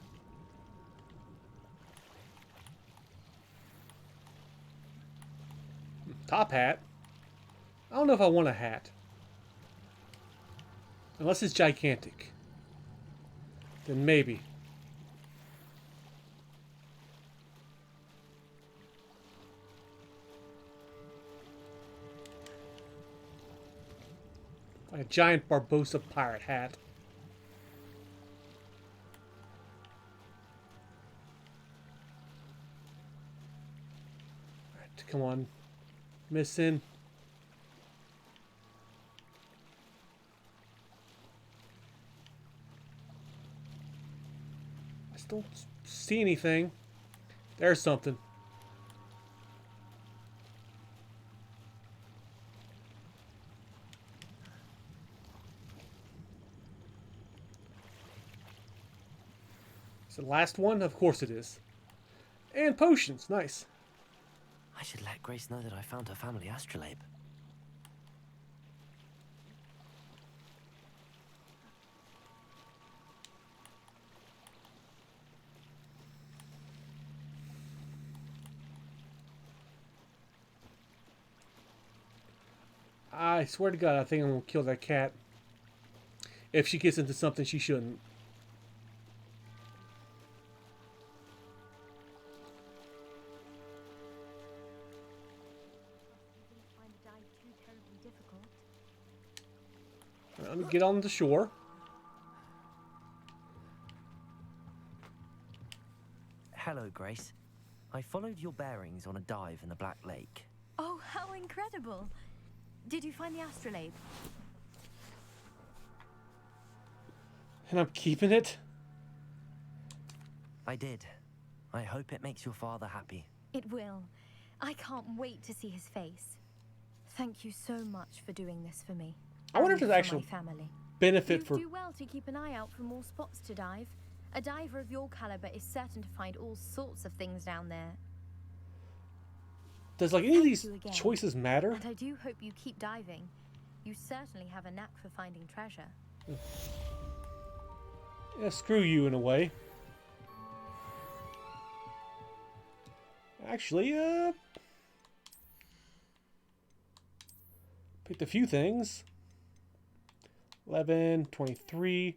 Top hat. I don't know if I want a hat. Unless it's gigantic. Then maybe. Like a giant Barbossa pirate hat. Alright, come on. Missing. I still don't see anything. There's something. It's the last one? Of course it is. And potions. Nice. I should let Grace know that I found her family astrolabe. I swear to God, I think I'm going to kill that cat. If she gets into something she shouldn't. Let me get on the shore. Hello, Grace. I followed your bearings on a dive in the Black Lake. Oh, how incredible! Did you find the astrolabe? And I'm keeping it? I did. I hope it makes your father happy. It will. I can't wait to see his face. Thank you so much for doing this for me. I wonder if And there's for actual my family. benefit You for... do well to keep an eye out for more spots to dive. A diver of your caliber is certain to find all sorts of things down there. Does like any of these Thank you again. choices matter? And I do hope you keep diving. You certainly have a knack for finding treasure. Yeah, screw you in a way. Actually, picked a few things. 11, 23.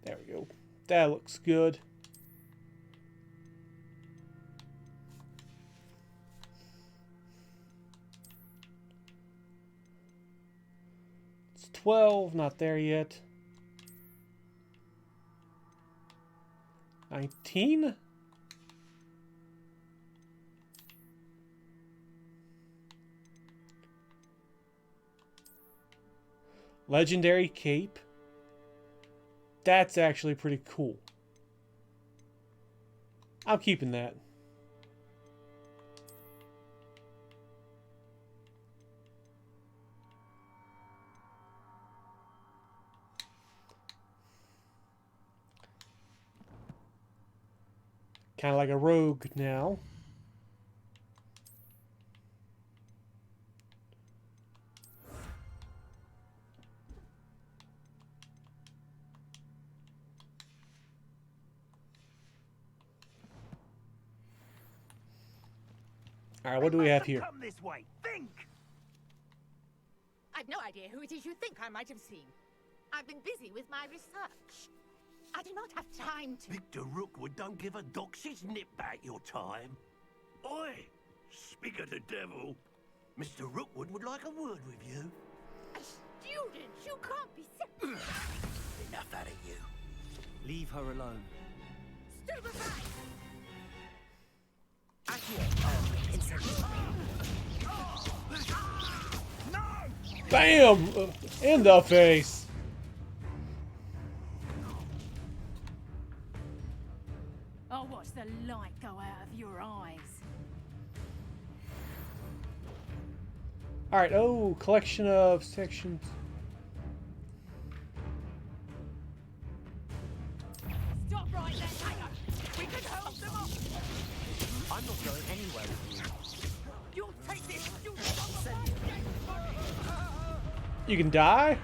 There we go. That looks good. It's 12, not there yet. 19? Legendary cape. That's actually pretty cool. I'm keeping that. Kind of like a rogue now. All right, what do we have here? Come this way. Think. I've no idea idea who it is you think I might have seen. I've been busy with my research. I do not have time to... Victor Rookwood don't give a doxy's nip back your time. Oi! Speak of the devil. Mr. Rookwood would like a word with you. A student? You can't be sick. Enough out of you. Leave her alone. Stupefy! Bam! In the face. I'll watch the light go out of your eyes. Alright, oh, collection of sections. Stop right there, Taylor! We can hold them off! I'm not going anywhere with you. You'll take this, you You can die?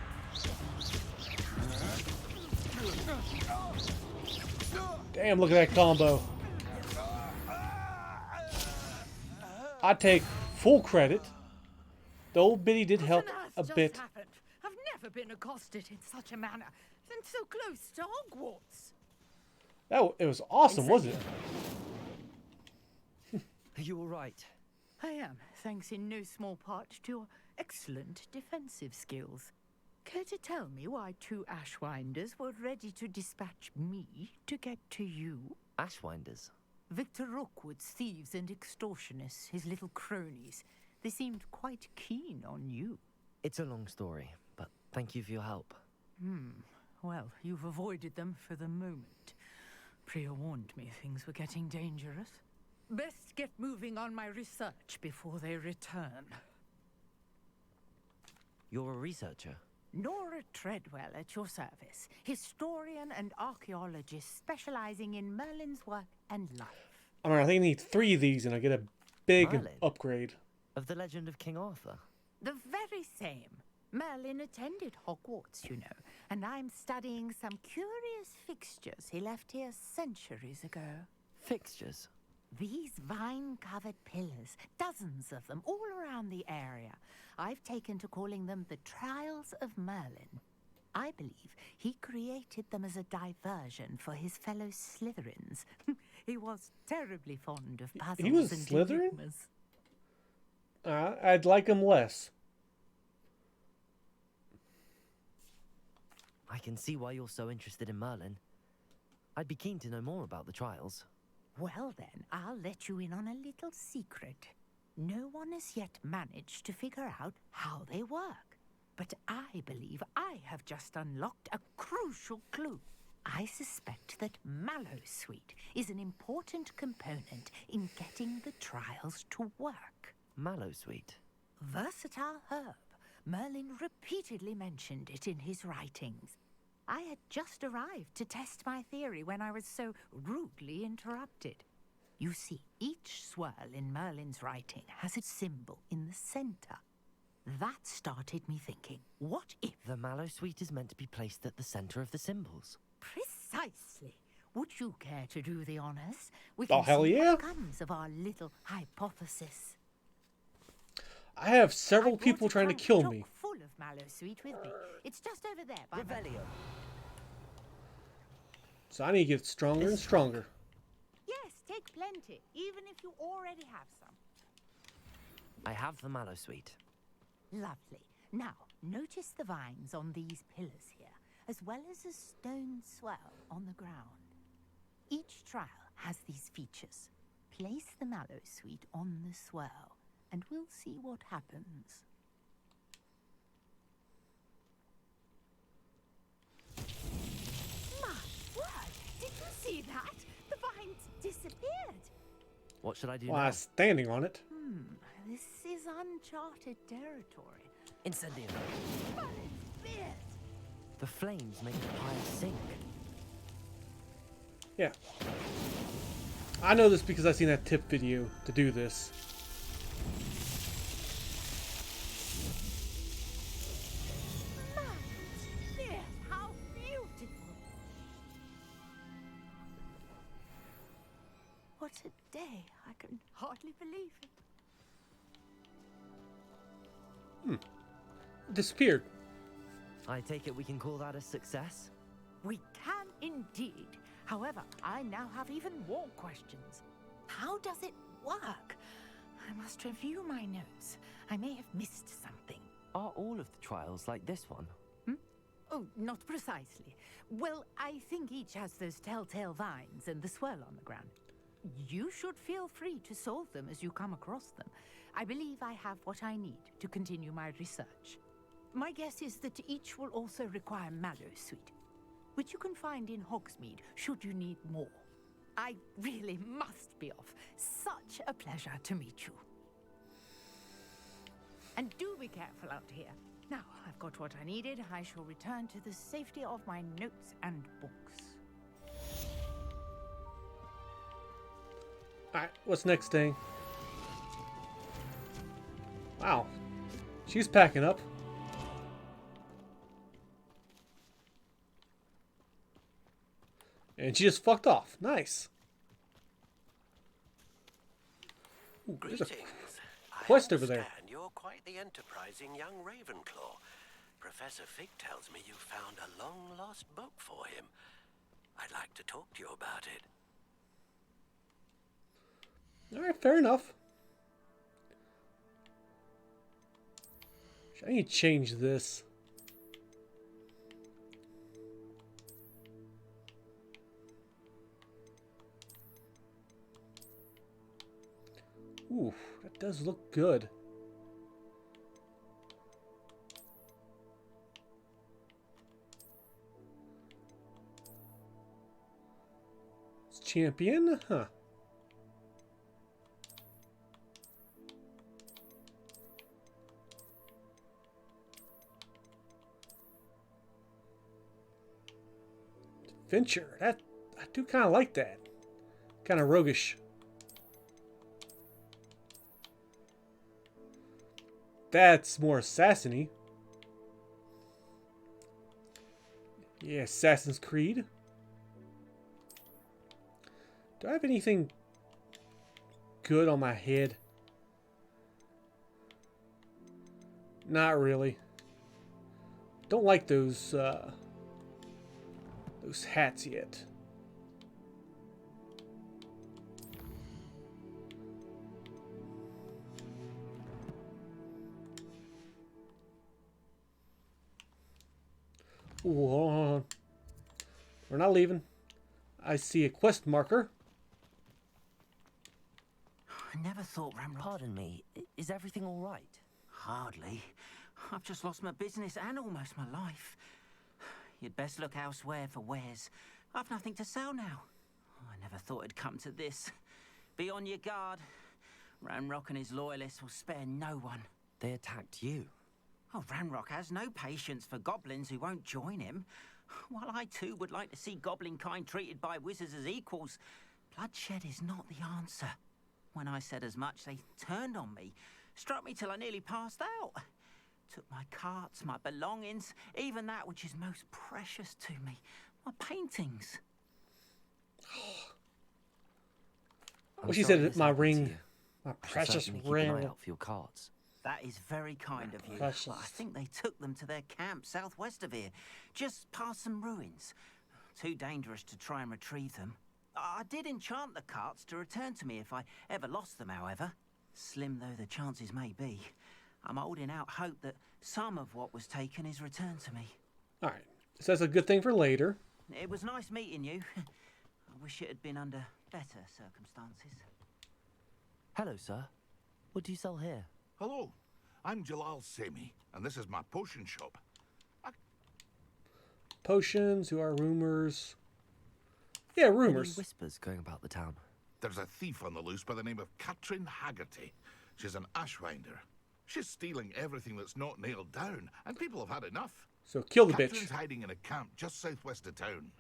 Damn, look at that combo. I take full credit. The old biddy did help a bit. Happened? I've never been accosted in such a manner, and so close to Hogwarts. It was awesome, wasn't it? Are you all right? I am, thanks in no small part to your excellent defensive skills. Care to tell me why 2 Ashwinders were ready to dispatch me to get to you? Ashwinders? Victor Rookwood's thieves and extortionists, his little cronies. They seemed quite keen on you. It's a long story, but thank you for your help. Well, you've avoided them for the moment. Priya warned me things were getting dangerous. Best get moving on my research before they return. You're a researcher? Nora Treadwell at your service. Historian and archaeologist specializing in Merlin's work and life. I mean, I think I need 3 of these and I get a big Merlin? upgrade. Of the legend of King Arthur? The very same. Merlin attended Hogwarts, you know, and I'm studying some curious fixtures he left here centuries ago. Fixtures? These vine-covered pillars, dozens of them, all around the area. I've taken to calling them the Trials of Merlin. I believe he created them as a diversion for his fellow Slytherins. He was terribly fond of puzzles He was and Slytherin? enigmas. I'd like him less. I can see why you're so interested in Merlin. I'd be keen to know more about the trials. Well then, I'll let you in on a little secret. No one has yet managed to figure out how they work. But I believe I have just unlocked a crucial clue. I suspect that Mallowsweet is an important component in getting the trials to work. Mallowsweet? Versatile herb. Merlin repeatedly mentioned it in his writings. I had just arrived to test my theory when I was so rudely interrupted. You see, each swirl in Merlin's writing has a symbol in the center. That started me thinking, what if... The Mallowsweet is meant to be placed at the center of the symbols. Precisely. Would you care to do the honors? We Oh, can hell see yeah. what comes of our little hypothesis. I have several people trying to kill me. Full of Mallowsweet with me. It's just over there by Revelio. So I need to get stronger and stronger. Yes, take plenty, even if you already have some. I have the Mallowsweet. Lovely. Now, notice the vines on these pillars here, as well as a stone swell on the ground. Each trial has these features. Place the Mallowsweet on the swell, and we'll see what happens. My word! Did you see that? The vines disappeared. What should I do Well, now? I'm standing on it. This is uncharted territory. Incendio. But it's fierce. The flames make the pile sink. Yeah. I know this because I've seen that tip video to do this. Fierce, how beautiful. What a day. I can hardly believe it. disappeared. I take it we can call that a success? We can indeed. However, I now have even more questions. How does it work? I must review my notes. I may have missed something. Are all of the trials like this one? Oh, not precisely. Well, I think each has those telltale vines and the swirl on the ground. You should feel free to solve them as you come across them. I believe I have what I need to continue my research. My guess is that each will also require mallow sweet, which you can find in Hogsmeade should you need more. I really must be off. Such a pleasure to meet you. And do be careful out here. Now, I've got what I needed. I shall return to the safety of my notes and books. Alright, what's next thing? Wow. She's packing up. And she just fucked off. Nice. Ooh, there's a quest over there. You're quite the enterprising young Ravenclaw. Professor Fig tells me you found a long-lost book for him. I'd like to talk to you about it. Alright, fair enough. I need to change this. Ooh, that does look good. It's champion? Huh. Adventure. I do kind of like that. Kind of roguish. That's more assassin-y. Yeah, Assassin's Creed. Do I have anything good on my head? Not really. Don't like those hats yet. Ooh, hold on. We're not leaving. I see a quest marker. I never thought Ramrod... Pardon me, is everything all right? Hardly. I've just lost my business and almost my life. You'd best look elsewhere for wares. I've nothing to sell now. I never thought it'd come to this. Be on your guard. Ranrock and his loyalists will spare no one. They attacked you? Oh, Ranrock has no patience for goblins who won't join him. While I too would like to see goblin kind treated by wizards as equals, bloodshed is not the answer. When I said as much, they turned on me, struck me till I nearly passed out. Took my carts, my belongings, even that which is most precious to me, my paintings. Well, she said my ring, my I shall precious certainly keep ring. an eye out for your cards. That is very kind of you. Precious. But I think they took them to their camp southwest of here, just past some ruins. Too dangerous to try and retrieve them. I did enchant the carts to return to me if I ever lost them, however. Slim though the chances may be, I'm holding out hope that some of what was taken is returned to me. Alright, so that's a good thing for later. It was nice meeting you. I wish it had been under better circumstances. Hello, sir. What do you sell here? Hello, I'm Jalal Semi, and this is my potion shop. Potions, who are rumors? Yeah, rumors. Any whispers going about the town? There's a thief on the loose by the name of Katrin Haggerty. She's an ashwinder. She's stealing everything that's not nailed down, and people have had enough. So kill the bitch. Katrin's hiding in a camp just southwest of town.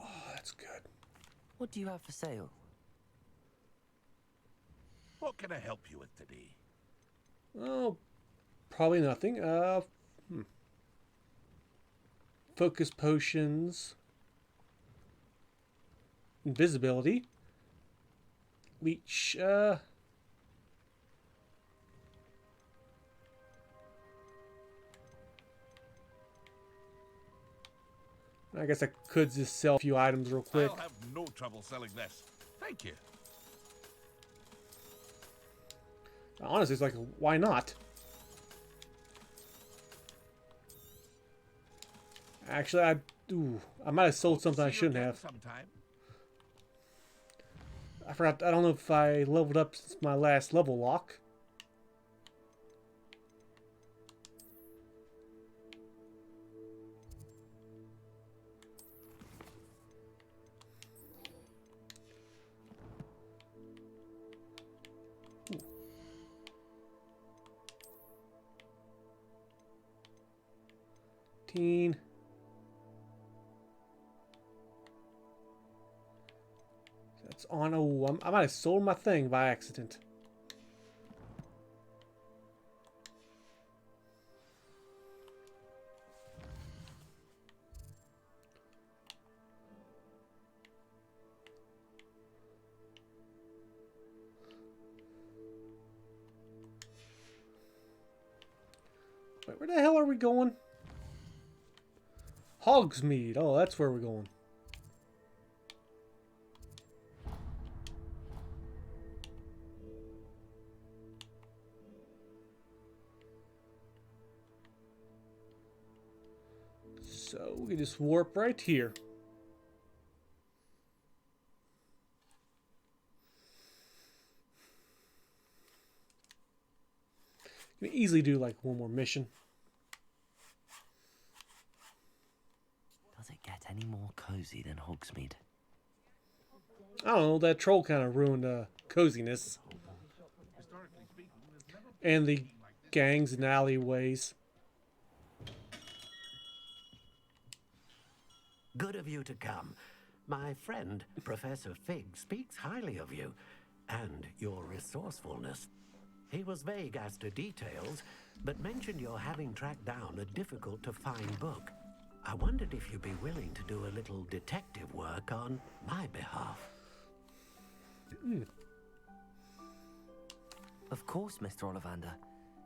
Oh, that's good. What do you have for sale? What can I help you with today? Oh, probably nothing. Focus potions. Invisibility. Leech, I guess I could just sell a few items real quick. I'll have no trouble selling this. Thank you. Honestly, it's like, why not? Actually, I might have sold something I shouldn't have. Sometime. I forgot. I don't know if I leveled up since my last level lock. Teen. That's on. Oh, I might have sold my thing by accident. Wait, where the hell are we going? Hogsmeade. Oh, that's where we're going. So we can just warp right here. You can easily do like one more mission. Does it get any more cozy than Hogsmeade? I don't know, that troll kind of ruined coziness. And the gangs and alleyways. Good of you to come. My friend, Professor Fig, speaks highly of you and your resourcefulness. He was vague as to details, but mentioned your having tracked down a difficult-to-find book. I wondered if you'd be willing to do a little detective work on my behalf. Of course, Mr. Ollivander.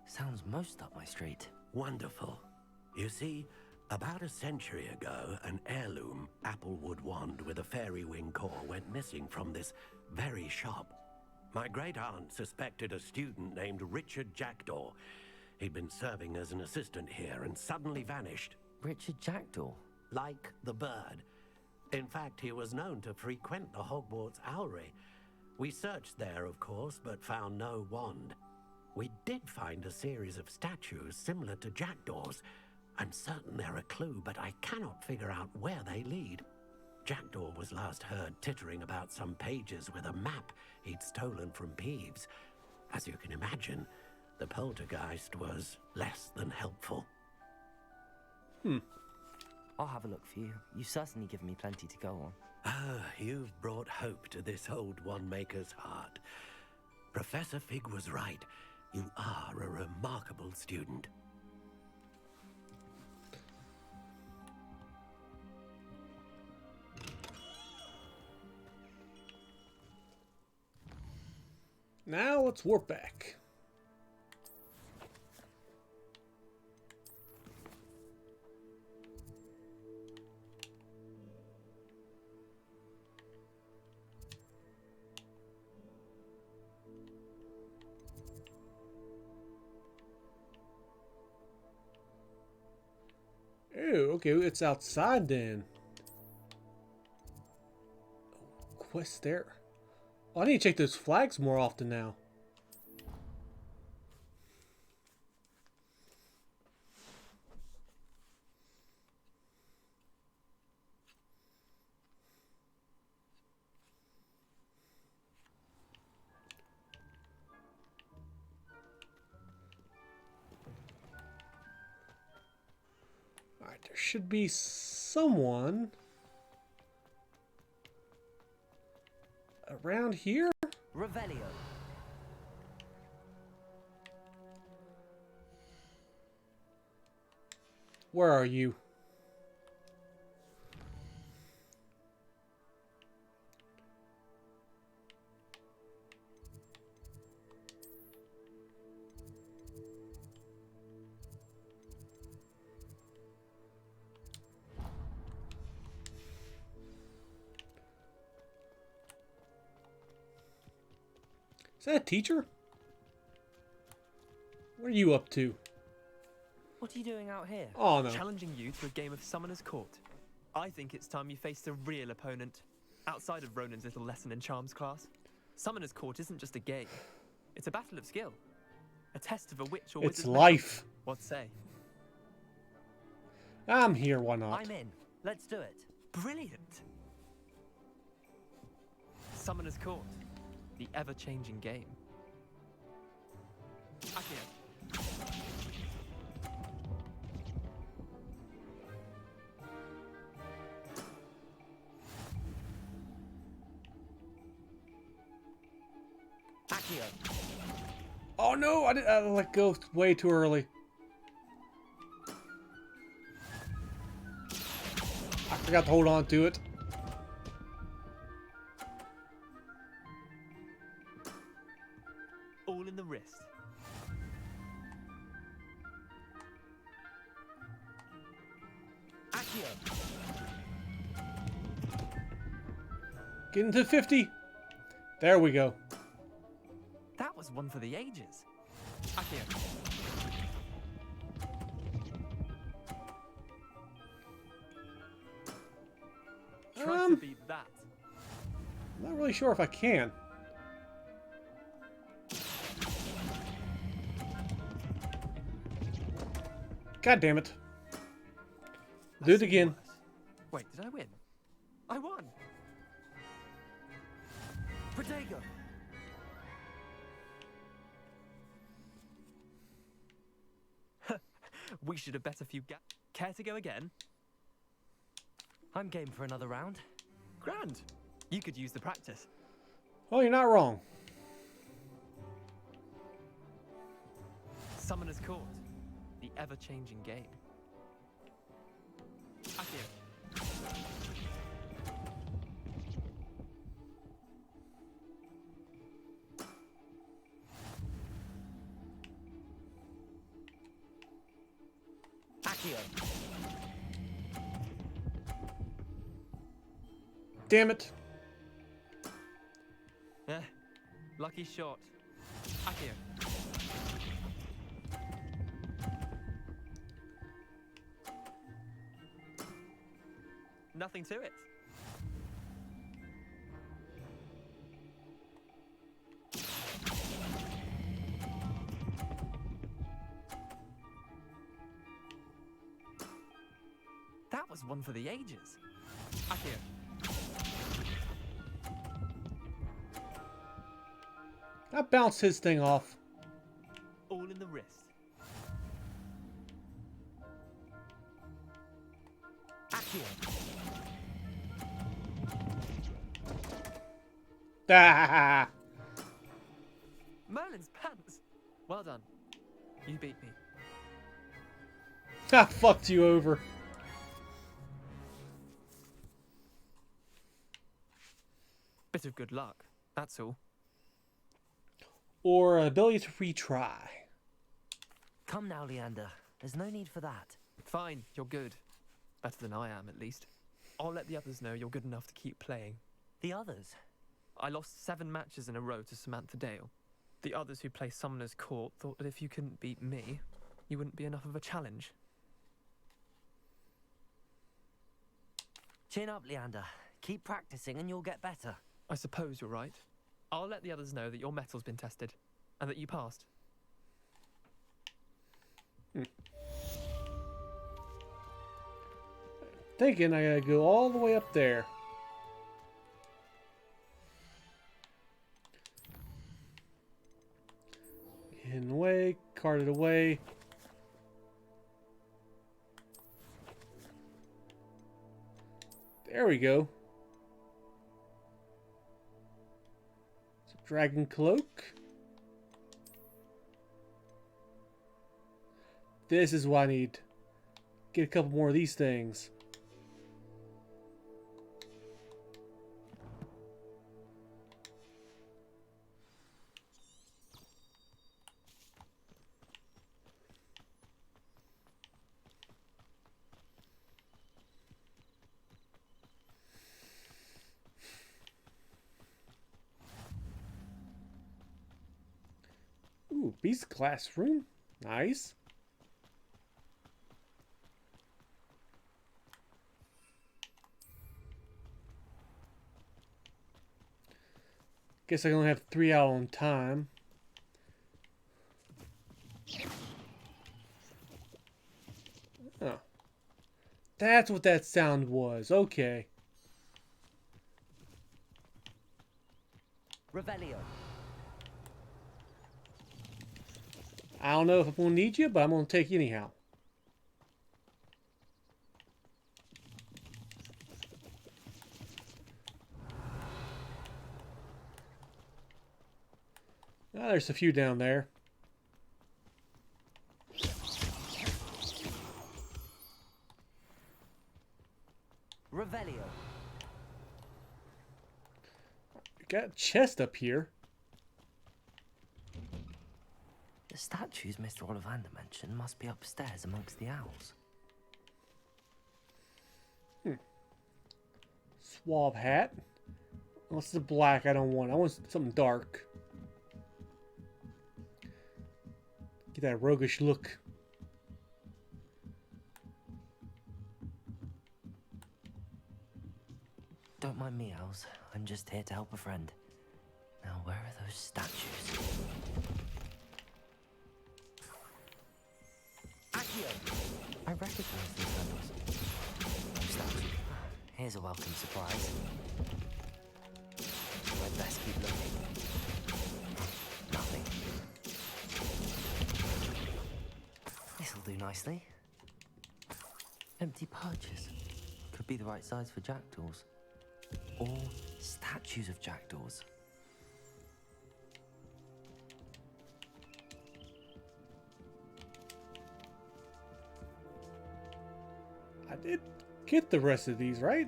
Sounds most up my street. Wonderful. You see, about a century ago, an heirloom applewood wand with a fairy wing core went missing from this very shop. My great-aunt suspected a student named Richard Jackdaw. He'd been serving as an assistant here and suddenly vanished. Richard Jackdaw? Like the bird. In fact, he was known to frequent the Hogwarts Owlery. We searched there, of course, but found no wand. We did find a series of statues similar to Jackdaw's. I'm certain they're a clue, but I cannot figure out where they lead. Jackdaw was last heard tittering about some pages with a map he'd stolen from Peeves. As you can imagine, the poltergeist was less than helpful. I'll have a look for you. You've certainly given me plenty to go on. Ah, you've brought hope to this old one-maker's heart. Professor Fig was right. You are a remarkable student. Now let's warp back. Ew, okay, it's outside then. Oh, quest there. Oh, I need to check those flags more often now. Alright, there should be someone around here? Revelio. Where are you? Is that a teacher? What are you up to? What are you doing out here? Oh, no. Challenging you to a game of Summoner's Court. I think it's time you faced a real opponent, outside of Ronan's little lesson in charms class. Summoner's Court isn't just a game. It's a battle of skill. A test of a witch or It's wizard's life. mettle. What say? I'm here, why not? I'm in. Let's do it. Brilliant. Summoner's Court. The ever-changing game. Accio. Accio. Oh no, I let go way too early. I forgot to hold on to it. All in the wrist. Accio. Getting to 50. There we go. That was one for the ages. Accio. Try to beat that. I'm not really sure if I can. God damn it. Do it again. Wait, did I win? I won! Protego! We should have bet a few Care to go again? I'm game for another round. Grand! You could use the practice. Oh, you're not wrong. Summoner's Court. The ever-changing game. Accio. Accio. Damn it. Lucky shot. Accio. Nothing to it. That was one for the ages. Accio. I bounced his thing off. All in the wrist. Accio. Ah! Merlin's pants. Well done. You beat me. I fucked you over. Bit of good luck, that's all. Or ability to retry. Come now, Leander. There's no need for that. Fine, you're good. Better than I am, at least. I'll let the others know you're good enough to keep playing. The others? I lost 7 matches in a row to Samantha Dale. The others who play Summoner's Court thought that if you couldn't beat me, you wouldn't be enough of a challenge. Chin up, Leander. Keep practicing and you'll get better. I suppose you're right. I'll let the others know that your metal's been tested, and that you passed. Thinking I gotta go all the way up there. In the way, carted away. There we go. It's a dragon cloak. This is what I need. Get a couple more of these things. Ooh, beast classroom. Nice. Guess I only have 3 out on time. Oh. That's what that sound was. Okay. Revelio. I don't know if I'm going to need you, but I'm going to take you anyhow. Oh, there's a few down there. Revelio. We got a chest up here. The statues Mr. Ollivander mentioned must be upstairs amongst the owls. Suave hat. Unless it's black, I don't want. I want something dark. Get that roguish look. Don't mind me, owls. I'm just here to help a friend. Now, where are those statues? I recognize these handles. No statue. Here's a welcome surprise. I'd best keep looking. Nothing. This'll do nicely. Empty perches. Could be the right size for jackdaws. Or statues of jackdaws. I did get the rest of these, right?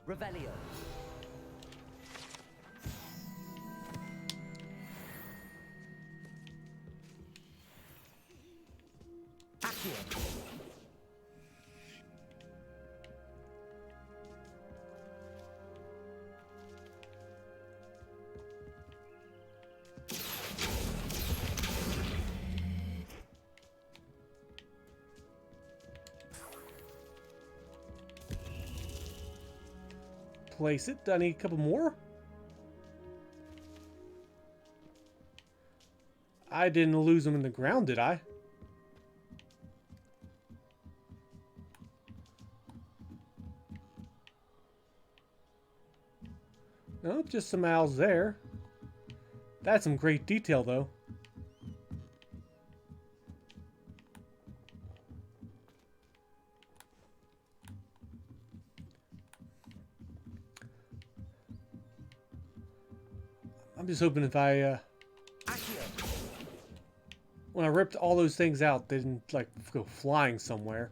Revelio. Accio. Place it. Do I need a couple more? I didn't lose them in the ground, did I? Nope, just some owls there. That's some great detail, though. I'm just hoping if I, when I ripped all those things out, they didn't, like, go flying somewhere.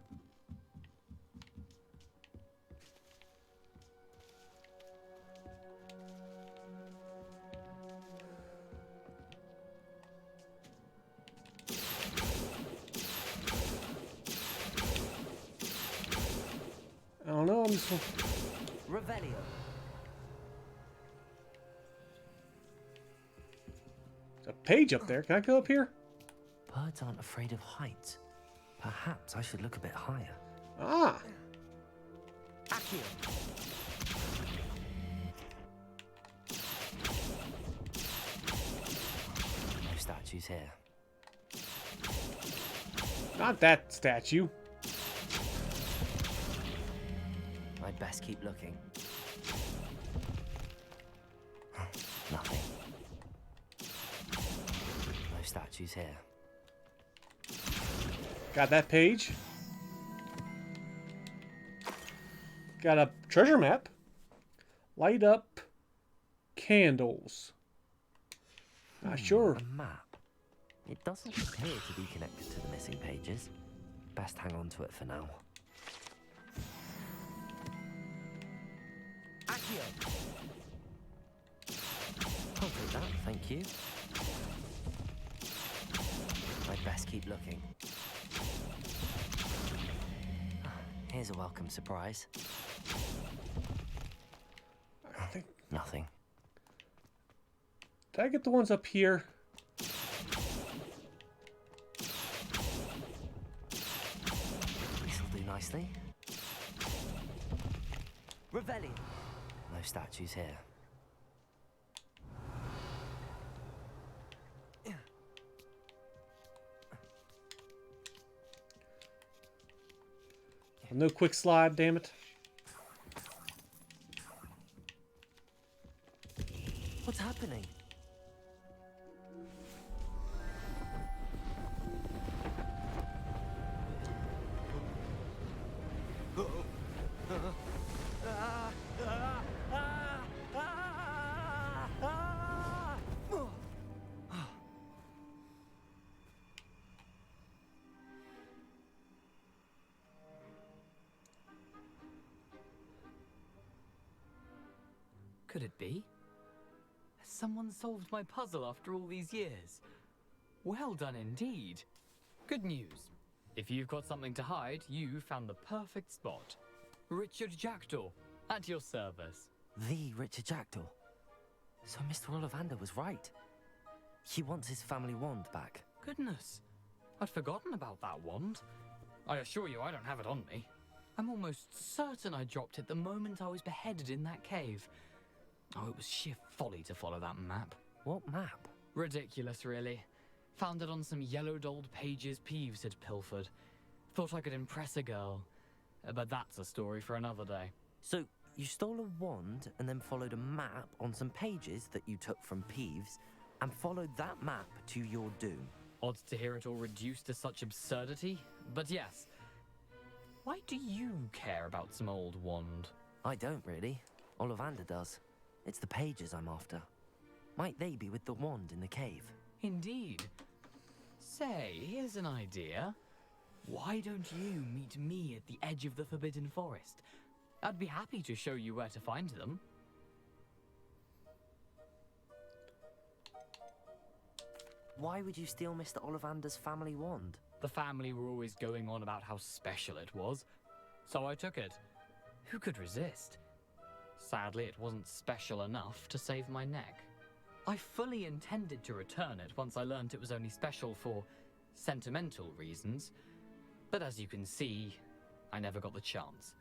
I don't know, I'm just... Revelio. There's a page up there. Can I go up here? Birds aren't afraid of heights. Perhaps I should look a bit higher. Ah! Accio. No statues here. Not that statue. I'd best keep looking. Nothing. No statues here. Got that page. Got a treasure map. Light up candles. Not sure. A map. It doesn't appear to be connected to the missing pages. Best hang on to it for now. Accio. I'll take that, thank you. I'd best keep looking. Here's a welcome surprise. I think nothing. Did I get the ones up here? This'll do nicely. Revelio. No statues here. No quick slide, damn it. What's happening? Could it be? Has someone solved my puzzle after all these years? Well done indeed. Good news. If you've got something to hide, you found the perfect spot. Richard Jackdaw, at your service. The Richard Jackdaw. So Mr. Ollivander was right. He wants his family wand back. Goodness, I'd forgotten about that wand. I assure you I don't have it on me. I'm almost certain I dropped it the moment I was beheaded in that cave. Oh, it was sheer folly to follow that map. What map? Ridiculous, really. Found it on some yellowed old pages Peeves had pilfered. Thought I could impress a girl. But that's a story for another day. So, you stole a wand and then followed a map on some pages that you took from Peeves and followed that map to your doom. Odd to hear it all reduced to such absurdity, but yes. Why do you care about some old wand? I don't really. Ollivander does. It's the pages I'm after. Might they be with the wand in the cave? Indeed. Say, here's an idea. Why don't you meet me at the edge of the Forbidden Forest? I'd be happy to show you where to find them. Why would you steal Mr. Ollivander's family wand? The family were always going on about how special it was, so I took it. Who could resist? Sadly, it wasn't special enough to save my neck. I fully intended to return it once I learned it was only special for sentimental reasons, but as you can see, I never got the chance.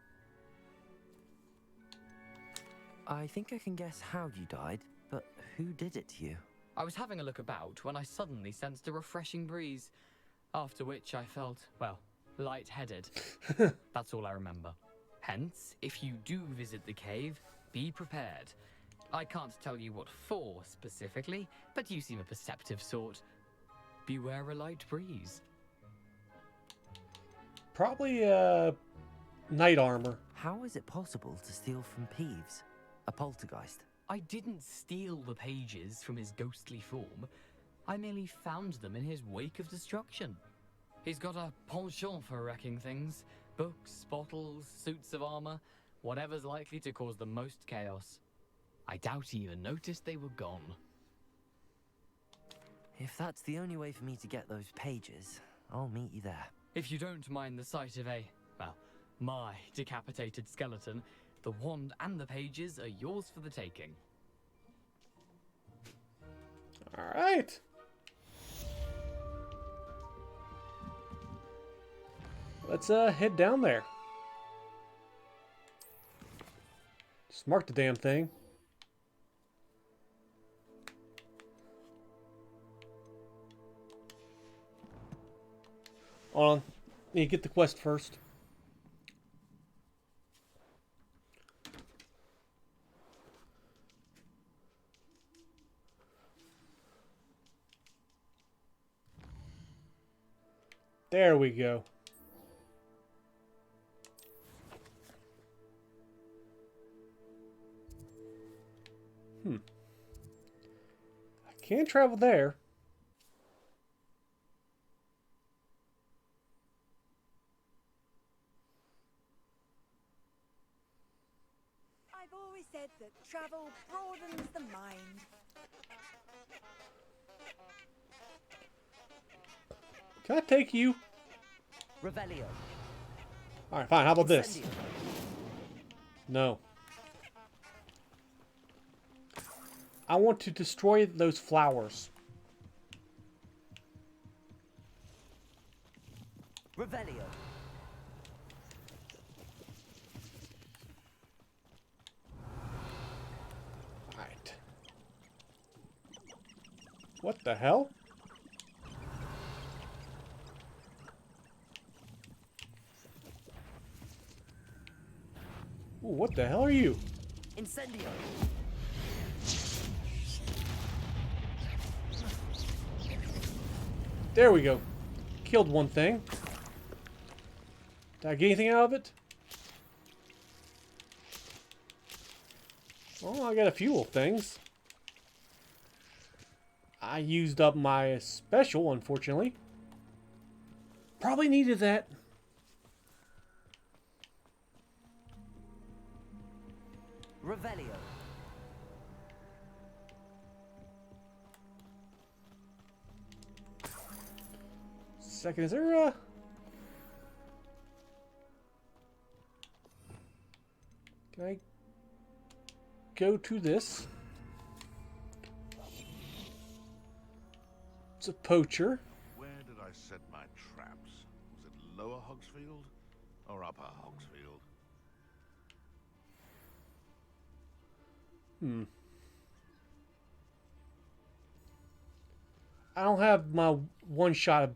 I think I can guess how you died, but who did it to you? I was having a look about when I suddenly sensed a refreshing breeze, after which I felt, well, lightheaded. That's all I remember. Hence, if you do visit the cave, be prepared. I can't tell you what for specifically, but you seem a perceptive sort. Beware a light breeze. Probably, knight armor. How is it possible to steal from Peeves? A poltergeist? I didn't steal the pages from his ghostly form. I merely found them in his wake of destruction. He's got a penchant for wrecking things. Books, bottles, suits of armor, whatever's likely to cause the most chaos. I doubt he even noticed they were gone. If that's the only way for me to get those pages, I'll meet you there. If you don't mind the sight of a, well, my decapitated skeleton, the wand and the pages are yours for the taking. All right. Let's head down there. Just mark the damn thing. Hold on. Need to get the quest first. There we go. I can't travel there. I've always said that travel broadens the mind. Can I take you? Revelio. Alright, fine. How about this? I want to destroy those flowers. Revelio. Alright. What the hell? Ooh, what the hell are you? Incendio. There we go. Killed one thing. Did I get anything out of it? Oh, I got a few little things. I used up my special, unfortunately. Probably needed that. Revelio. Second, is there a... Can I go to this? It's a poacher. Where did I set my traps? Was it Lower Hogsfield or Upper Hogsfield? I don't have my one-shot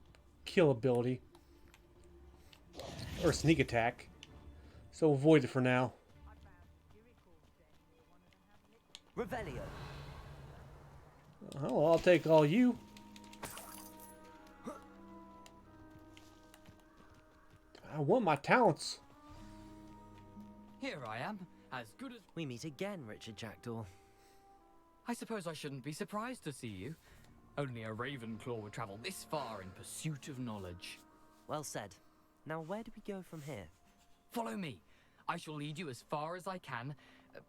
kill ability. Or sneak attack. So avoid it for now. Revelio. Oh, well, I'll take all you. I want my talents. Here I am, as good as... We meet again, Richard Jackdaw. I suppose I shouldn't be surprised to see you. Only a Ravenclaw would travel this far in pursuit of knowledge. Well said. Now where do we go from here? Follow me. I shall lead you as far as I can,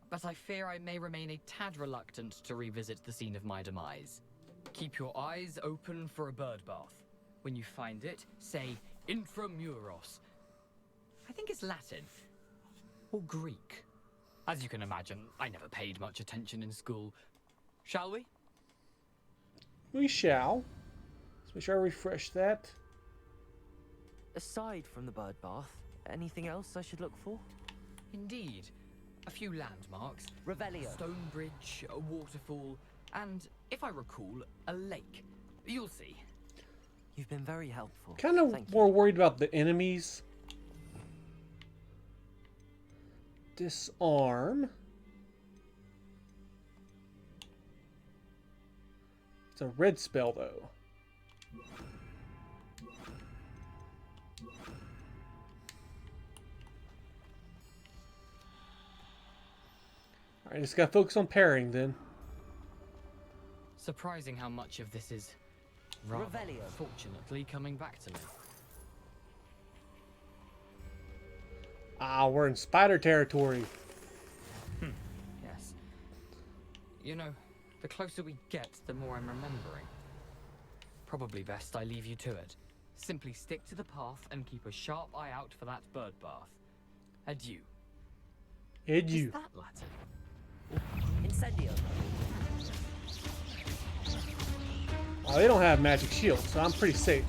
but I fear I may remain a tad reluctant to revisit the scene of my demise. Keep your eyes open for a bird bath. When you find it, say Intramuros. I think it's Latin. Or Greek. As you can imagine, I never paid much attention in school. Shall we? We shall. Let's make sure I refresh that. Aside from the bird bath, anything else I should look for? Indeed. A few landmarks. Revelio. Stone bridge, a waterfall, and, if I recall, a lake. You'll see. You've been very helpful. Kind of more worried about the enemies. Disarm. It's a red spell, though. Alright, just gotta focus on parrying then. Surprising how much of this is rather fortunately coming back to me. Ah, we're in spider territory. Yes. You know, the closer we get, the more I'm remembering. Probably best I leave you to it. Simply stick to the path and keep a sharp eye out for that bird bath. Adieu. Adieu. Is that Latin? Incendio. Oh, they don't have magic shields, so I'm pretty safe.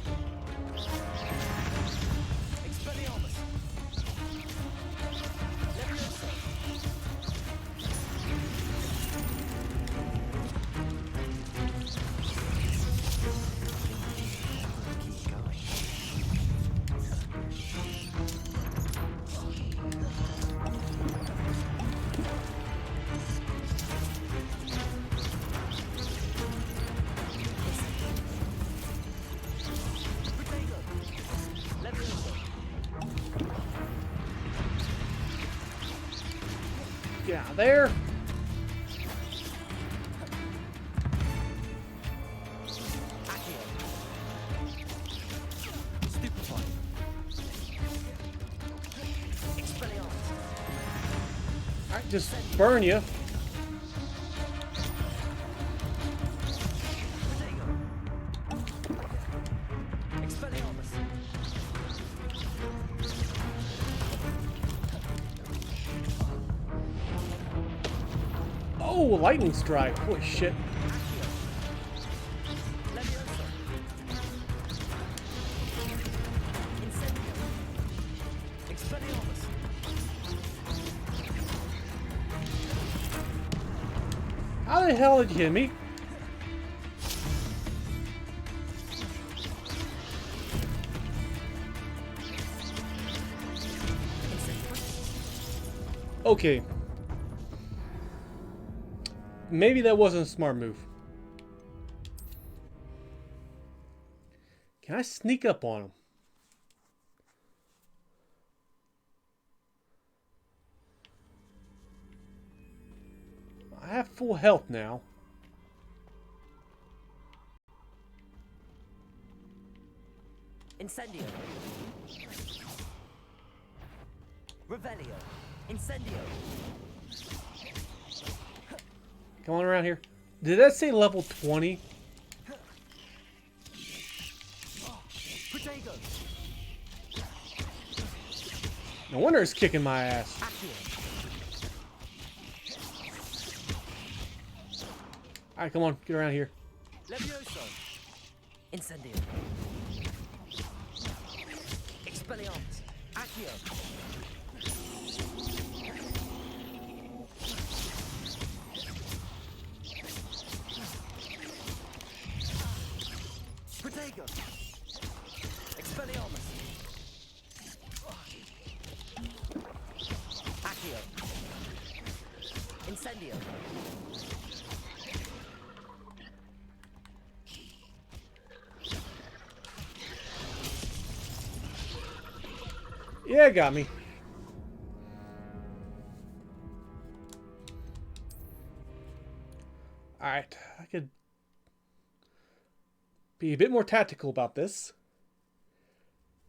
Get out of there. Alright, just burn you. Oh, lightning strike. Holy shit. How the hell did you hit me? Okay. Maybe that wasn't a smart move. Can I sneak up on him? I have full health now. Incendio. Revelio. Incendio. Come on around here. Did that say level 20? Protego. No wonder it's kicking my ass. Alright, come on. Get around here. Levioso. Incendio. Expelliarmus. Accio. Protego. Expelliarmus. Accio. Incendio. Yeah, got me. Alright, I could be a bit more tactical about this.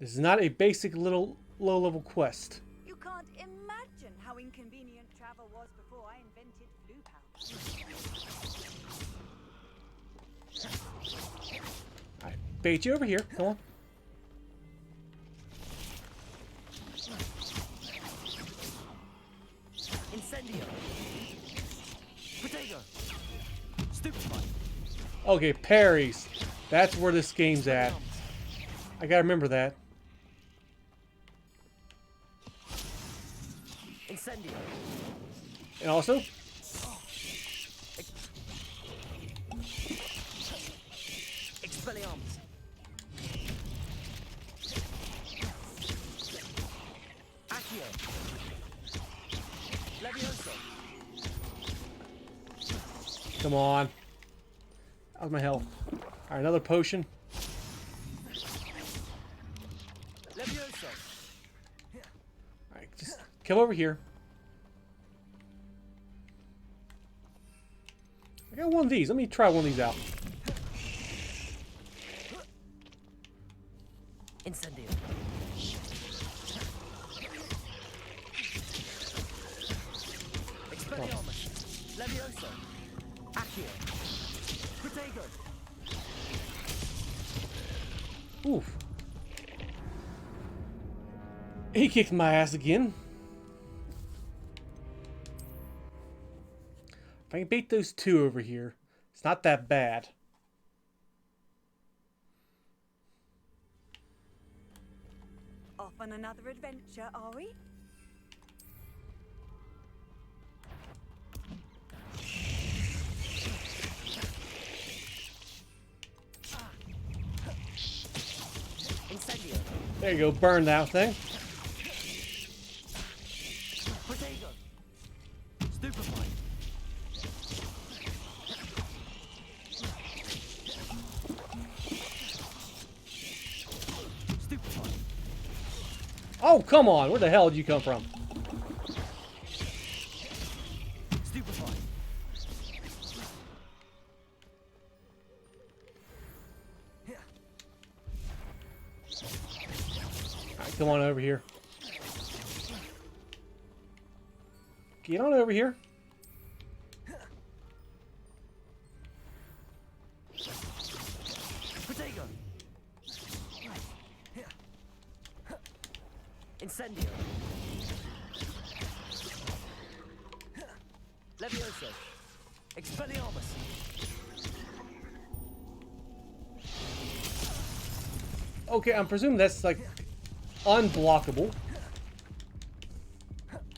This is not a basic little low-level quest. You can't imagine how inconvenient travel was before I invented blue powder. Alright, bait you over here. Come on. Incendio. Protego. Stupefy. Okay, parries. That's where this game's at. I gotta remember that. Incendio. And also, Expelliarmus. Accio. Levioso. come on. How's my health? Alright, another potion. Levioso. Alright, just come over here. I got one of these. Let me try one of these out. Incendio. Expelliarmus. Levioso. Accio. Protego. Oof. He kicked my ass again. If I can beat those two over here, it's not that bad. Off on another adventure, are we? Incendio. There you go, burn that thing. Protego. Stupefy. Stupefy. Oh, come on. Where the hell did you come from? Stupefy. Alright, come on over here. Get on over here. Protego. Incendio. Levioso. Expelliarmus! Okay, I'm presuming that's like unblockable.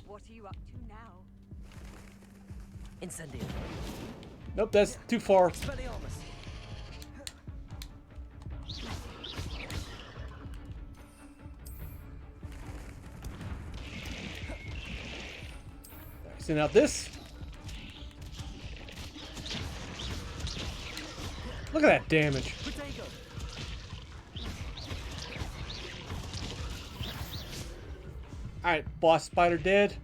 What are you up to now? Incendio. Nope, that's too far. Expelliarmus! Send out this. Look at that damage. Protego. Alright, boss spider dead.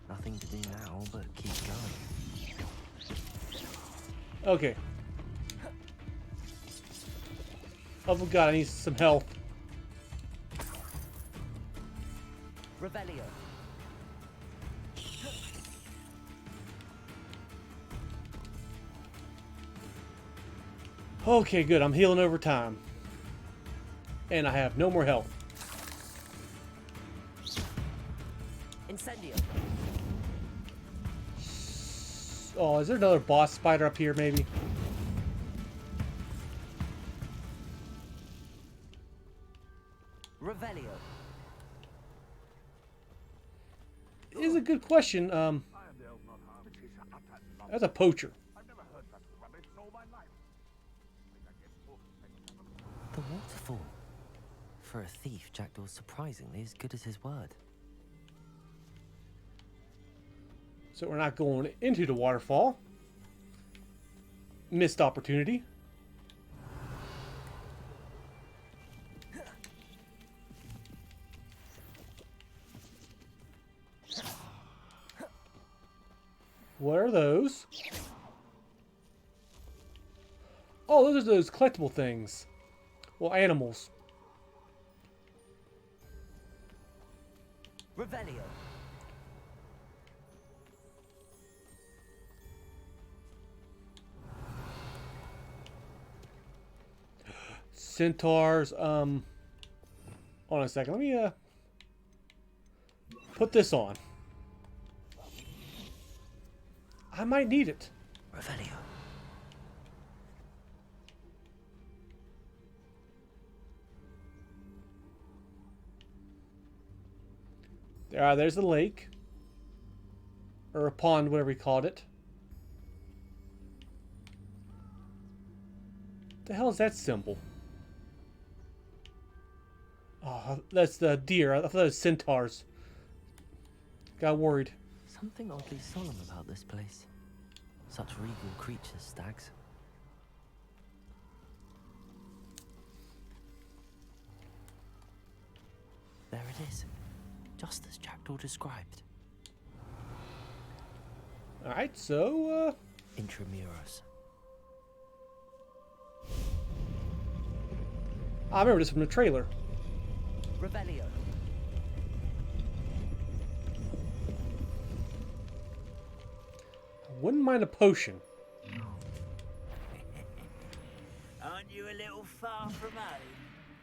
Nothing to do now but keep going. Okay. Oh god, I need some health. Revelio. Okay, good. I'm healing over time. And I have no more health. Incendio. Oh, is there another boss spider up here, maybe? Revelio. Is a good question. That's a poacher. The waterfall. For a thief, Jackdaw's surprisingly as good as his word. So we're not going into the waterfall. Missed opportunity. What are those? Oh, those are those collectible things. Well, animals. Revelio. Centaurs, hold on a second. Let me, put this on. I might need it. Revelio. There's the lake. Or a pond, whatever you called it. The hell is that symbol? Oh, that's the deer. I thought it was centaurs. Got worried. Something oddly solemn about this place. Such regal creatures, stags. There it is. Just as Jackdaw described. Alright, so, Intramuros. I remember this from the trailer. Revelio. Wouldn't mind a potion. Aren't you a little far from home?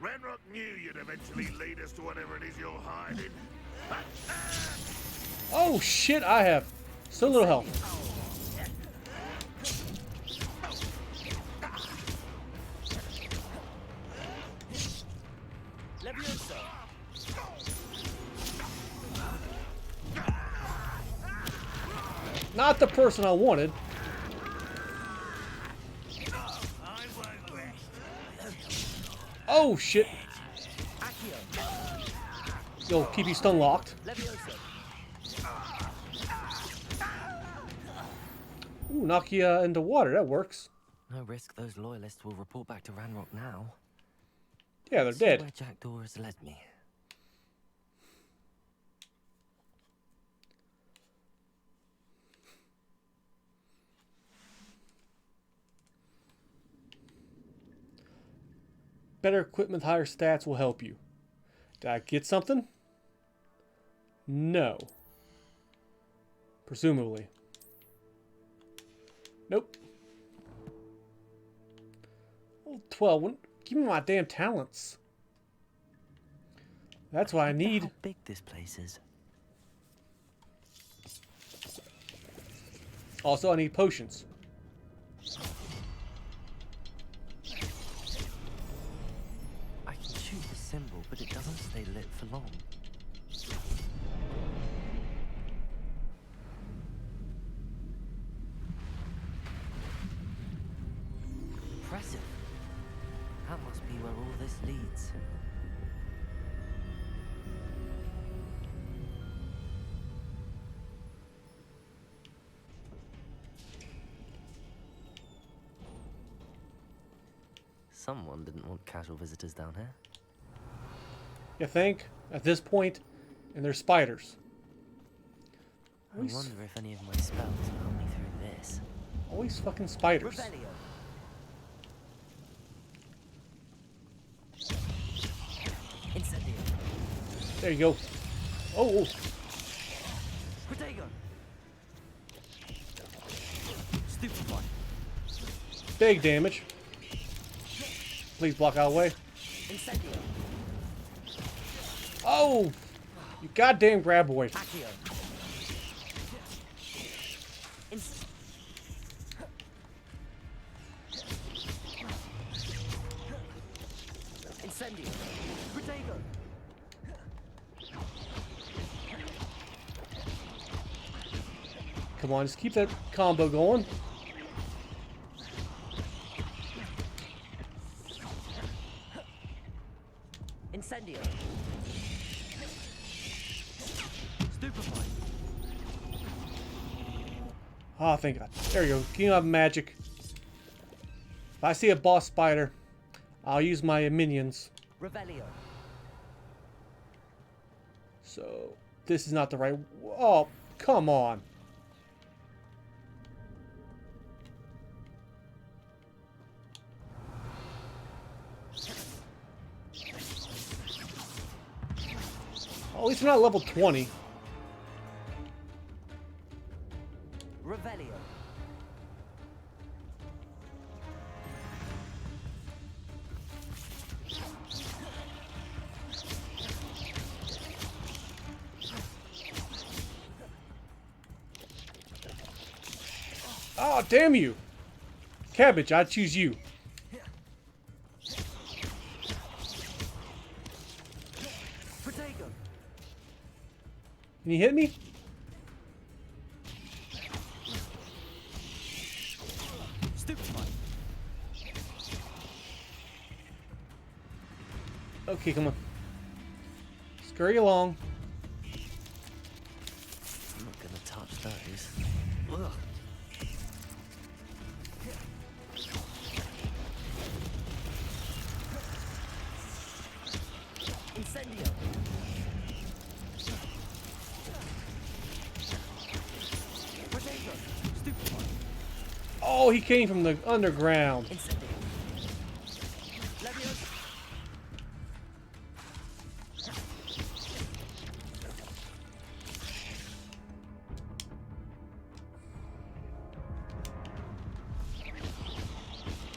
Renrock knew you'd eventually lead us to whatever it is you're hiding. Oh shit, I have so little health. Leviosa. Not the person I wanted. Oh shit. Yo, keep you stun locked. Ooh, knock you into water. That works. No risk those loyalists will report back to Ranrock now. Yeah, they're See dead. where Jackdaw has led me. Better equipment, higher stats will help you. Did I get something? No. Presumably. Nope. Oh, 12. Give me my damn talents. That's what I need. How big this place is. Also, I need potions. I can shoot the symbol, but it doesn't stay lit for long. Impressive. That must be where all this leads. Someone didn't want casual visitors down here. You think? At this point, and there's spiders. I wonder if any of my spells will help me through this. Always fucking spiders. Revelio. Incendio. There you go. Oh. Protego. Stupefy. Big damage. Please block out of the way. Incendio. Oh! You goddamn graboid. Accio. Incendio. Protego. Come on, just keep that combo going. Incendio. Stupefy. Oh, thank God. There you go. King of Magic. If I see a boss spider, I'll use my minions. Revelio. So, this is not the right... Oh, come on. At least we're not level 20. Revelio. Oh, damn you. Cabbage, I choose you. Protego. Can you hit me? Stupefy. Okay, come on. Scurry along. I'm not gonna touch those. Ugh. Incendio. Protego. Stupefy. Oh, he came from the underground. Incendio. Leviosa.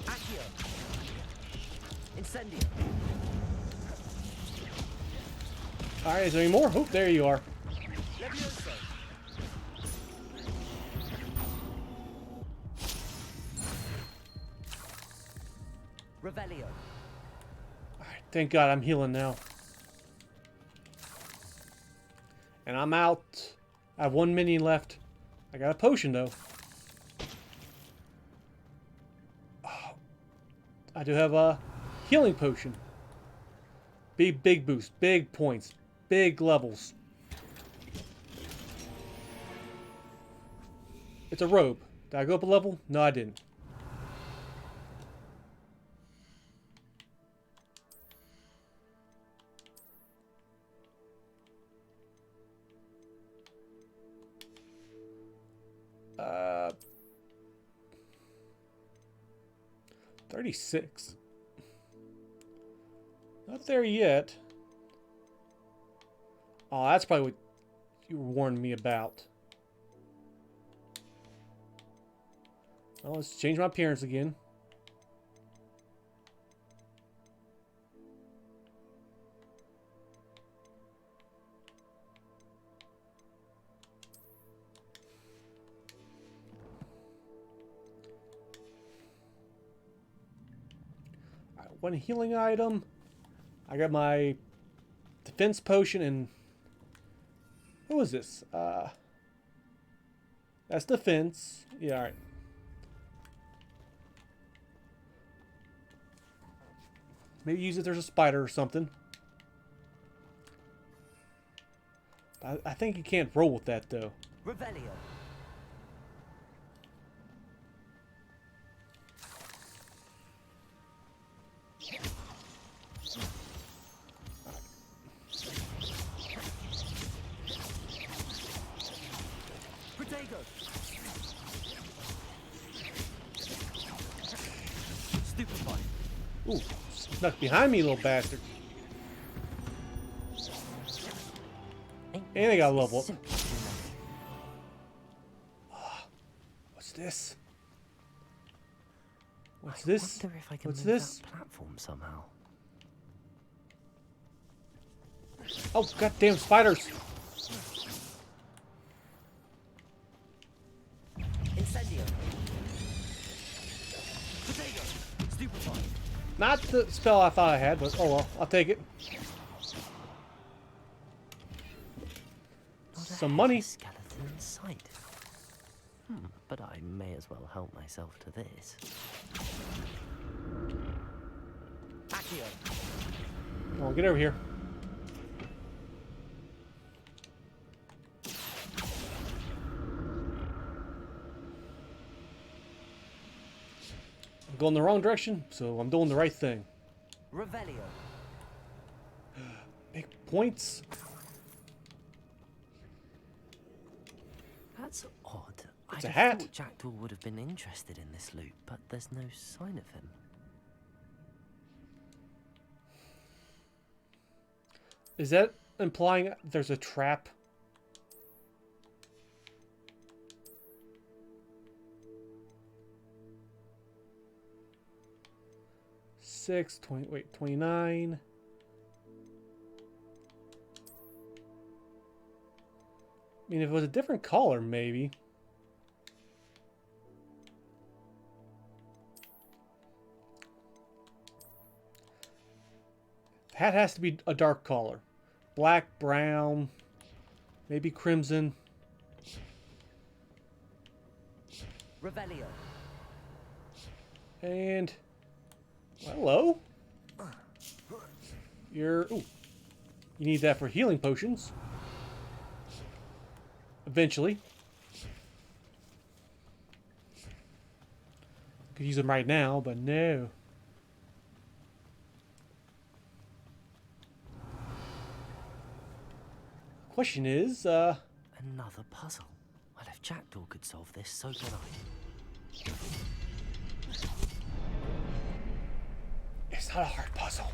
Accio. Incendio. Alright, is there any more? Oh, there you are. Leviosa. Revelio. Alright, thank God I'm healing now. And I'm out. I have one minion left. I got a potion, though. Oh, I do have a healing potion. Big boost. Big points. Big levels. It's a robe. Did I go up a level? No, I didn't. Uh, 36. Not there yet. Oh, that's probably what you were warning me about. Well, let's change my appearance again. Alright, one healing item. I got my defense potion and what was this? That's defense. Yeah, alright. Maybe use it if there's a spider or something. I think you can't roll with that though. Revelio. Protego. Stupefy. Ooh, snuck behind me, little bastard. And I got a level up. What's this? What's this? I wonder if I can What's move this? that platform somehow. Oh, goddamn spiders! Incendio. Protego. Stupefy. Not the spell I thought I had, but oh well, I'll take it. Some money. Skeleton in sight. But I may as well help myself to this. Accio. Oh, get over here. I'm going the wrong direction, so I'm doing the right thing. Revelio. Big points. That's odd. It's I'd a have hat. thought Jackdaw would have been interested in this loot, but there's no sign of him. Is that implying there's a trap? Six, 20, wait, 29. I mean, if it was a different color, maybe. Hat has to be a dark color. Black, brown, maybe crimson. Revelio. And hello. Ooh, you need that for healing potions. Eventually. Could use them right now, but no. Question is, Another puzzle. Well, if Jackdaw could solve this, so can I. It's not a hard puzzle.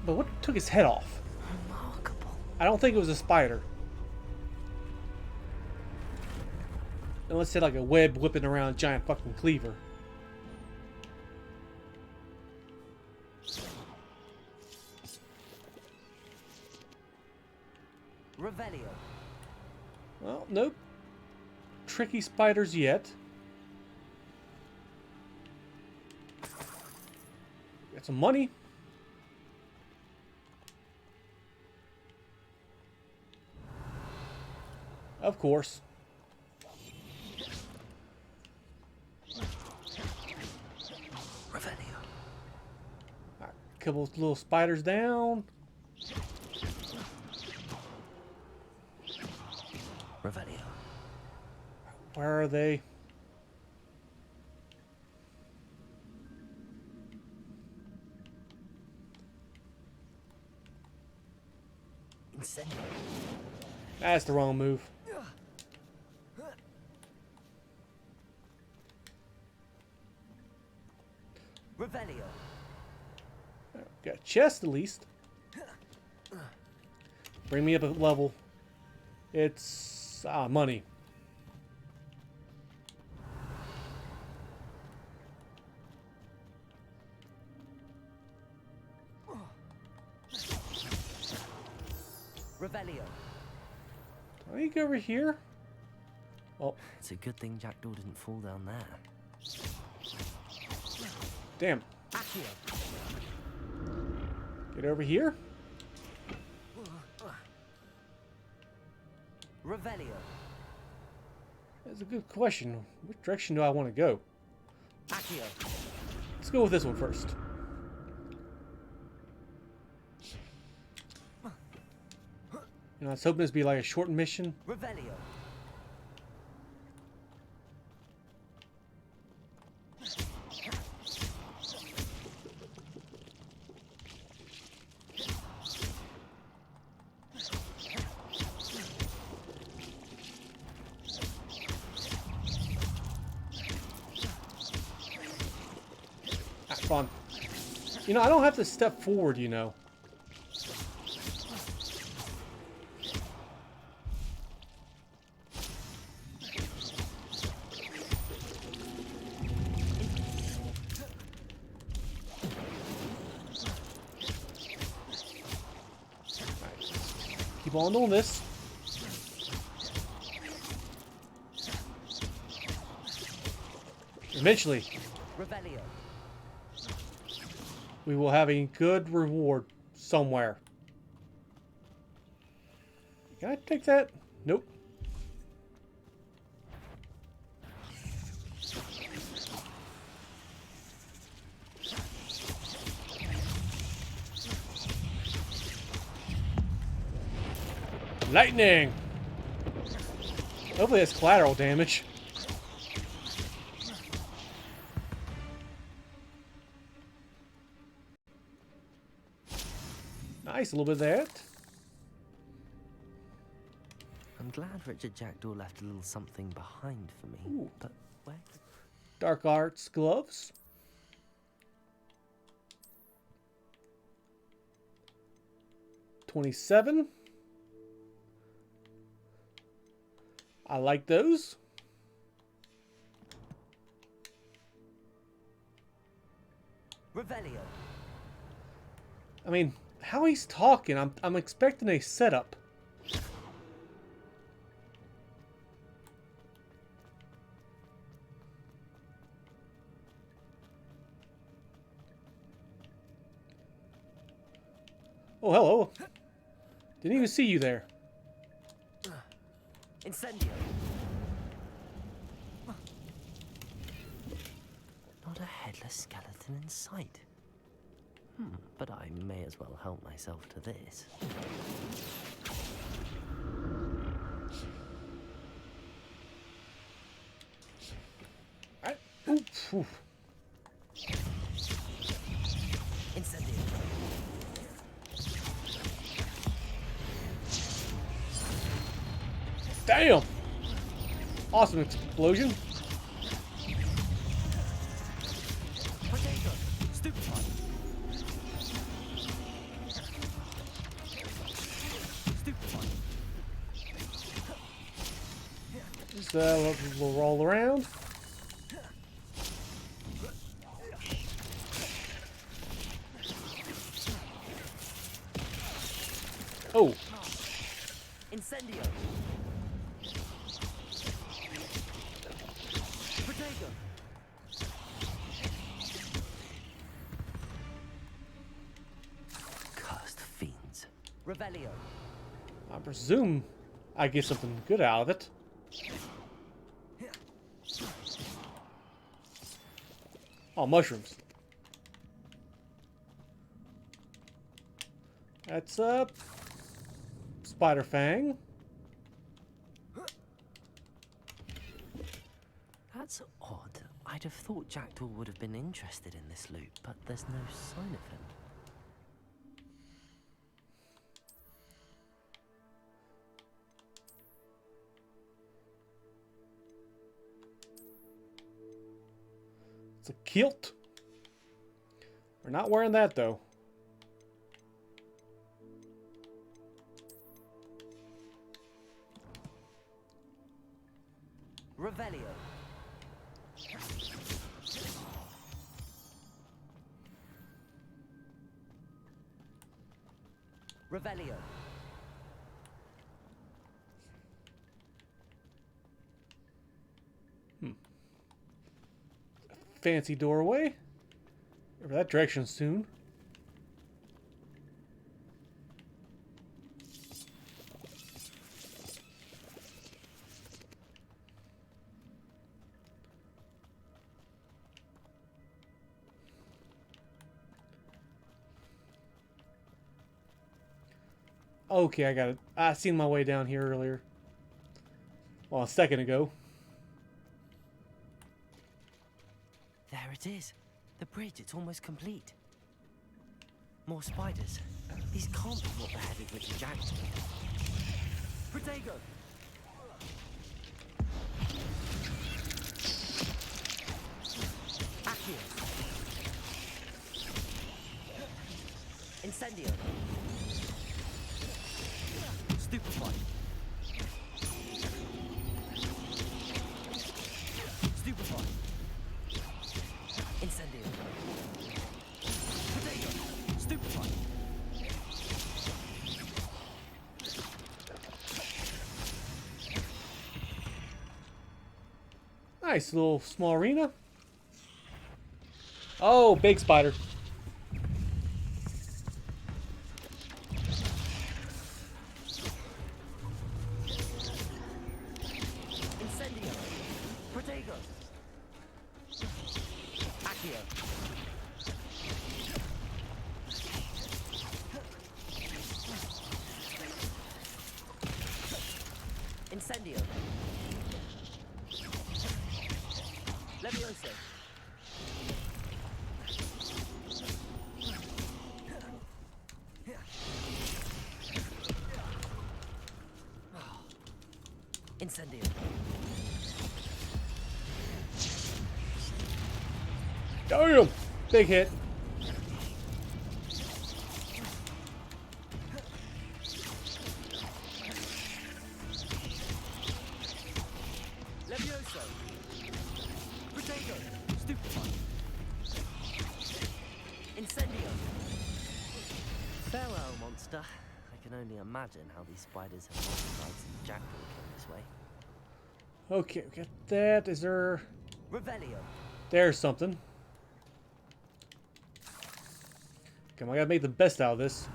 But what took his head off? Remarkable. I don't think it was a spider. Unless it's like a web whipping around a giant fucking cleaver. Revelio. Well, nope. Tricky spiders yet. Got some money. Of course. Revelio. Alright, couple of little spiders down. Revelio. Where are they? Incendio. That's the wrong move. Revelio. Got a chest at least. Bring me up a level. It's money. we go over here? Oh. It's a good thing Jackdaw didn't fall down there. Damn. Get over here. Revelio. That's a good question. Which direction do I want to go? Accio. Let's go with this one first. You know, I was hoping this would be like a short mission. Revelio. Fun. You know, I don't have to step forward, you know. Keep on doing this. Eventually, Revelio. we will have a good reward somewhere. Can I take that? Nope. Lightning! Hopefully that's collateral damage. Nice, a little bit of that. I'm glad Richard Jackdaw left a little something behind for me. Ooh. But where? Dark Arts gloves. $27. I like those. Revelio. I mean, how he's talking, I'm expecting a setup. Oh, hello. Didn't even see you there. Incendio. Not a headless skeleton in sight. But I may as well help myself to this. Oof. Incendio. Damn! Awesome explosion. Potato. Stupefy. Stupefy. Just we'll roll around. Oh. Incendio. Potato. Cursed fiends. Revelio. I presume I get something good out of it. Oh, mushrooms. That's Spider Fang. That's odd. I'd have thought Jackdaw would have been interested in this loot, but there's no sign of him. It's a kilt. We're not wearing that though. Revelio. Revelio. Fancy doorway. Over that direction soon. Okay, I got it. I seen my way down here earlier. Well, a second ago. There it is. The bridge, it's almost complete. More spiders. These can't be what the headed Richard Jackson. Protego! Accio! Incendio! Stupefy! Stupefy! Incendio! Protego! Stupefy! Nice little small arena. Oh, big spider. Incendio! Protego! Accio! Incendio! Levioso! Incendio! Damn! Big hit. Levioso! Protego! Stupefy! Incendio! Farewell, monster. I can only imagine how these spiders have multiplied since Jackdaw came this way. Okay, we got that. Is there... Revelio! There's something. Come on, I gotta make the best out of this.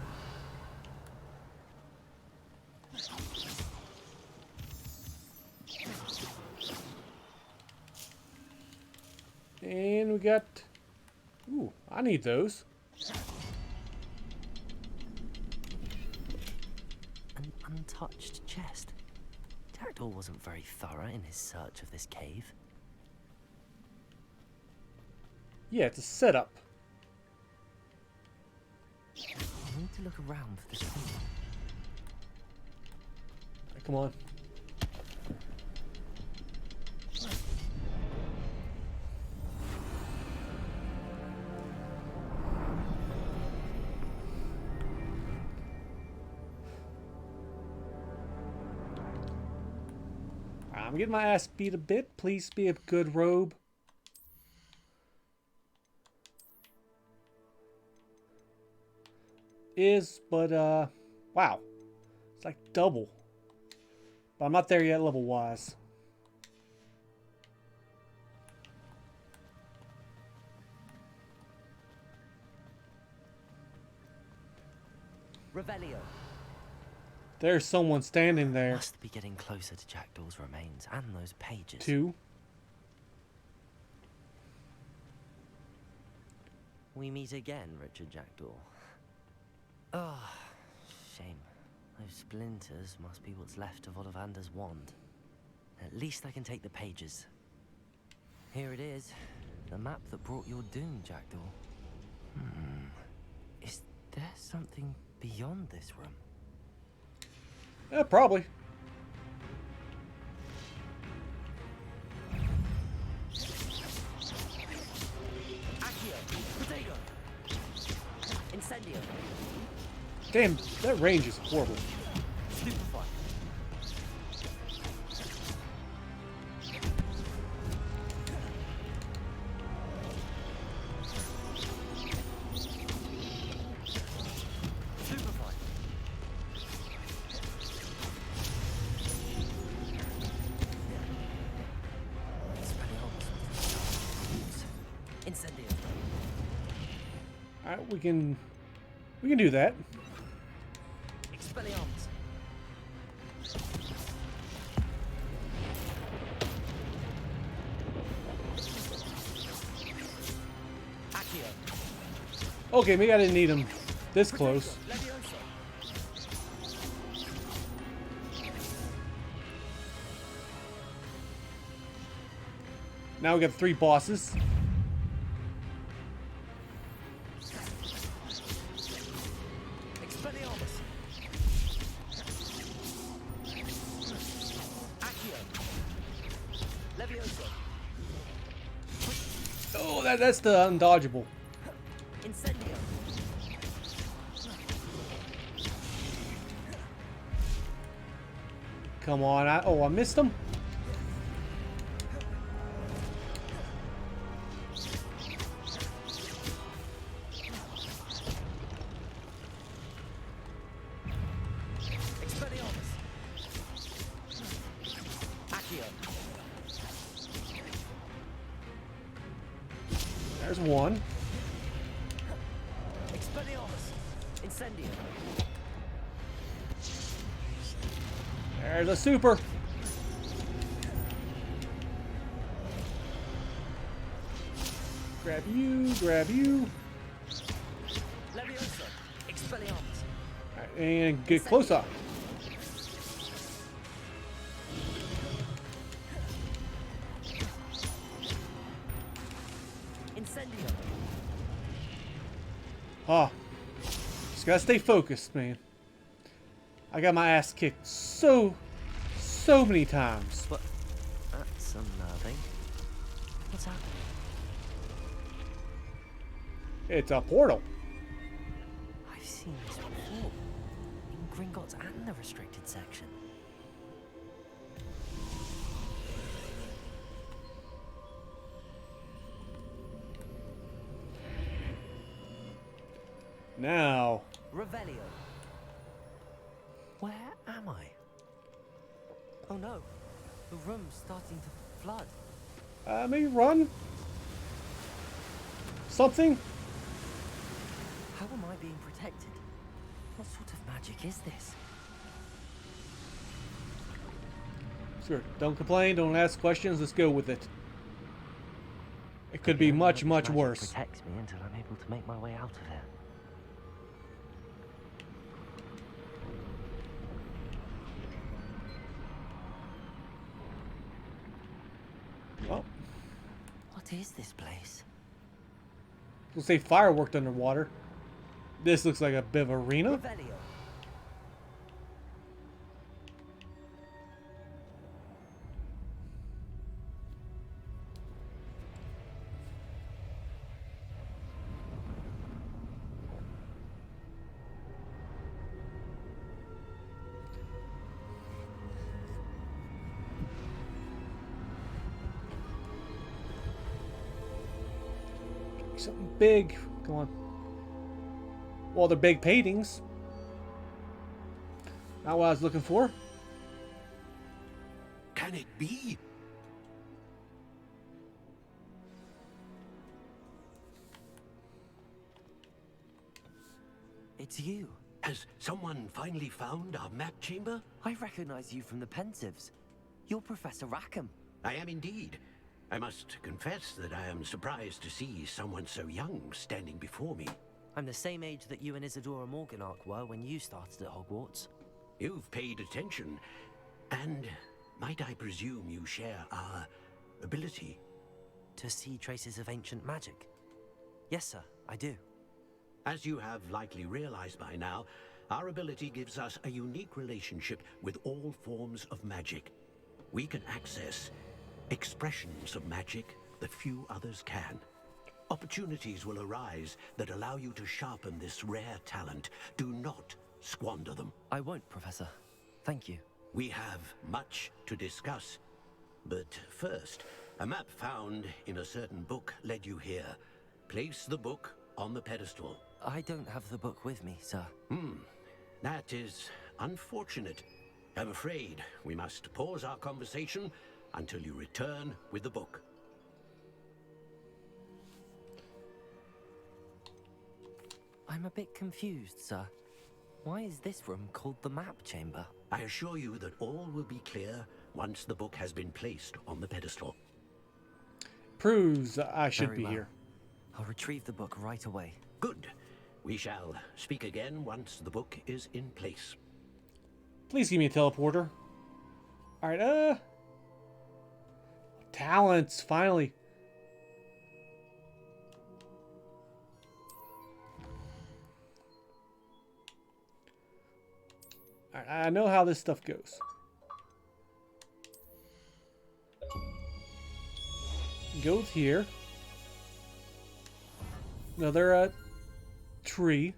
And we got... Ooh, I need those. An untouched chest. Jackdaw wasn't very thorough in his search of this cave. Yeah, it's a setup. I need to look around for this thing. Come on. I'm getting my ass beat a bit. Please be a good robe. But wow. It's like double. But I'm not there yet level wise. Revelio. There's someone standing there. Must be getting closer to Jackdaw's remains and those pages. 2. We meet again, Richard Jackdaw. Oh, shame. Those splinters must be what's left of Ollivander's wand. At least I can take the pages. Here it is. The map that brought your doom, Jackdaw. Is there something beyond this room? Probably. Accio! Protego! Incendio! Damn, that range is horrible. Stupefy! Stupefy! Incendio. Alright, we can do that. Expelliarmus. Accio. Okay, maybe I didn't need him this close. Now we got 3 bosses. Expelliarmus. Accio. Levioso. Oh, that's the undodgeable. Incendio. Come on, I missed him. Expelliarmus. Accio. There's one. Expelliarmus. Incendio. There's a super. Grab you, grab you. Levioso. Expelliarmus. Alright, and get close up. Incendio. Ah, just gotta stay focused, man. I got my ass kicked so many times. But that's unnerving. What's happening? It's a portal. I've seen this before. In Gringotts and the restricted section. Now. Revelio. Where am I? Oh no. The room's starting to flood. Maybe run? Something? How am I being protected? What sort of magic is this? Sure, don't complain, don't ask questions, let's go with it. It could be much worse. Protects me until I'm able to make my way out of here. Oh. What is this place? We'll say fireworked underwater. This looks like a bit of arena. Revelio. Something big. Come on. Well, they're big paintings. Not what I was looking for. Can it be? It's you. Has someone finally found our map chamber? I recognize you from the Pensives. You're Professor Rackham. I am indeed. I must confess that I am surprised to see someone so young standing before me. I'm the same age that you and Isadora Morganach were when you started at Hogwarts. You've paid attention, and might I presume you share our ability? To see traces of ancient magic? Yes, sir, I do. As you have likely realized by now, our ability gives us a unique relationship with all forms of magic. We can access expressions of magic that few others can. Opportunities will arise that allow you to sharpen this rare talent. Do not squander them. I won't, Professor. Thank you. We have much to discuss. But first, a map found in a certain book led you here. Place the book on the pedestal. I don't have the book with me, sir. That is unfortunate. I'm afraid we must pause our conversation until you return with the book. I'm a bit confused, sir. Why is this room called the map chamber? I assure you that all will be clear once the book has been placed on the pedestal. Proves I should Very be well. here. I'll retrieve the book right away. Good. We shall speak again once the book is in place. Please give me a teleporter. Alright, talents, finally. Alright, I know how this stuff goes. Goes here. Another tree.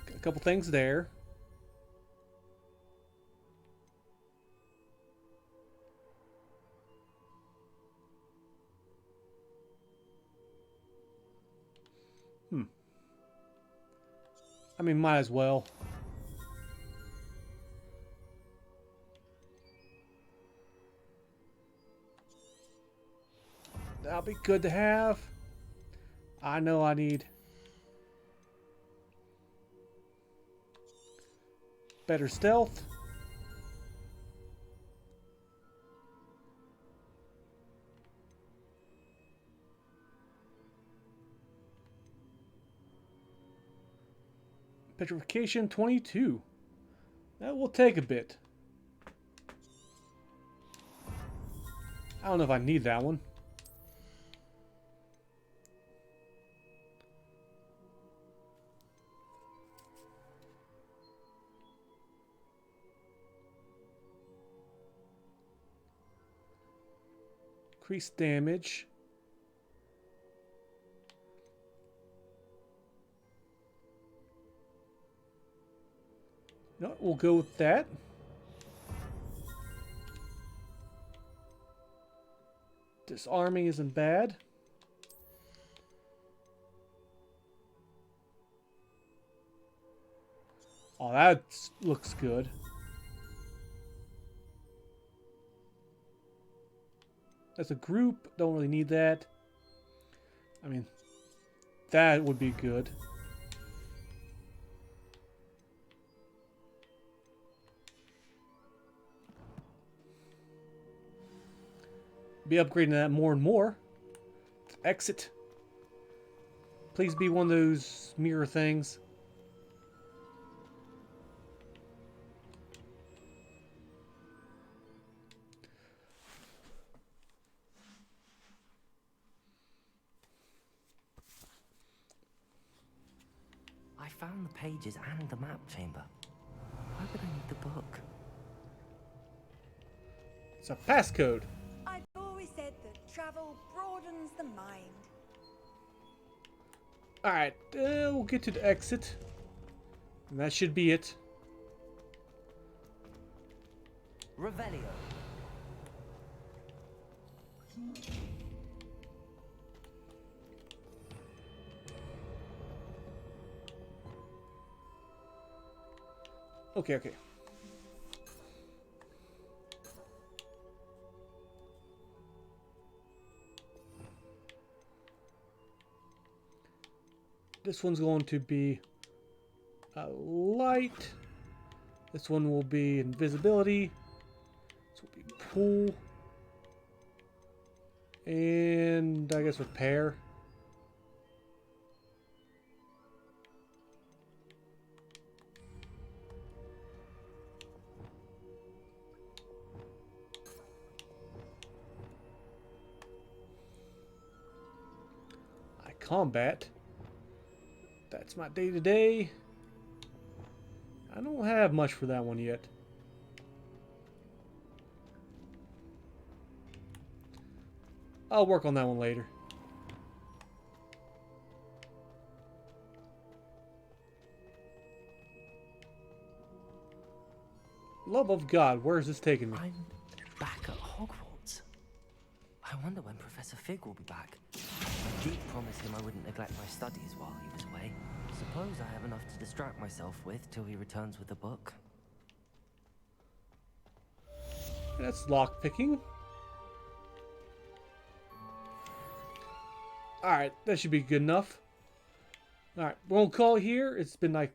Got a couple things there. I mean, might as well. That'll be good to have. I know I need better stealth. Petrification 22. That will take a bit. I don't know if I need that one. Increased damage. No, we'll go with that. Disarming isn't bad. Oh, that looks good. As a group, don't really need that. I mean, that would be good. Be upgrading that more and more. Exit. Please be one of those mirror things. I found the pages and the map chamber. Why would I need the book? It's a passcode. I've always said that travel broadens the mind. Alright, we'll get to the exit. And that should be it. Revelio. Okay. This one's going to be light. This one will be invisibility. This will be pool. And I guess repair. Combat. That's my day-to-day. I don't have much for that one yet. I'll work on that one later. Love of God, where is this taking me? I'm back at Hogwarts. I wonder when Professor Fig will be back. I did promise him I wouldn't neglect my studies while he was away. Suppose I have enough to distract myself with till he returns with the book. That's lock picking. Alright, that should be good enough. Alright, we'll call it here. It's been like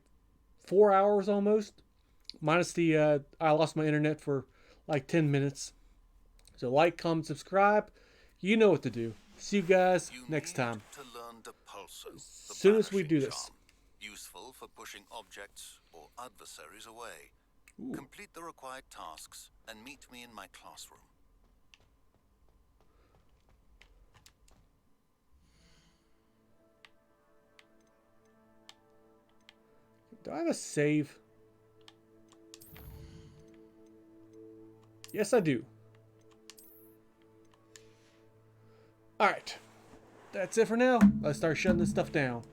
4 hours almost. Minus the, I lost my internet for like 10 minutes. So like, comment, subscribe. You know what to do. See you guys next time. To learn Depulso, As soon as we do this. charm, useful for pushing objects or adversaries away. Ooh. Complete the required tasks and meet me in my classroom. Do I have a save? Yes, I do. Alright. That's it for now. Let's start shutting this stuff down.